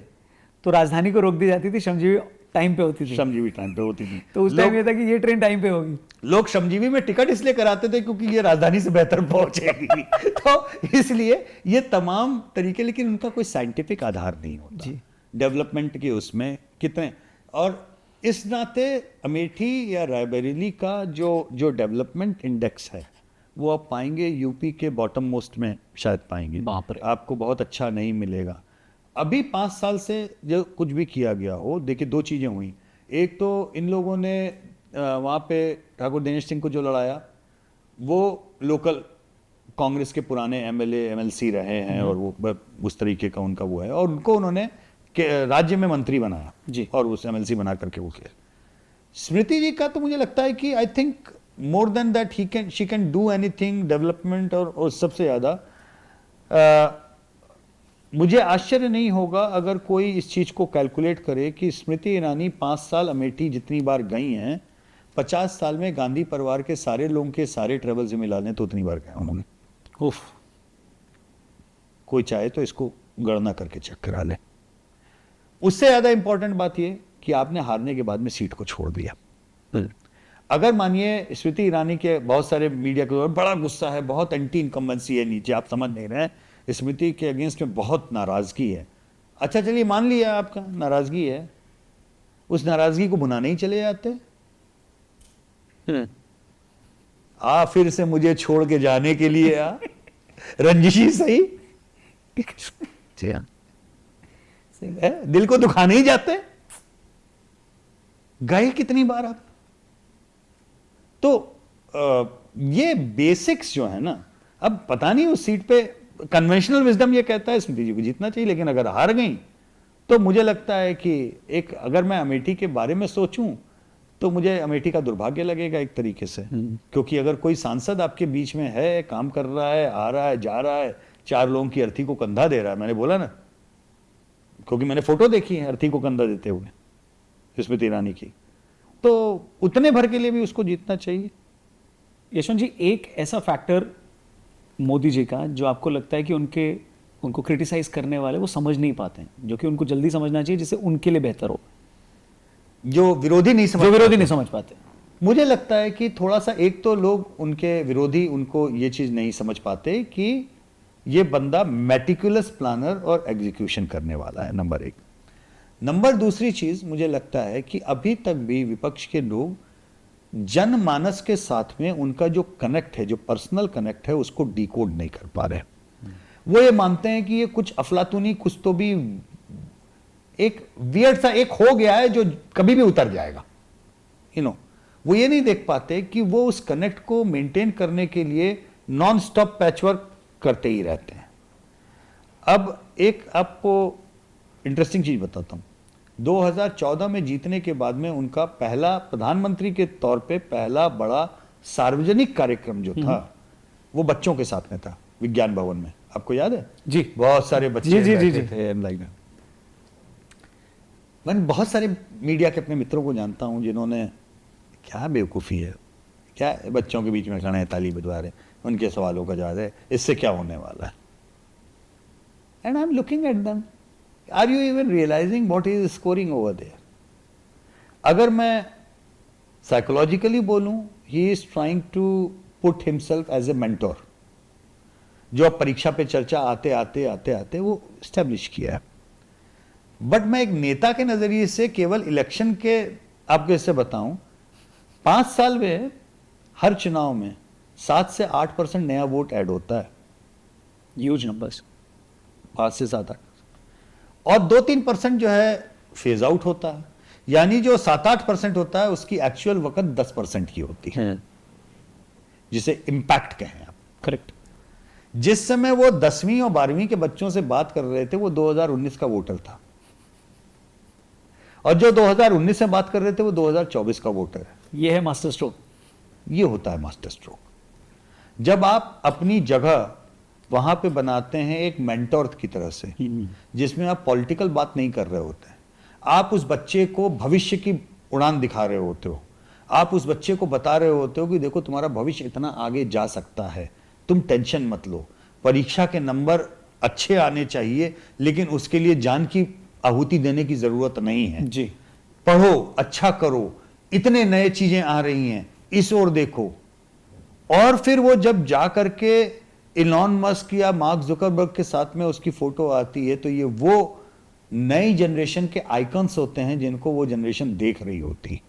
Speaker 2: तो राजधानी को रोक दी जाती थी, श्रमजीवी टाइम पे होती थी।
Speaker 1: श्रमजीवी टाइम पे होती थी,
Speaker 2: तो उस टाइम ये था कि ये ट्रेन टाइम पे होगी।
Speaker 1: लोग श्रमजीवी में टिकट इसलिए कराते थे क्योंकि ये राजधानी से बेहतर पहुंचेगी। तो इसलिए ये तमाम तरीके, लेकिन उनका कोई साइंटिफिक आधार नहीं होता
Speaker 2: जी।
Speaker 1: डेवलपमेंट के उसमें कितने। और इस नाते अमेठी या रायबरेली का जो डेवलपमेंट इंडेक्स है वो आप पाएंगे यूपी के बॉटम मोस्ट में शायद पाएंगे,
Speaker 2: बाप रे।
Speaker 1: आपको बहुत अच्छा नहीं मिलेगा। अभी 5 साल से जो कुछ भी किया गया हो, देखिए 2 चीज़ें हुई। एक तो इन लोगों ने वहाँ पे ठाकुर दिनेश सिंह को जो लड़ाया, वो लोकल कांग्रेस के पुराने एमएलए एमएलसी रहे हैं और वो उस तरीके का उनका वो है, और उनको उन्होंने राज्य में मंत्री बनाया
Speaker 2: जी।
Speaker 1: और उस एमएलसी बना करके वो किया। स्मृति जी का तो मुझे लगता है कि I think more than that she can do anything development. और सबसे ज़्यादा मुझे आश्चर्य नहीं होगा अगर कोई इस चीज़ को कैलकुलेट करे कि स्मृति ईरानी 5 साल अमेठी जितनी बार गई हैं, 50 साल में गांधी परिवार के सारे लोगों के सारे ट्रेवल से मिला लें तो उतनी बार गए उन्होंने।
Speaker 2: उफ,
Speaker 1: कोई चाहे तो इसको गणना करके चेक करा ले। उससे ज़्यादा इंपॉर्टेंट बात यह कि आपने हारने के बाद में सीट को छोड़ दिया। अगर मानिए स्मृति ईरानी के बहुत सारे मीडिया के बड़ा गुस्सा है, बहुत एंटी इनकम्बेंसी है नीचे, आप समझ नहीं रहे हैं, स्मृति के अगेंस्ट में बहुत नाराजगी है। अच्छा चलिए मान लिया आपका नाराजगी है, उस नाराजगी को भुनाने ही चले जाते। फिर से मुझे छोड़ के जाने के लिए रंजिशी सही दिल को दुखाने ही जाते। गए कितनी बार आप? तो ये बेसिक्स जो है ना, अब पता नहीं उस सीट पे कन्वेंशनल विजडम ये कहता है स्मृति जी को जीतना चाहिए, लेकिन अगर हार गई तो मुझे लगता है कि एक, अगर मैं अमेठी के बारे में सोचूं तो मुझे अमेठी का दुर्भाग्य लगेगा एक तरीके से, क्योंकि अगर कोई सांसद आपके बीच में है, काम कर रहा है, आ रहा है, जा रहा है, 4 लोगों की अर्थी को कंधा दे रहा है, मैंने बोला ना, क्योंकि मैंने फोटो देखी है अर्थी को कंधा देते हुए स्मृति ईरानी की, तो उतने भर के लिए भी उसको जीतना चाहिए।
Speaker 2: यशवंत जी, एक ऐसा फैक्टर मोदी जी का जो आपको लगता है कि उनको क्रिटिसाइज करने वाले वो समझ नहीं पाते हैं, जो कि उनको जल्दी समझना चाहिए जिससे उनके लिए बेहतर हो,
Speaker 1: जो विरोधी नहीं समझ
Speaker 2: समझ पाते।
Speaker 1: मुझे लगता है कि थोड़ा सा, एक तो लोग उनके विरोधी उनको ये चीज नहीं समझ पाते कि ये बंदा मेटिकुलस प्लानर और एग्जीक्यूशन करने वाला है, नंबर एक। नंबर दूसरी चीज मुझे लगता है कि अभी तक भी विपक्ष के लोग जनमानस के साथ में उनका जो कनेक्ट है, जो पर्सनल कनेक्ट है, उसको डिकोड नहीं कर पा रहे। वो ये मानते हैं कि ये कुछ अफलातूनी, कुछ तो भी एक वियर्ड सा एक हो गया है जो कभी भी उतर जाएगा, वो ये नहीं देख पाते कि वो उस कनेक्ट को मेंटेन करने के लिए नॉन स्टॉप पैचवर्क करते ही रहते हैं। अब एक आपको इंटरेस्टिंग चीज बताता हूं, 2014 में जीतने के बाद में उनका पहला, प्रधानमंत्री के तौर पे पहला बड़ा सार्वजनिक कार्यक्रम जो था वो बच्चों के साथ में था, विज्ञान भवन में। आपको याद है
Speaker 2: जी?
Speaker 1: बहुत सारे बच्चे
Speaker 2: जी
Speaker 1: बैठे थे लाइक। मैं बहुत सारे मीडिया के अपने मित्रों को जानता हूं जिन्होंने, क्या बेवकूफ़ी है, क्या बच्चों के बीच में खड़े हैं, ताली बजवा रहे हैं, उनके सवालों का जवाब है, इससे क्या होने वाला है। And I am looking at them, are you even realising what is scoring over there? अगर मैं साइकोलॉजिकली बोलूं, he is trying to put himself as a mentor, जो अब परीक्षा पे चर्चा आते आते वो स्टैब्लिश किया है। बट मैं एक नेता के नजरिए से केवल इलेक्शन के आपको इससे बताऊं, 5 साल में हर चुनाव में 7 से 8% नया वोट ऐड होता है,
Speaker 2: ह्यूज नंबर्स,
Speaker 1: 5 से 7-8, और 2-3% जो है फेज आउट होता है। यानी जो 7-8% होता है उसकी एक्चुअल वक्त 10% की होती है, जिसे इंपैक्ट कहें आप।
Speaker 2: करेक्ट।
Speaker 1: जिस समय वो 10वीं और 12वीं के बच्चों से बात कर रहे थे वो 2019 का वोटर था, और जो 2019 से बात कर रहे थे वो 2024 का वोटर है।
Speaker 2: ये है मास्टर स्ट्रोक।
Speaker 1: ये होता है मास्टर स्ट्रोक, जब आप अपनी जगह वहां पे बनाते हैं एक मेंटोर की तरह से, जिसमें आप पॉलिटिकल बात नहीं कर रहे होते हैं, आप उस बच्चे को भविष्य की उड़ान दिखा रहे होते हो, आप उस बच्चे को बता रहे होते हो कि देखो तुम्हारा भविष्य इतना आगे जा सकता है, तुम टेंशन मत लो, परीक्षा के नंबर अच्छे आने चाहिए, लेकिन उसके लिए जान की आहुति देने की जरूरत नहीं है
Speaker 2: जी।
Speaker 1: पढ़ो, अच्छा करो, इतने नए चीजें आ रही हैं, इस ओर देखो। और फिर वो जब जा करके इलॉन मस्क या मार्क जुकरबर्ग के साथ में उसकी फोटो आती है, तो ये वो नई जनरेशन के आइकन्स होते हैं जिनको वो जनरेशन देख रही होती।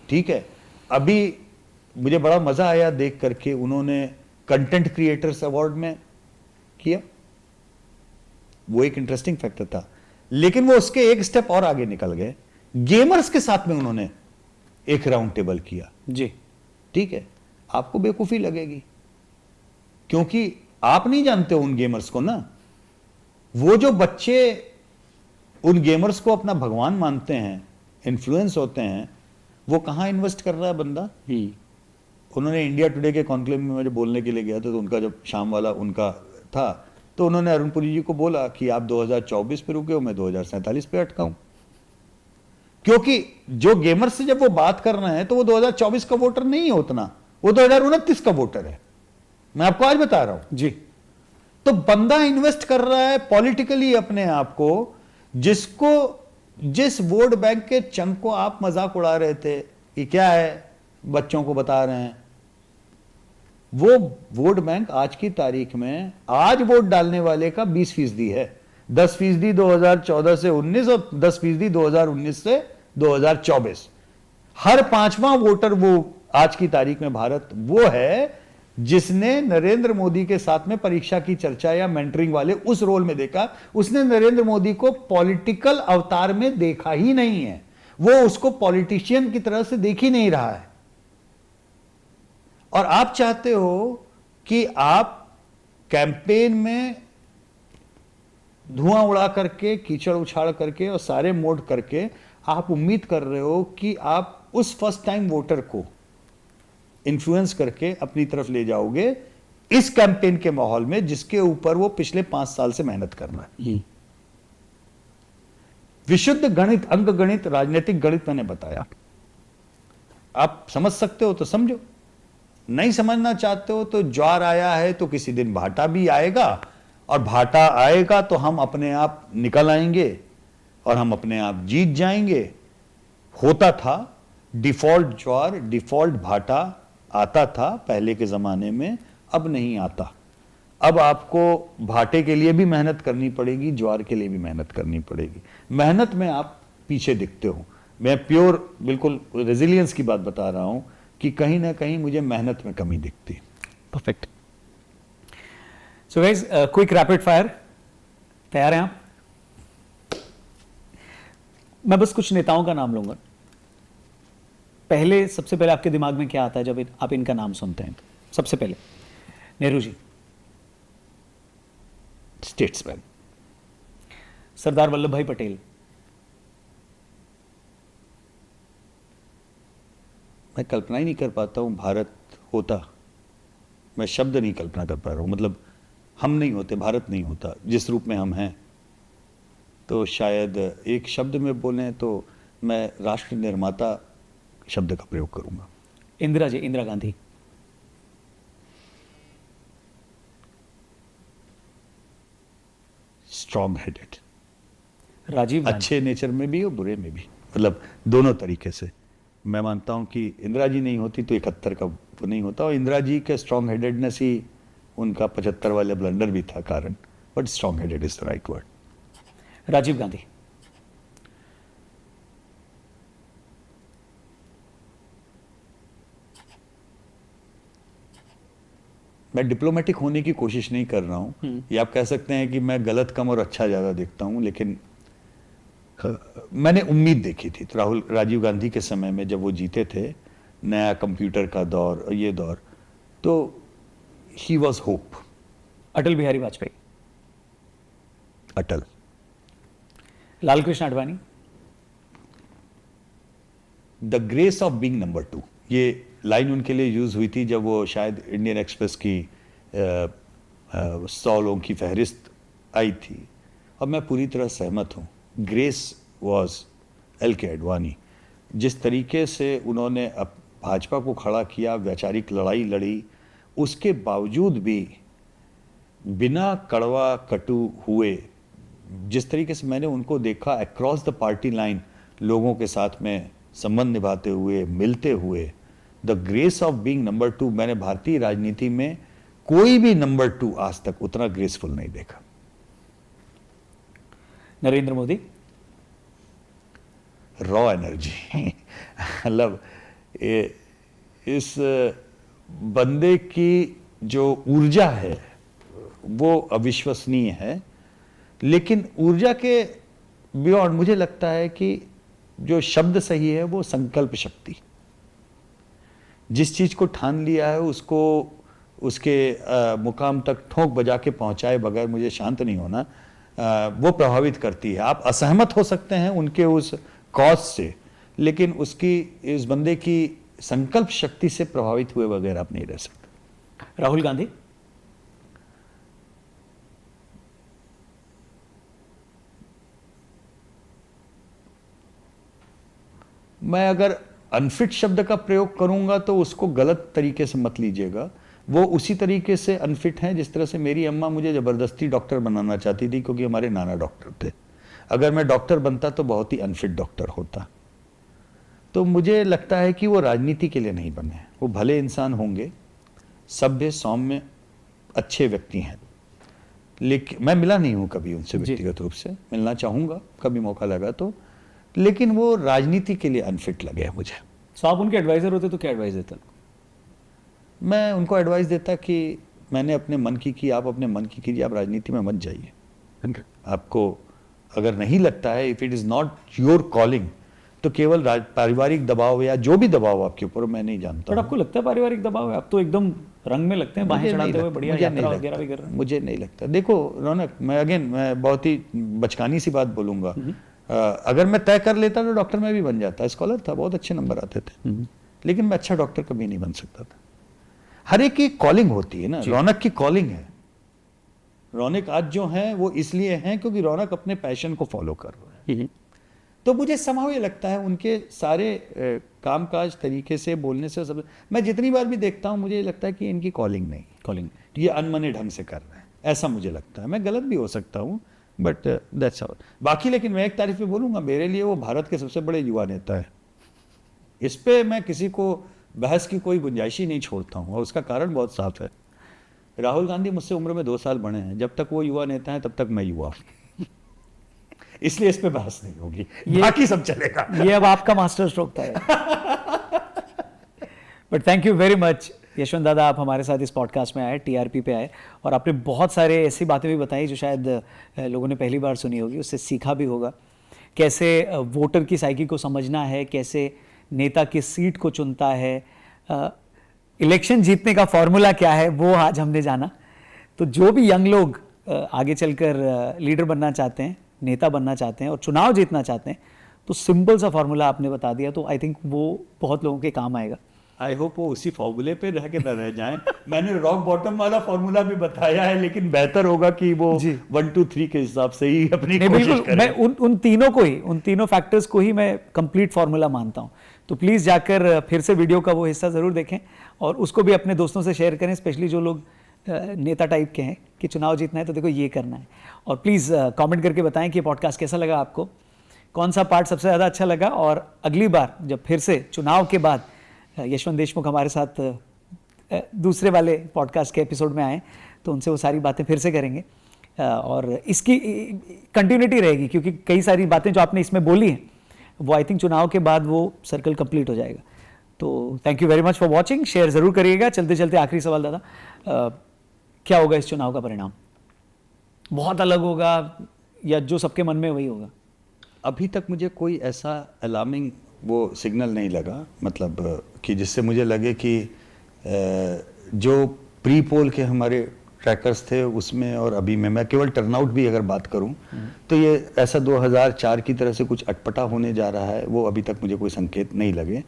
Speaker 1: ठीक है, अभी मुझे बड़ा मजा आया देख करके, उन्होंने कंटेंट क्रिएटर्स अवार्ड में किया, वो एक इंटरेस्टिंग फैक्टर था। लेकिन वो उसके एक स्टेप और आगे निकल गए, गेमर्स के साथ में उन्होंने एक राउंड टेबल किया।
Speaker 2: जी।
Speaker 1: ठीक है, आपको बेवकूफी लगेगी क्योंकि आप नहीं जानते उन गेमर्स को ना। वो जो बच्चे उन गेमर्स को अपना भगवान मानते हैं, इन्फ्लुएंस होते हैं, वो कहां इन्वेस्ट कर रहा है बंदा। उन्होंने इंडिया टुडे के कॉन्क्लेव में मुझे बोलने के लिए गया था, तो उनका जब शाम वाला उनका था, तो उन्होंने अरुण पुरी जी को बोला कि आप 2024 पे रुके हो, मैं 2047 पे अटका हूं। क्योंकि जो गेमर से जब वो बात कर रहे हैं तो वो 2024 का वोटर नहीं है उतना, वो 2029 का वोटर है, मैं आपको आज बता रहा हूं
Speaker 2: जी।
Speaker 1: तो बंदा इन्वेस्ट कर रहा है पॉलिटिकली अपने आप को, जिस वोट बैंक के चंक को आप मजाक उड़ा रहे थे कि क्या है, बच्चों को बता रहे हैं, वो वोट बैंक आज की तारीख में आज वोट डालने वाले का 20% है। 10% 2014 से 19 और 10% 2019 से 2024। हर 5वां वोटर वो आज की तारीख में भारत वो है जिसने नरेंद्र मोदी के साथ में परीक्षा की चर्चा या मेंटरिंग वाले उस रोल में देखा। उसने नरेंद्र मोदी को पॉलिटिकल अवतार में देखा ही नहीं है, वो उसको पॉलिटिशियन की तरह से देख ही नहीं रहा है। और आप चाहते हो कि आप कैंपेन में धुआं उड़ा करके, कीचड़ उछाड़ करके और सारे मोड करके आप उम्मीद कर रहे हो कि आप उस फर्स्ट टाइम वोटर को इन्फ्लुएंस करके अपनी तरफ ले जाओगे इस कैंपेन के माहौल में, जिसके ऊपर वो पिछले 5 साल से मेहनत कर रहा है। विशुद्ध गणित, अंक गणित, राजनीतिक गणित मैंने बताया, आप समझ सकते हो तो समझो, नहीं समझना चाहते हो तो ज्वार आया है तो किसी दिन भाटा भी आएगा, और भाटा आएगा तो हम अपने आप निकल आएंगे और हम अपने आप जीत जाएंगे। होता था डिफॉल्ट ज्वार, डिफॉल्ट भाटा आता था पहले के ज़माने में, अब नहीं आता। अब आपको भाटे के लिए भी मेहनत करनी पड़ेगी, ज्वार के लिए भी मेहनत करनी पड़ेगी। मेहनत में आप पीछे दिखते हो। मैं प्योर बिल्कुल रेजिलियंस की बात बता रहा हूं कि कहीं ना कहीं मुझे मेहनत में कमी दिखती है।
Speaker 2: Perfect. So guys, quick rapid fire, तैयार हैं आप? मैं बस कुछ नेताओं का नाम लूंगा। पहले, सबसे पहले आपके दिमाग में क्या आता है जब आप इनका नाम सुनते हैं? सबसे पहले नेहरू जी,
Speaker 1: स्टेट्समैन।
Speaker 2: सरदार वल्लभ भाई पटेल,
Speaker 1: मैं कल्पना ही नहीं कर पाता हूं भारत होता, मैं शब्द नहीं कल्पना कर पा रहा हूं। मतलब हम नहीं होते, भारत नहीं होता जिस रूप में हम हैं, तो शायद एक शब्द में बोलें तो मैं राष्ट्र निर्माता शब्द का प्रयोग करूंगा।
Speaker 2: इंदिरा जी, इंदिरा गांधी,
Speaker 1: स्ट्रॉन्ग हेडेड,
Speaker 2: राजीव गांधी,
Speaker 1: अच्छे नेचर में भी और बुरे में भी, मतलब दोनों तरीके से। मैं मानता हूं कि इंदिरा जी नहीं होती तो 71 का वो नहीं होता, और इंदिरा जी के स्ट्रॉन्ग हेडेडनेस ही उनका 75 वाले ब्लंडर भी था कारण, but strong headed is the right word.
Speaker 2: Rajiv Gandhi,
Speaker 1: मैं डिप्लोमेटिक होने की कोशिश नहीं कर रहा हूं, ये आप कह सकते हैं कि मैं गलत कम और अच्छा ज़्यादा देखता हूं, लेकिन मैंने उम्मीद देखी थी। तो राजीव गांधी के समय में जब वो जीते थे, नया कंप्यूटर का दौर और ये दौर, तो he was hope.
Speaker 2: Atal Bihari Vajpayee,
Speaker 1: Atal,
Speaker 2: Lal Krishna Advani,
Speaker 1: the grace of being number 2, ये लाइन उनके लिए यूज हुई थी जब वो शायद इंडियन एक्सप्रेस की 100 लोगों की फहरिस्त आई थी, और मैं पूरी तरह सहमत हूँ। ग्रेस वॉज एल के आडवाणी। जिस तरीके से उन्होंने भाजपा को खड़ा किया, वैचारिक लड़ाई लड़ी, उसके बावजूद भी बिना कड़वा कटु हुए, जिस तरीके से मैंने उनको देखा अक्रॉस द पार्टी लाइन, लोगों के साथ में संबंध निभाते हुए, मिलते हुए, the grace of being number 2, मैंने भारतीय राजनीति में कोई भी नंबर 2 आज तक उतना ग्रेसफुल नहीं देखा।
Speaker 2: नरेंद्र मोदी,
Speaker 1: रॉ एनर्जी मतलब इस बंदे की जो ऊर्जा है वो अविश्वसनीय है, लेकिन ऊर्जा के बियॉन्ड मुझे लगता है कि जो शब्द सही है वो संकल्प शक्ति। जिस चीज को ठान लिया है उसको उसके मुकाम तक ठोंक बजा के पहुंचाए बगैर मुझे शांत नहीं होना, वो प्रभावित करती है। आप असहमत हो सकते हैं उनके उस कॉज से, लेकिन उसकी, इस बंदे की संकल्प शक्ति से प्रभावित हुए बगैर आप नहीं रह सकते।
Speaker 2: राहुल गांधी,
Speaker 1: मैं अगर अनफिट शब्द का प्रयोग करूंगा तो उसको गलत तरीके से मत लीजिएगा। वो उसी तरीके से अनफिट हैं जिस तरह से मेरी अम्मा मुझे ज़बरदस्ती डॉक्टर बनाना चाहती थी, क्योंकि हमारे नाना डॉक्टर थे। अगर मैं डॉक्टर बनता तो बहुत ही अनफिट डॉक्टर होता। तो मुझे लगता है कि वो राजनीति के लिए नहीं बने। वो भले इंसान होंगे, सभ्य, सौम्य, अच्छे व्यक्ति हैं, लेकिन मैं मिला नहीं हूं कभी उनसे व्यक्तिगत रूप से, मिलना चाहूंगा कभी मौका लगा तो, लेकिन वो राजनीति के लिए अनफिट लगे मुझे।
Speaker 2: सो आप उनके एडवाइजर होते तो क्या एडवाइस देते?
Speaker 1: मैं उनको एडवाइस देता कि मैंने अपने मन की आप अपने मन की कीजिए, आप राजनीति में मत जाइए। आपको अगर नहीं लगता है, if it is not your calling, तो केवल पारिवारिक दबाव या जो भी दबाव आपके ऊपर, मैं नहीं जानता।
Speaker 2: पर आपको लगता है पारिवारिक दबाव है? आप तो एकदम रंग में लगते हैं, बाहें चढ़ाते हुए बढ़िया यात्रा वगैरह भी कर रहे हैं।
Speaker 1: मुझे नहीं लगता। देखो रौनक, मैं बहुत ही बचकानी सी बात बोलूंगा, अगर मैं तय कर लेता तो डॉक्टर में भी बन जाता। स्कॉलर था, बहुत अच्छे नंबर आते थे, लेकिन मैं अच्छा डॉक्टर कभी नहीं बन सकता था। हर एक की कॉलिंग होती है ना। रौनक की कॉलिंग है। रौनक आज जो है वो इसलिए हैं क्योंकि रौनक अपने पैशन को फॉलो कर रहा है। तो मुझे समाव ये लगता है उनके सारे कामकाज तरीके से, बोलने से, सब, मैं जितनी बार भी देखता हूं मुझे लगता है कि इनकी कॉलिंग नहीं, ये अनमने ढंग से कर रहे हैं, ऐसा मुझे लगता है। मैं गलत भी हो सकता हूं, बट दैट्स ऑल। बाकी लेकिन मैं एक तारीफ पे बोलूंगा, मेरे लिए वो भारत के सबसे बड़े युवा नेता है। इस पे मैं किसी को बहस की कोई गुंजाइश ही नहीं छोड़ता हूँ, और उसका कारण बहुत साफ है। राहुल गांधी मुझसे उम्र में 2 साल बड़े हैं, जब तक वो युवा नेता हैं तब तक मैं युवा हूँ। इसलिए इस पे बहस नहीं होगी, बाकी सब चलेगा।
Speaker 2: ये अब आपका मास्टर स्ट्रोक था। But thank you very much Yashwant दादा, आप हमारे साथ इस पॉडकास्ट में आए, टीआरपी पे आए, और आपने बहुत सारे ऐसी बातें भी बताई जो शायद लोगों ने पहली बार सुनी होगी, उससे सीखा भी होगा। कैसे वोटर की साइकी को समझना है, कैसे नेता किस सीट को चुनता है, इलेक्शन जीतने का फॉर्मूला क्या है, वो आज हमने जाना। तो जो भी यंग लोग आगे चलकर लीडर बनना चाहते हैं, नेता बनना चाहते हैं और चुनाव जीतना चाहते हैं, तो सिंपल सा फॉर्मूला आपने बता दिया, तो आई थिंक वो बहुत लोगों के काम आएगा।
Speaker 1: आई होप वो उसी फॉर्मूले पे रह के न रह जाएं। मैंने रॉक बॉटम वाला फॉर्मूला भी बताया है, लेकिन बेहतर होगा कि वो 1 2 3 के हिसाब से ही अपनी कोशिश करें।
Speaker 2: मैं उन तीनों को ही, उन तीनों फैक्टर्स को ही मैं कंप्लीट फार्मूला मानता हूं। तो प्लीज़ जाकर फिर से वीडियो का वो हिस्सा ज़रूर देखें और उसको भी अपने दोस्तों से शेयर करें, स्पेशली जो लोग नेता टाइप के हैं कि चुनाव जीतना है तो देखो ये करना है। और प्लीज़ कमेंट करके बताएं कि ये पॉडकास्ट कैसा लगा आपको, कौन सा पार्ट सबसे ज़्यादा अच्छा लगा। और अगली बार जब फिर से चुनाव के बाद यशवंत देशमुख हमारे साथ दूसरे वाले पॉडकास्ट के एपिसोड में आए तो उनसे वो सारी बातें फिर से करेंगे, और इसकी कंटिन्यूटी रहेगी, क्योंकि कई सारी बातें जो आपने इसमें बोली हैं वो आई थिंक चुनाव के बाद वो सर्कल कंप्लीट हो जाएगा। तो thank you very much for watching, share ज़रूर करिएगा। चलते चलते आखिरी सवाल दादा, क्या होगा इस चुनाव का परिणाम? बहुत अलग होगा या जो सबके मन में वही होगा?
Speaker 1: अभी तक मुझे कोई ऐसा अलार्मिंग वो सिग्नल नहीं लगा, मतलब कि जिससे मुझे लगे कि जो प्री पोल के हमारे ट्रैकर्स थे उसमें और अभी में, मैं केवल टर्नआउट भी अगर बात करूं तो ये ऐसा 2004 की तरह से कुछ अटपटा होने जा रहा है, वो अभी तक मुझे कोई संकेत नहीं लगे,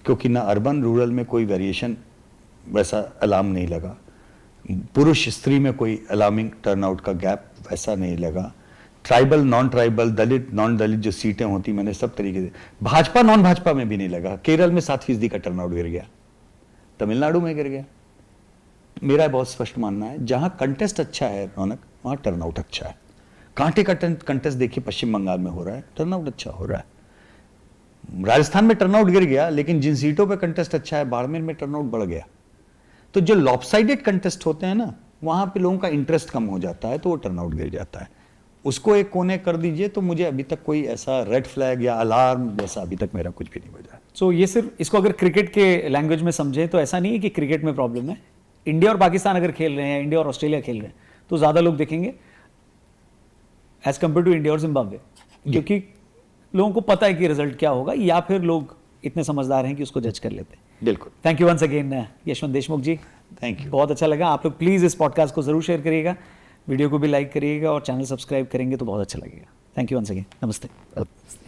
Speaker 1: क्योंकि ना अर्बन रूरल में कोई वेरिएशन वैसा अलार्म नहीं लगा, पुरुष स्त्री में कोई अलार्मिंग टर्नआउट का गैप वैसा नहीं लगा, ट्राइबल नॉन ट्राइबल दलित नॉन दलित जो सीटें होती मैंने सब तरीके से, भाजपा नॉन भाजपा में भी नहीं लगा। केरल में 7% का टर्नआउट गिर गया, तमिलनाडु में गिर गया। मेरा बहुत स्पष्ट मानना है जहां कंटेस्ट अच्छा है रौनक, वहां टर्नआउट अच्छा है। कांटे का कंटेस्ट देखिए पश्चिम बंगाल में हो रहा है, टर्नआउट अच्छा हो रहा है। राजस्थान में टर्नआउट गिर गया, लेकिन जिन सीटों पे कंटेस्ट अच्छा है, बाड़मेर में टर्नआउट बढ़ गया। तो जो लॉपसाइडेड कंटेस्ट होते हैं ना, वहां पे लोगों का इंटरेस्ट कम हो जाता है, तो वो टर्नआउट गिर जाता है। उसको एक कोने कर दीजिए, तो मुझे अभी तक कोई ऐसा रेड फ्लैग या अलार्म जैसा अभी तक मेरा कुछ भी नहीं बजा।
Speaker 2: सो ये सिर्फ इसको अगर क्रिकेट के लैंग्वेज में समझें तो ऐसा नहीं है कि क्रिकेट में प्रॉब्लम है। इंडिया और पाकिस्तान अगर खेल रहे हैं, इंडिया और ऑस्ट्रेलिया खेल रहे हैं, तो ज़्यादा लोग देखेंगे एज कम्पेयर टू इंडिया और जिम्बाब्वे, क्योंकि लोगों को पता है कि रिजल्ट क्या होगा, या फिर लोग इतने समझदार हैं कि उसको जज कर लेते हैं।
Speaker 1: बिल्कुल।
Speaker 2: Thank you once again Yashwant Deshmukh ji,
Speaker 1: thank you.
Speaker 2: बहुत अच्छा लगा। आप लोग प्लीज़ इस पॉडकास्ट को ज़रूर शेयर करिएगा, वीडियो को भी लाइक करिएगा और चैनल सब्सक्राइब करेंगे तो बहुत अच्छा लगेगा। थैंक यू वंस अगेन, नमस्ते।